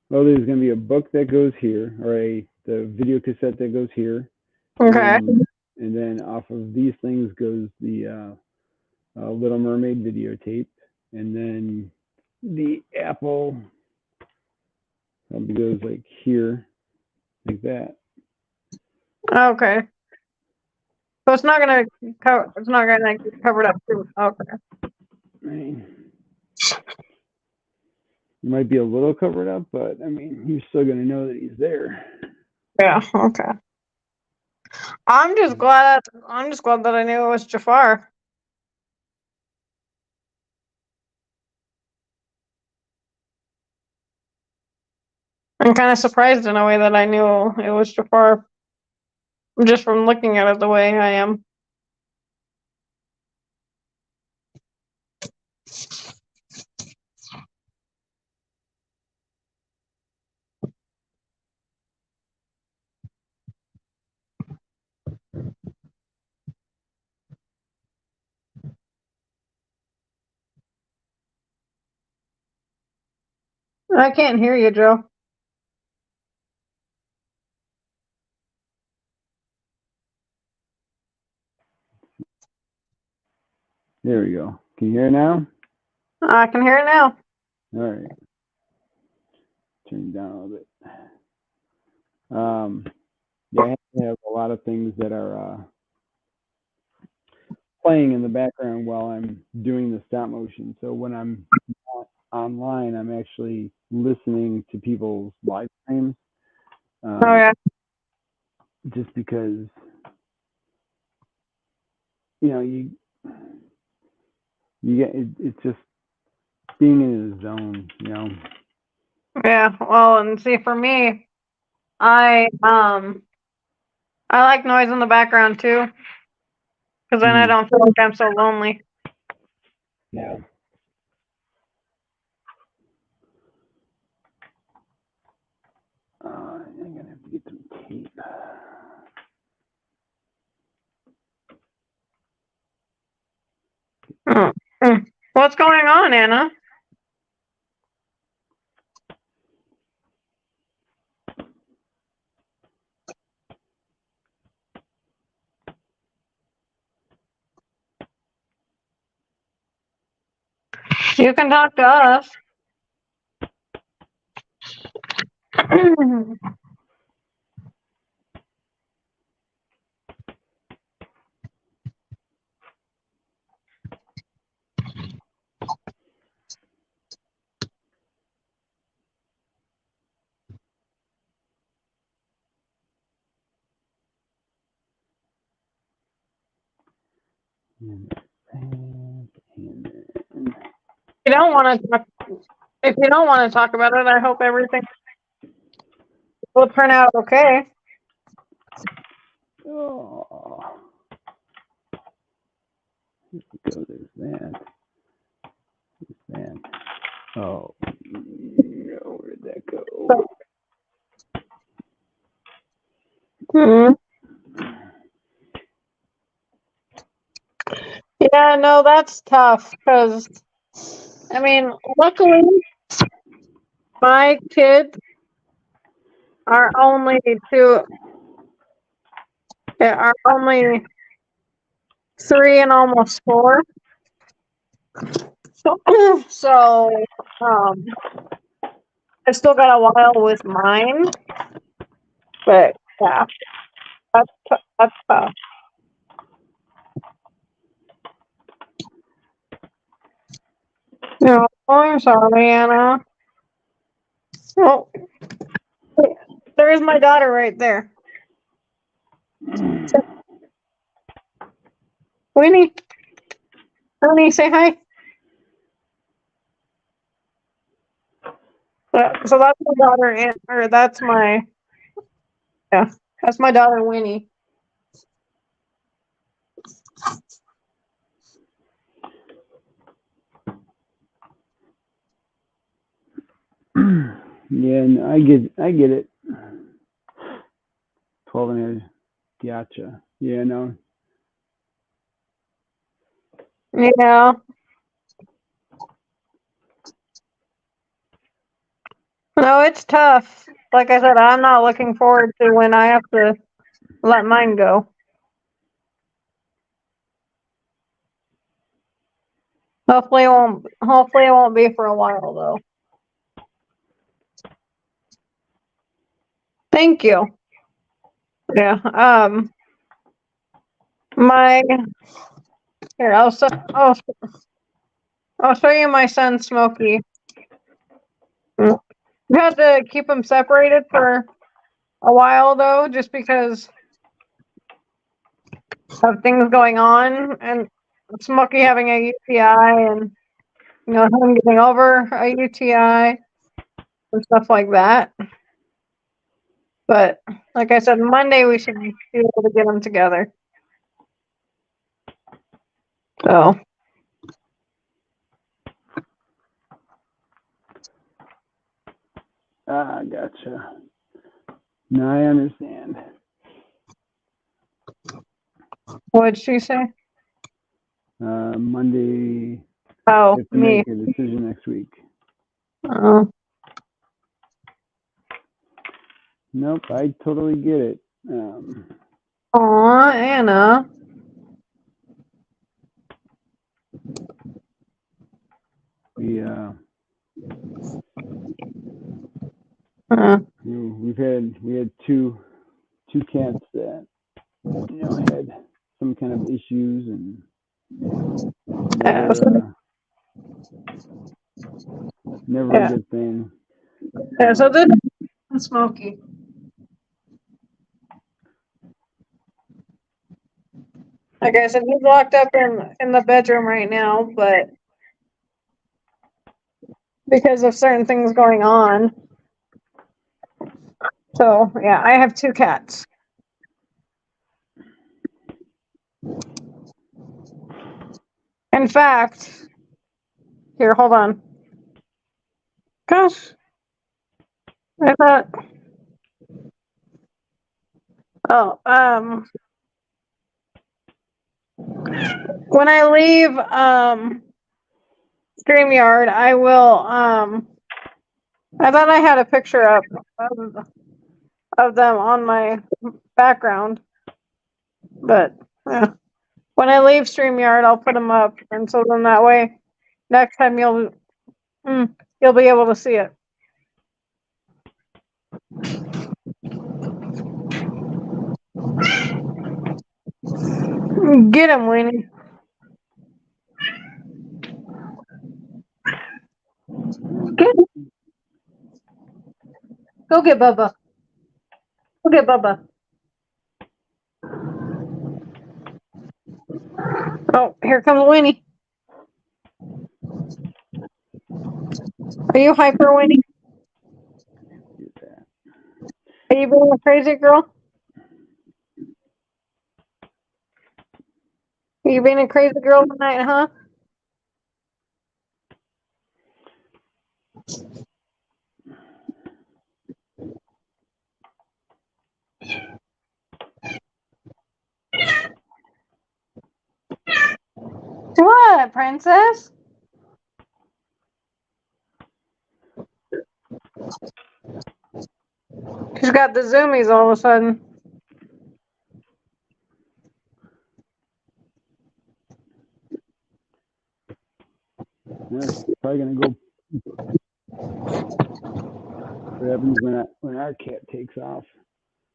Well, there's going to be a book that goes here, or the video cassette that goes here. Okay. And then off of these things goes the Little Mermaid videotape, and then the Apple probably goes like here, like that. Okay. So it's not gonna get covered up too. Okay. Right. It might be a little covered up, but I mean, you're still going to know that he's there. Yeah. Okay. I'm just glad that I knew it was Jafar. I'm kind of surprised in a way that I knew it was Jafar, just from looking at it the way I am. I can't hear you, Joe. There we go. Can you hear now? I can hear it now. All right. Turn it down a little bit. Yeah, I have to have a lot of things that are playing in the background while I'm doing the stop motion. So when I'm not online, I'm actually listening to people's live streams. Oh yeah. Just because, you get it's just being in the zone, Yeah. Well, and see, for me, I like noise in the background too, because then I don't feel like I'm so lonely. Yeah. I'm gonna have to get some tape. What's going on, Anna? You can talk to us. If you don't want to talk about it, I hope everything will turn out okay. Oh, go. There's that. There's that. Oh, no, where did that go? Yeah, Yeah, no, that's tough because, I mean, luckily, my kids are only two, are only 3 and almost 4. So, um, I still got a while with mine, but yeah, that's tough. No, I'm sorry, Anna. Oh, there's my daughter right there. Winnie, Winnie, say hi. So that's my daughter, or that's my, yeah, that's my daughter, Winnie. Yeah, no, I get it. 12 and a gotcha. Yeah, no. Yeah. No, it's tough. Like I said, I'm not looking forward to when I have to let mine go. Hopefully it won't be for a while though. Thank you. Yeah. My here, I'll show you my son Smokey. We had to keep him separated for a while though, just because of things going on and Smokey having a UTI and him getting over a UTI and stuff like that. But like I said, Monday we should be able to get them together. So Gotcha. No, I understand. what did she say? Monday, Oh, we have to me. make a decision next week. Oh, Nope, I totally get it. aw, Anna. We we had two cats that had some kind of issues and never a good thing. Yeah, so this is Smokey. Like I said, he's locked up in the bedroom right now, but because of certain things going on. So yeah, I have 2 cats. In fact, here, hold on. Gosh, I thought. Oh, when I leave StreamYard, I will I thought I had a picture of them on my background, but yeah. When I leave StreamYard, I'll put them up, and so then that way, next time you'll be able to see it. Get him, Winnie. Get him. Go get Bubba. Go get Bubba. Oh, here comes Winnie. Are you hyper, Winnie? Are you being a crazy girl? Are you being a crazy girl tonight, huh? cat princess? She's got the zoomies all of a sudden. Yeah, she's probably gonna go. What happens when our cat takes off?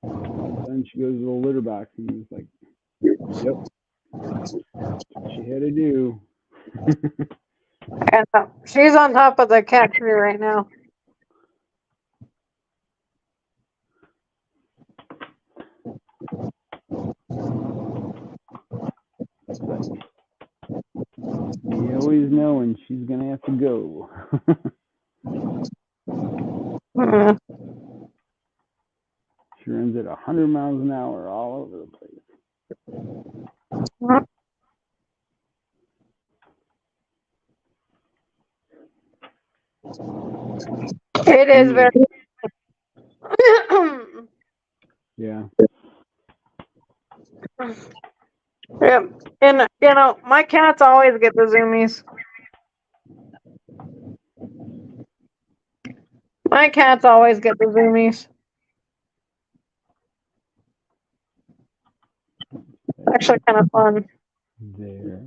Then she goes to the litter box and he's like, "Yep, that's what she had to do." And she's on top of the cat tree right now. You always know when she's gonna have to go. Mm. She runs at 100 miles an hour all over the place. It is very. Yeah. Yep. And my cats always get the zoomies. My cats always get the zoomies. Actually, kind of fun. There.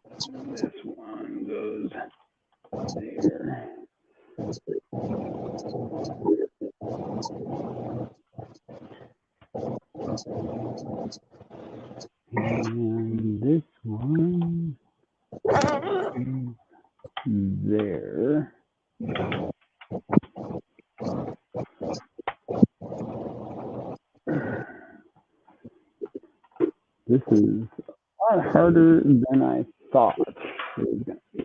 This one goes there. And this one is there. This is a lot harder than I thought it was going to be.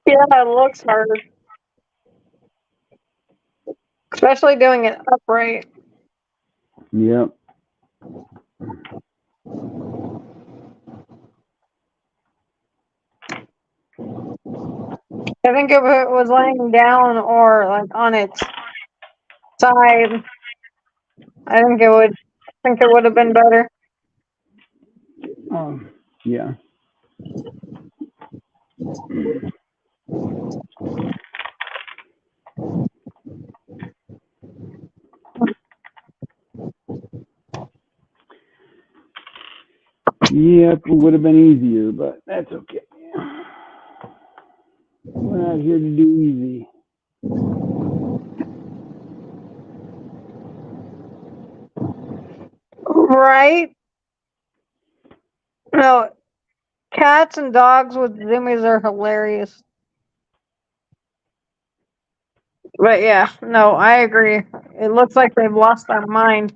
Yeah, it looks hard. Especially doing it upright. Yep. I think if it was laying down or like on its side, I think it would have been better. Yeah. Yep, it would have been easier, but that's okay. We're not here to do easy. Right? No, cats and dogs with zoomies are hilarious. But yeah, no, I agree. It looks like they've lost their mind.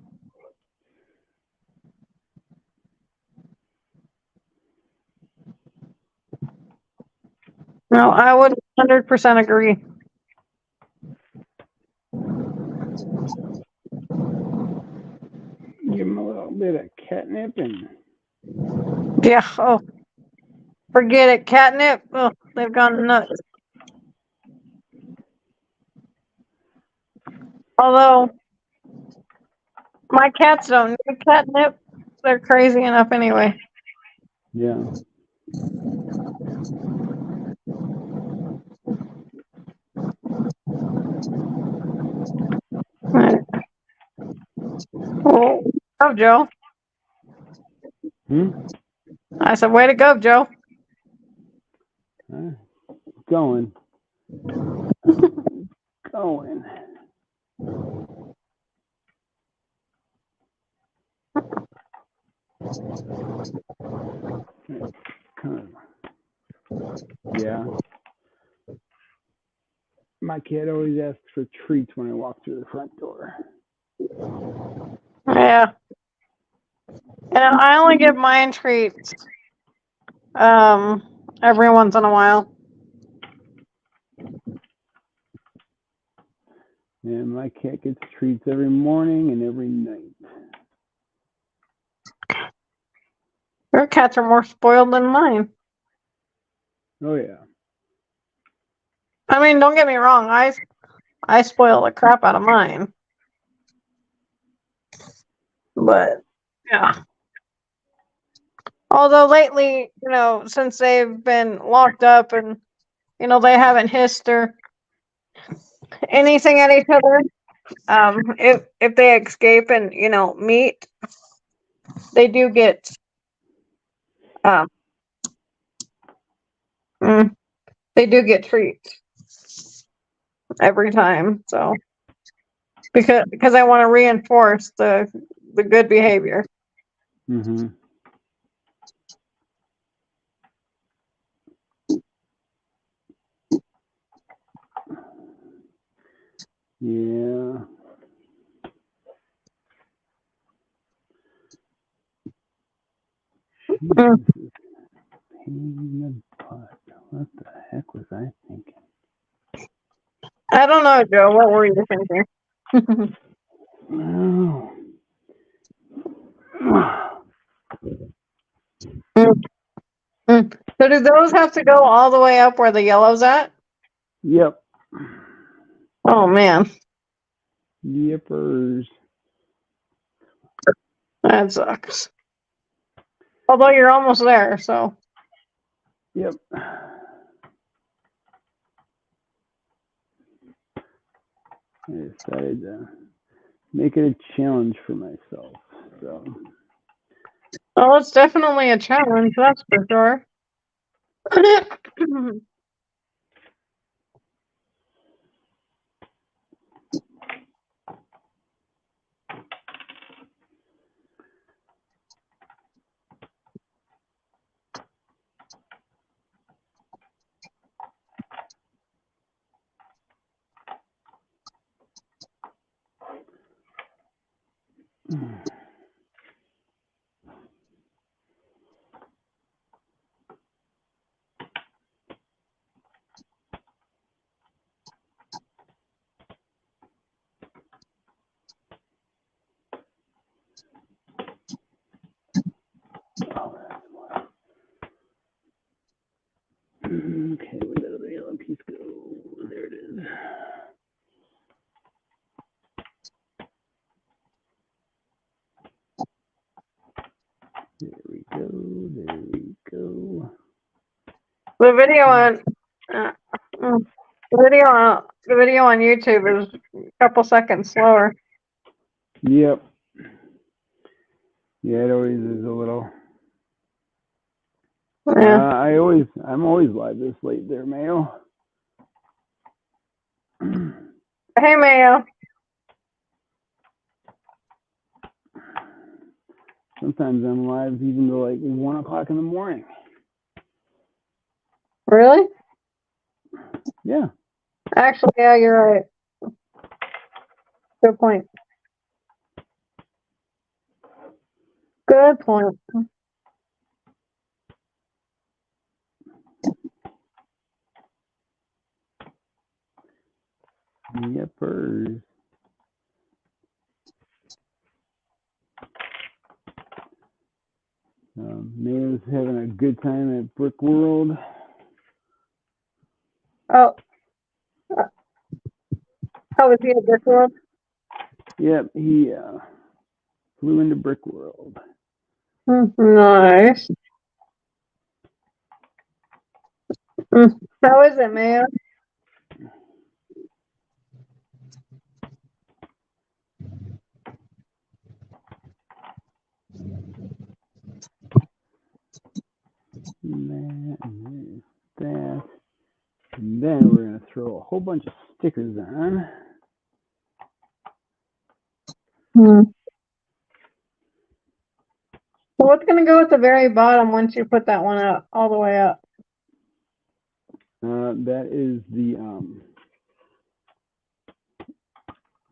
No, I would 100% agree. Give them a little bit of catnip and Yeah, oh, forget it. Catnip, oh, they've gone nuts. Although, my cats don't need catnip. They're crazy enough anyway. yeah. Right. Well, go, Joe. I said, way to go, Joe. Going. Going. Kind of, yeah. My kid always asks for treats when I walk through the front door. Yeah. And I only give mine treats every once in a while. And my cat gets treats every morning and every night. Your cats are more spoiled than mine. Oh yeah. I mean, don't get me wrong. I spoil the crap out of mine. But yeah. Although lately, since they've been locked up and, they haven't hissed or anything at each other, if they escape and, meet, they do get, um, they do get treats every time. So, because I want to reinforce the good behavior. Mm-hmm. Yeah. Mm. Pain in the butt. What the heck was I thinking? I don't know, Joe. What were you thinking? Oh. So do those have to go all the way up where the yellow's at? Yep. Oh man, Yippers. that sucks. Although you're almost there, so. Yep. I decided to make it a challenge for myself. So. Oh, it's definitely a challenge, that's for sure. Okay, where did the yellow piece go? There it is. There we go. There we go. The video on the video on YouTube is a couple seconds slower. Yep. Yeah, it always is a little. Yeah. I'm always live this late there, Mayo. Hey, Mayo. Sometimes I'm live even to like 1 o'clock in the morning. Really? Yeah. Actually, yeah, you're right. Good point. Good point. Yepers. Mayo's having a good time at Brick World. Oh, how was he at Brick World? Yep, he flew into Brick World. Nice. How is it, Mayo? And that. And then we're going to throw a whole bunch of stickers on. So what's going to go at the very bottom once you put that one up, all the way up? That is the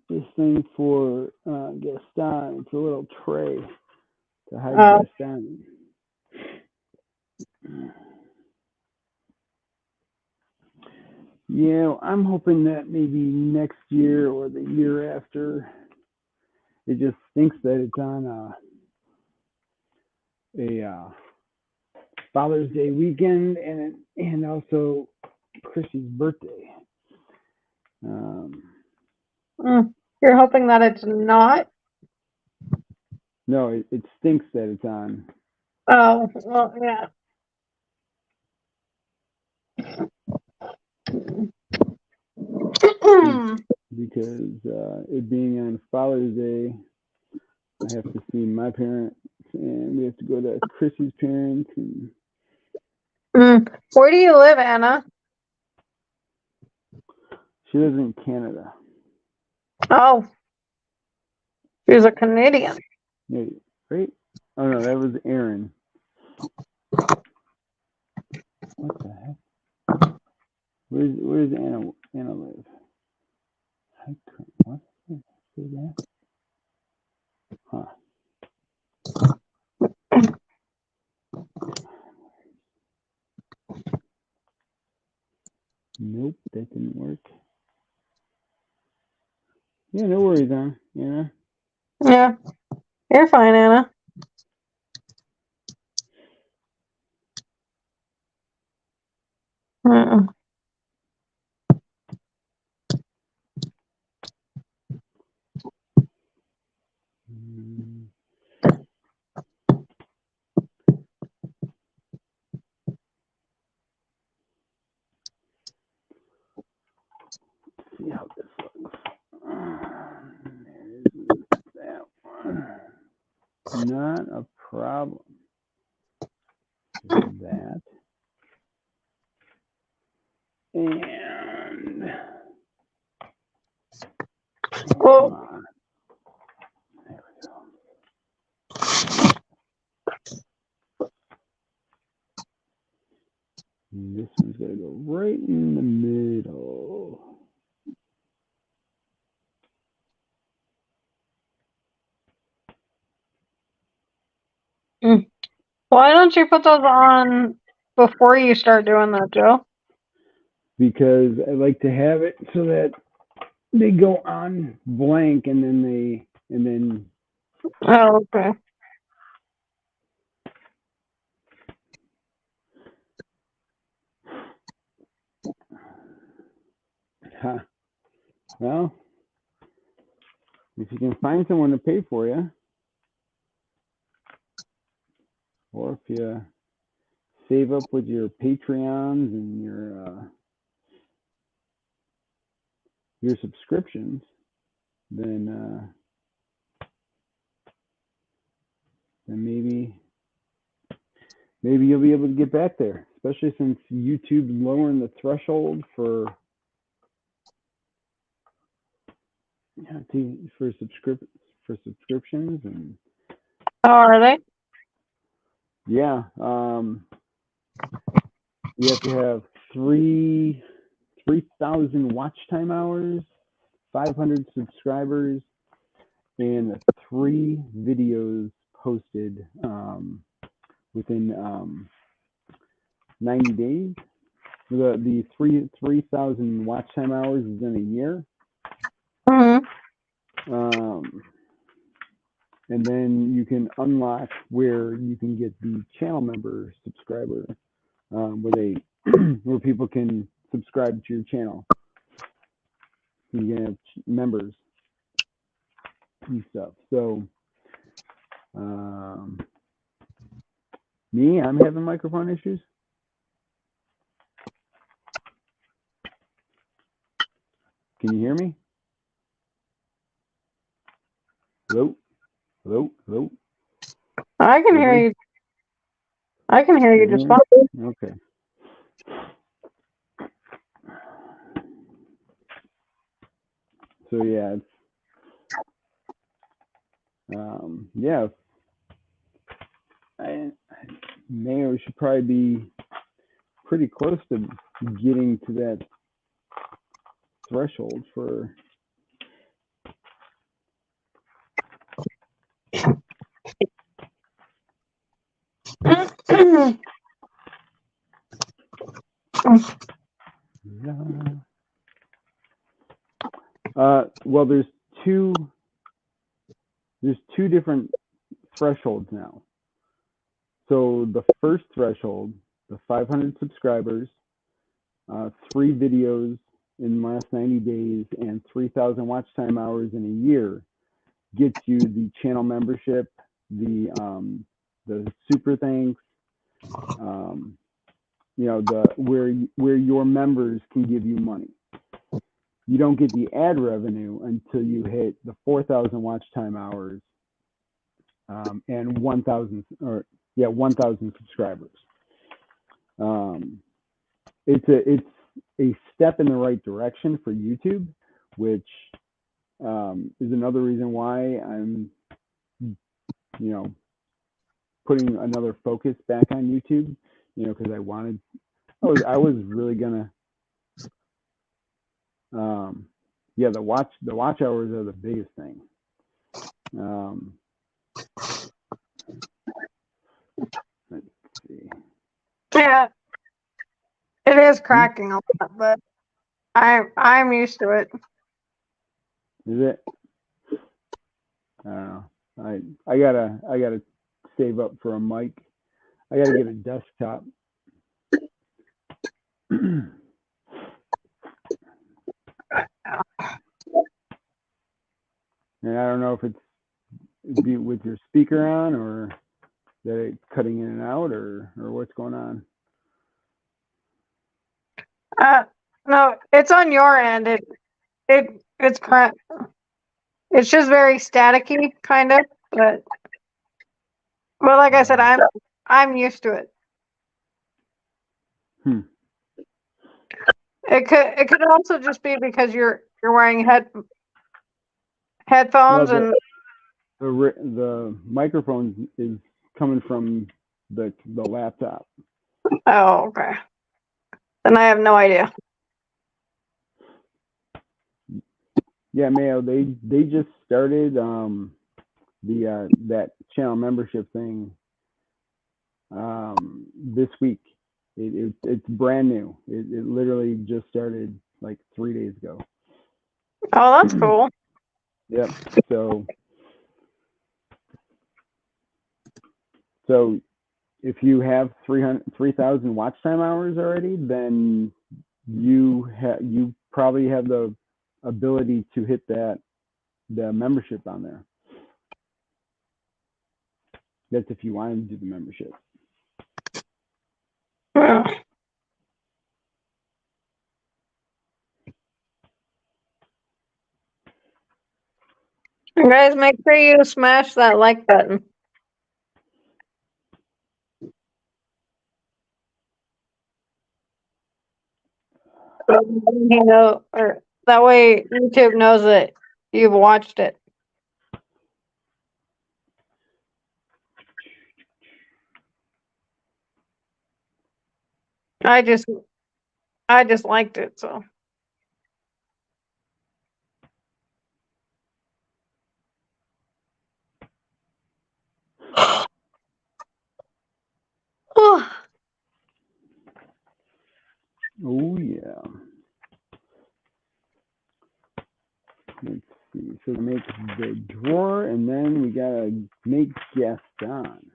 this thing for Gaston. It's a little tray to hide Gaston. Yeah, I'm hoping that maybe next year or the year after. It just stinks that it's on a Father's Day weekend and also Chrissy's birthday. You're hoping that it's not? No, it stinks that it's on Oh, well, yeah. Because it being on Father's Day, I have to see my parents, and we have to go to Chrissy's parents. And Where do you live, Anna? she lives in Canada. Oh, she's a Canadian. Yeah, right? Oh no, that was Aaron. What the heck? Where's Anna live? What? Say that? Huh. Nope, that didn't work. Yeah, no worries, Anna. Yeah, you're fine, Anna. See how this looks. There's that one. Not a problem. There's that. And Well, come on. There we go. And this one's gonna go right in the middle. why don't you put those on before you start doing that, Joe? Because I like to have it so that they go on blank and then Oh, okay. huh. Well, if you can find someone to pay for you, or if you save up with your Patreons and your subscriptions, then maybe you'll be able to get back there, especially since YouTube's lowering the threshold for subscriptions. And Oh, are they? yeah, you have to have 3,000 watch time hours, 500 subscribers, and 3 videos posted within 90 days. The 3,000 watch time hours is in a year. And then you can unlock where you can get the channel member subscriber, where people can subscribe to your channel. You can have members and stuff. So me, I'm having microphone issues. Can you hear me? Hello? Hello? Hello? I can hear you. I can hear you just fine. Okay. So yeah, it's yeah. Mayo should probably be pretty close to getting to that threshold for well, there's two different thresholds now. So the first threshold, the 500 subscribers, 3 videos in the last 90 days, and 3,000 watch time hours in a year, gets you the channel membership, the the super thanks, you know, where your members can give you money. You don't get the ad revenue until you hit the 4,000 watch time hours and 1,000 subscribers. It's a step in the right direction for YouTube, which is another reason why I'm, you know, putting another focus back on YouTube. You know, because I was really gonna, yeah, the watch hours are the biggest thing. Let's see. Yeah, it is cracking a lot, but I'm used to it. Is it? I don't know. I gotta save up for a mic. I gotta get a desktop. And I don't know if it's with your speaker on or that it's cutting in and out or what's going on. No, it's on your end. It's crap. It's just very staticky, kind of, but like I said, I'm used to it. It could also just be because you're wearing headphones Well, and the microphone is coming from the laptop. oh, okay. Then I have no idea. Yeah, Mayo, they just started that channel membership thing this week. It's brand new. It literally just started like 3 days ago. Oh, that's cool. Yep. So if you have 3,000 watch time hours already, then you probably have the ability to hit the membership on there. That's if you want to do the membership. And guys, make sure you smash that like button. You know, or that way YouTube knows that you've watched it. I just liked it, so. Oh yeah. Let's see. So make the drawer, and then we gotta make Gaston,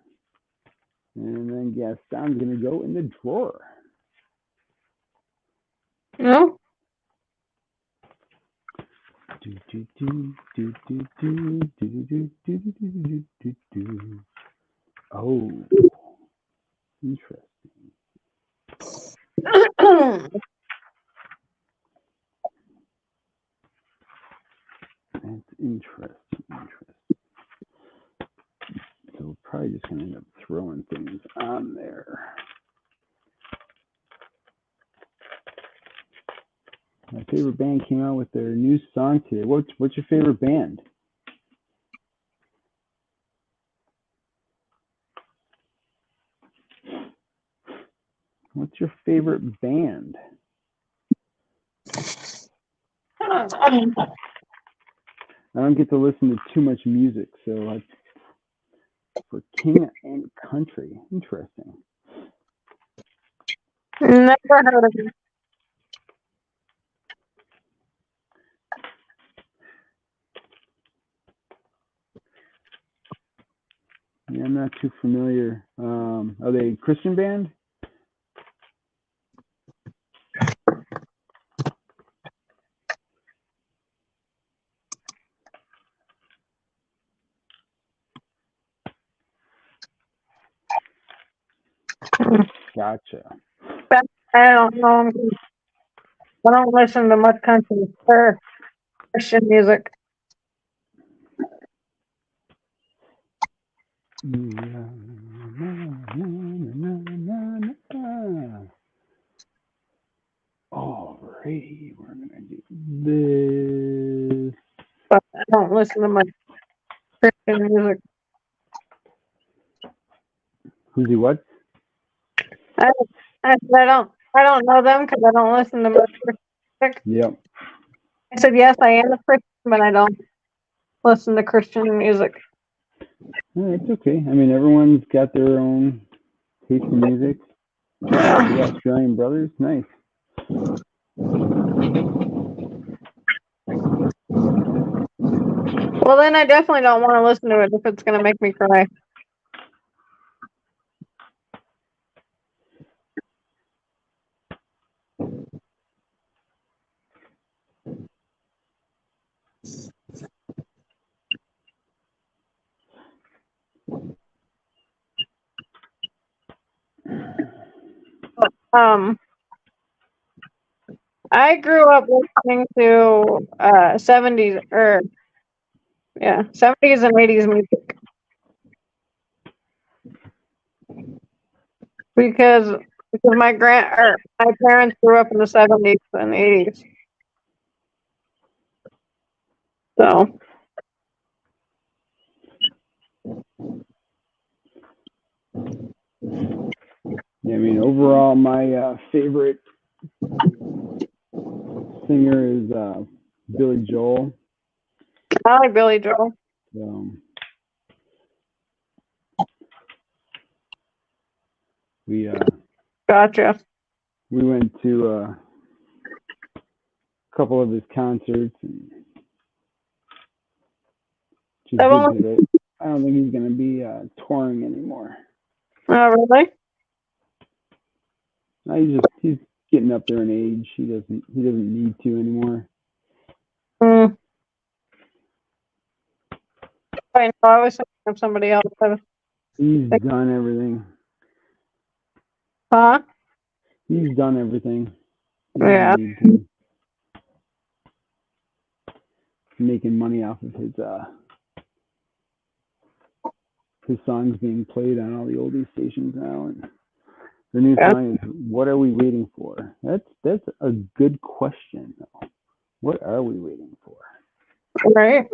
and then Gaston's gonna go in the drawer. No. Oh, interesting. That's interesting. So we're probably just gonna end up throwing things on there. My favorite band came out with their new song today. What's your favorite band? What's your favorite band? I don't get to listen to too much music, so for King and Country, interesting. Never heard of it. Yeah, I'm not too familiar. Are they a Christian band? Gotcha. I don't know. I don't listen to much country or Christian music. Alrighty, we're gonna do this. But I don't listen to much Christian music. Who's he? What? I don't know them because I don't listen to much Christian music. Yep. I said yes, I am a Christian, but I don't listen to Christian music. It's okay. I mean, everyone's got their own taste in music. Yeah, the Australian brothers, nice. Well, then I definitely don't want to listen to it if it's going to make me cry. I grew up listening to 70s or 70s and 80s music because my parents grew up in the 70s and 80s. So Yeah, I mean, overall, my favorite singer is Billy Joel. I like Billy Joel. We Gotcha. we went to a couple of his concerts and just visited it. I don't think he's going to be touring anymore. Oh, really? No, he's getting up there in age. He doesn't need to anymore. I know. I was thinking of somebody else. He's done everything. Huh? He's done everything. Yeah. Making money off of his songs being played on all the oldie stations now, and the new song is "What Are We Waiting For?" That's a good question. What are we waiting for? Right.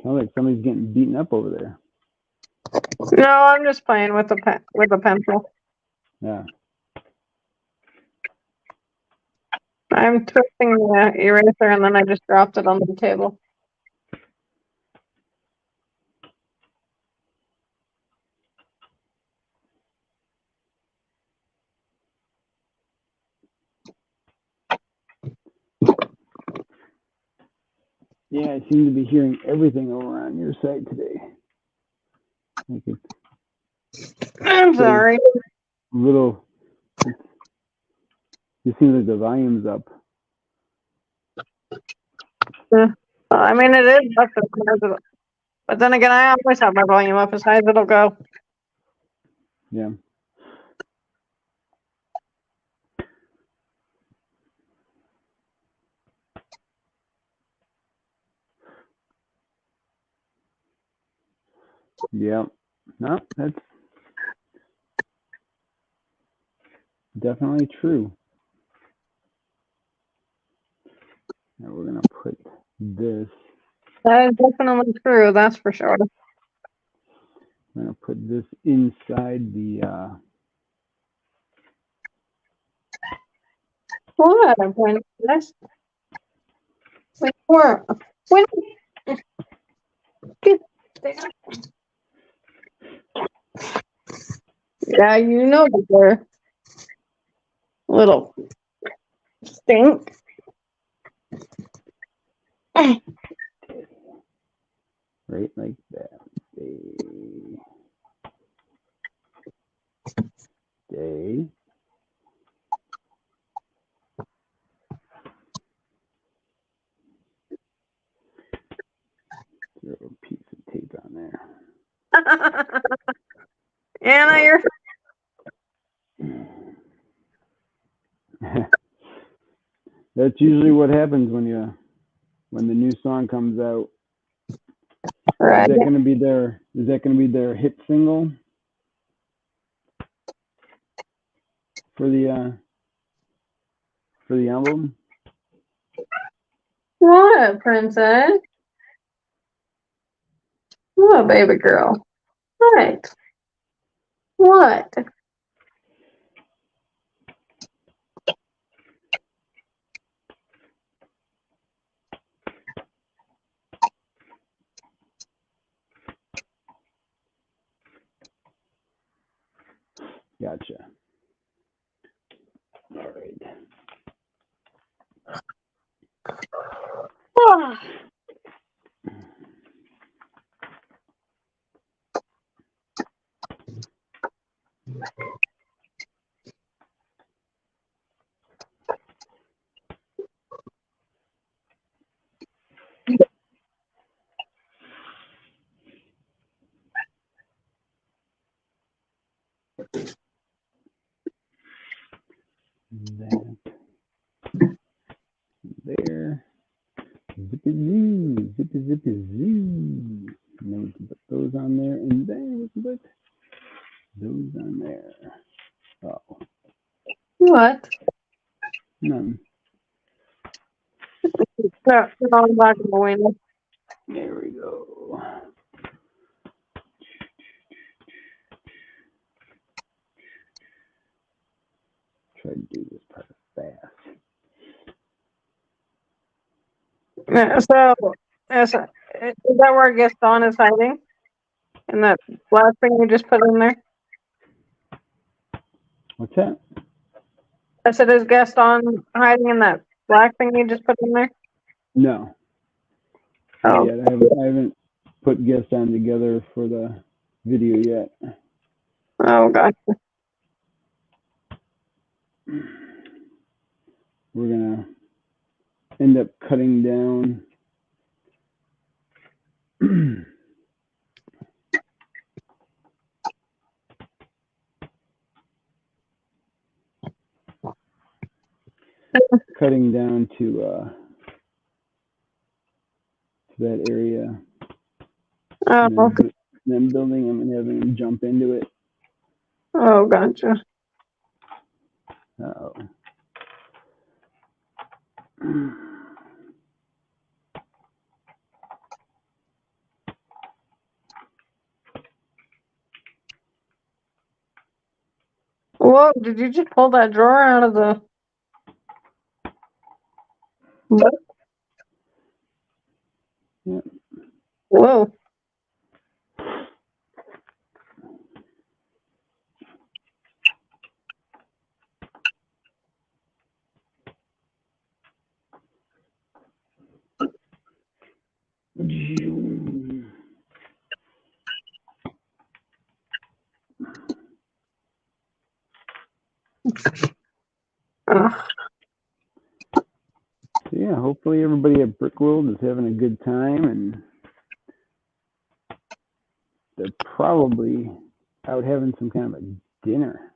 Sounds like somebody's getting beaten up over there. No, I'm just playing with a pencil. Yeah. I'm twisting the eraser and then I just dropped it on the table. Yeah, I seem to be hearing everything over on your side today. I'm sorry. It seems like the volume's up. I mean, it is up as high as it, but then again, I always have my volume up as high as it'll go. Yeah. Yeah. No, that's definitely true. Now we're gonna put this. That is definitely true. That's for sure. I'm gonna put this inside the. What? When this? When? Yeah, you know that they're little Stink. Right like that. Day. Throw a piece of tape on there. Anna, you're That's usually what happens when the new song comes out. right. Is that gonna be their hit single for the album? What, princess? What, baby girl? What? What? Gotcha. All right. That there. Zippy zoo, zippy zoo. And then we can put those on there, and then we can put those on there. Oh, What? none. No, on back of the window. There we go. Try to do this part fast. Yeah, so, is that where Gaston is hiding? In that last thing you just put in there? What's that? I said, is Gaston hiding in that black thing you just put in there? No. Oh. Not yet. I haven't put guests on together for the video yet. Oh, gotcha. We're gonna end up cutting down cutting down to that area. Oh, And then building them and having them jump into it. oh, gotcha. Uh-oh. Whoa, did you just pull that drawer out of the book? Yeah. Whoa. So yeah, hopefully everybody at Brickworld is having a good time, and they're probably out having some kind of a dinner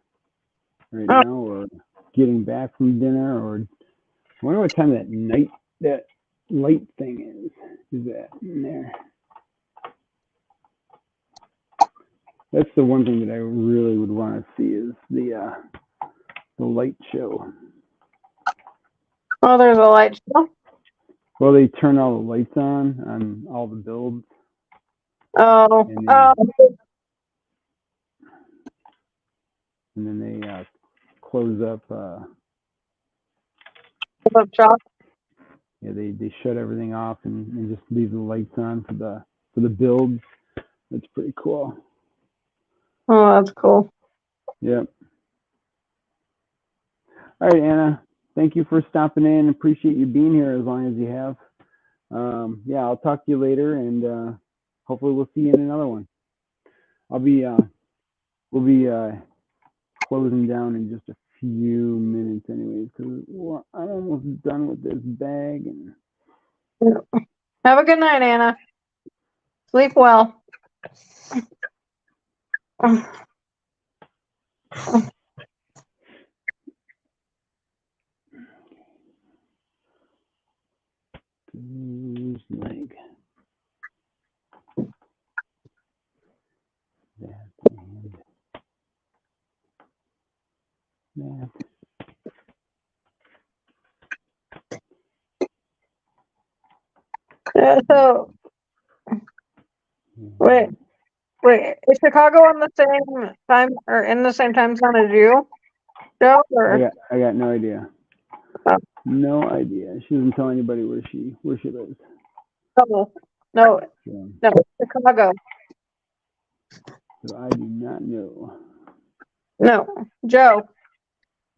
right now, or getting back from dinner, or I wonder what time that light thing is that in there. That's the one thing that I really would want to see is the light show. Oh, there's a light show? Well, they turn all the lights on all the builds. Oh, And then they close up. up shop. Yeah, they shut everything off and just leave the lights on for the builds. That's pretty cool. Oh, that's cool. Yep. All right, Anna. thank you for stopping in. Appreciate you being here as long as you have. Yeah, I'll talk to you later, and hopefully we'll see you in another one. We'll be closing down in just a few minutes anyways, because I'm almost done with this bag. And Have a good night, Anna. Sleep well. whose leg? That and that. So, wait, is Chicago on the same time or in the same time zone as you, Joe? Or? I got no idea. Oh. No idea. She doesn't tell anybody where she lives. No, So, Chicago. so I do not know. No, Joe.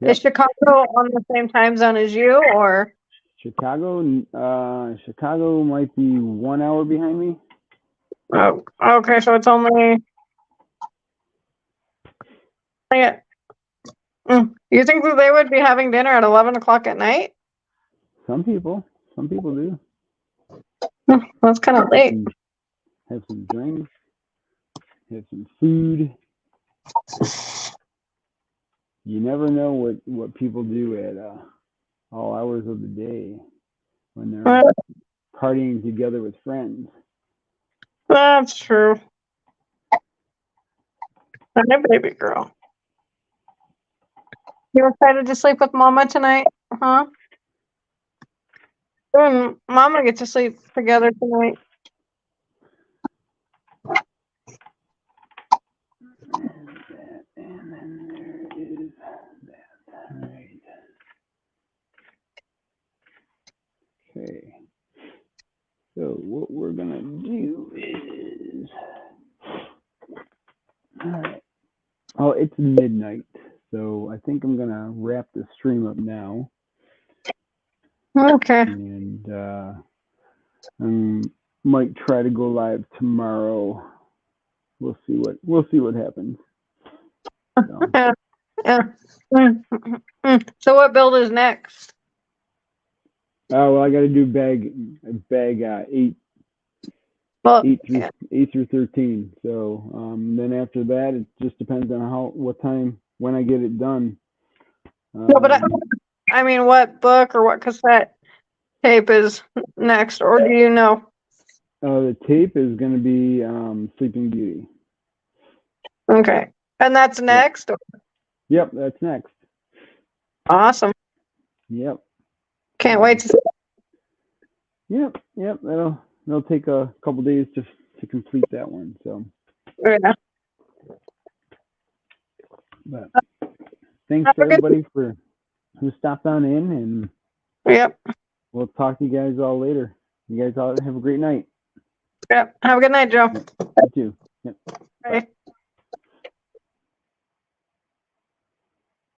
Yep. Is Chicago on the same time zone as you, or? Chicago might be 1 hour behind me. Oh, okay. So it's only. Yeah. You think that they would be having dinner at 11 o'clock at night? Some people do. That's kind of late. Have some drinks, have some food. You never know what people do at all hours of the day when they're partying together with friends. That's true. Hi, baby girl. You excited to sleep with Mama tonight, huh? You and Mama get to sleep together tonight. And then there is that. All right. Okay. So what we're gonna do is, all right. Oh, it's midnight, so I think I'm gonna wrap the stream up now. Okay. And I might try to go live tomorrow. We'll see what happens. So. Yeah. So what build is next? Oh well, I got to do bag 8 through 13. So then after that, it just depends on when I get it done. No, but I mean, what book or what cassette tape is next, or do you know? The tape is going to be Sleeping Beauty. Okay, and that's next. Yep, that's next. Awesome. Yep. Can't wait to see. Yep. That'll take a couple days to complete that one. So. Yeah. But thanks to everybody who stopped on in, and yep. We'll talk to you guys all later. You guys all have a great night. Yep. Have a good night, Joe. You too. Yep. Bye.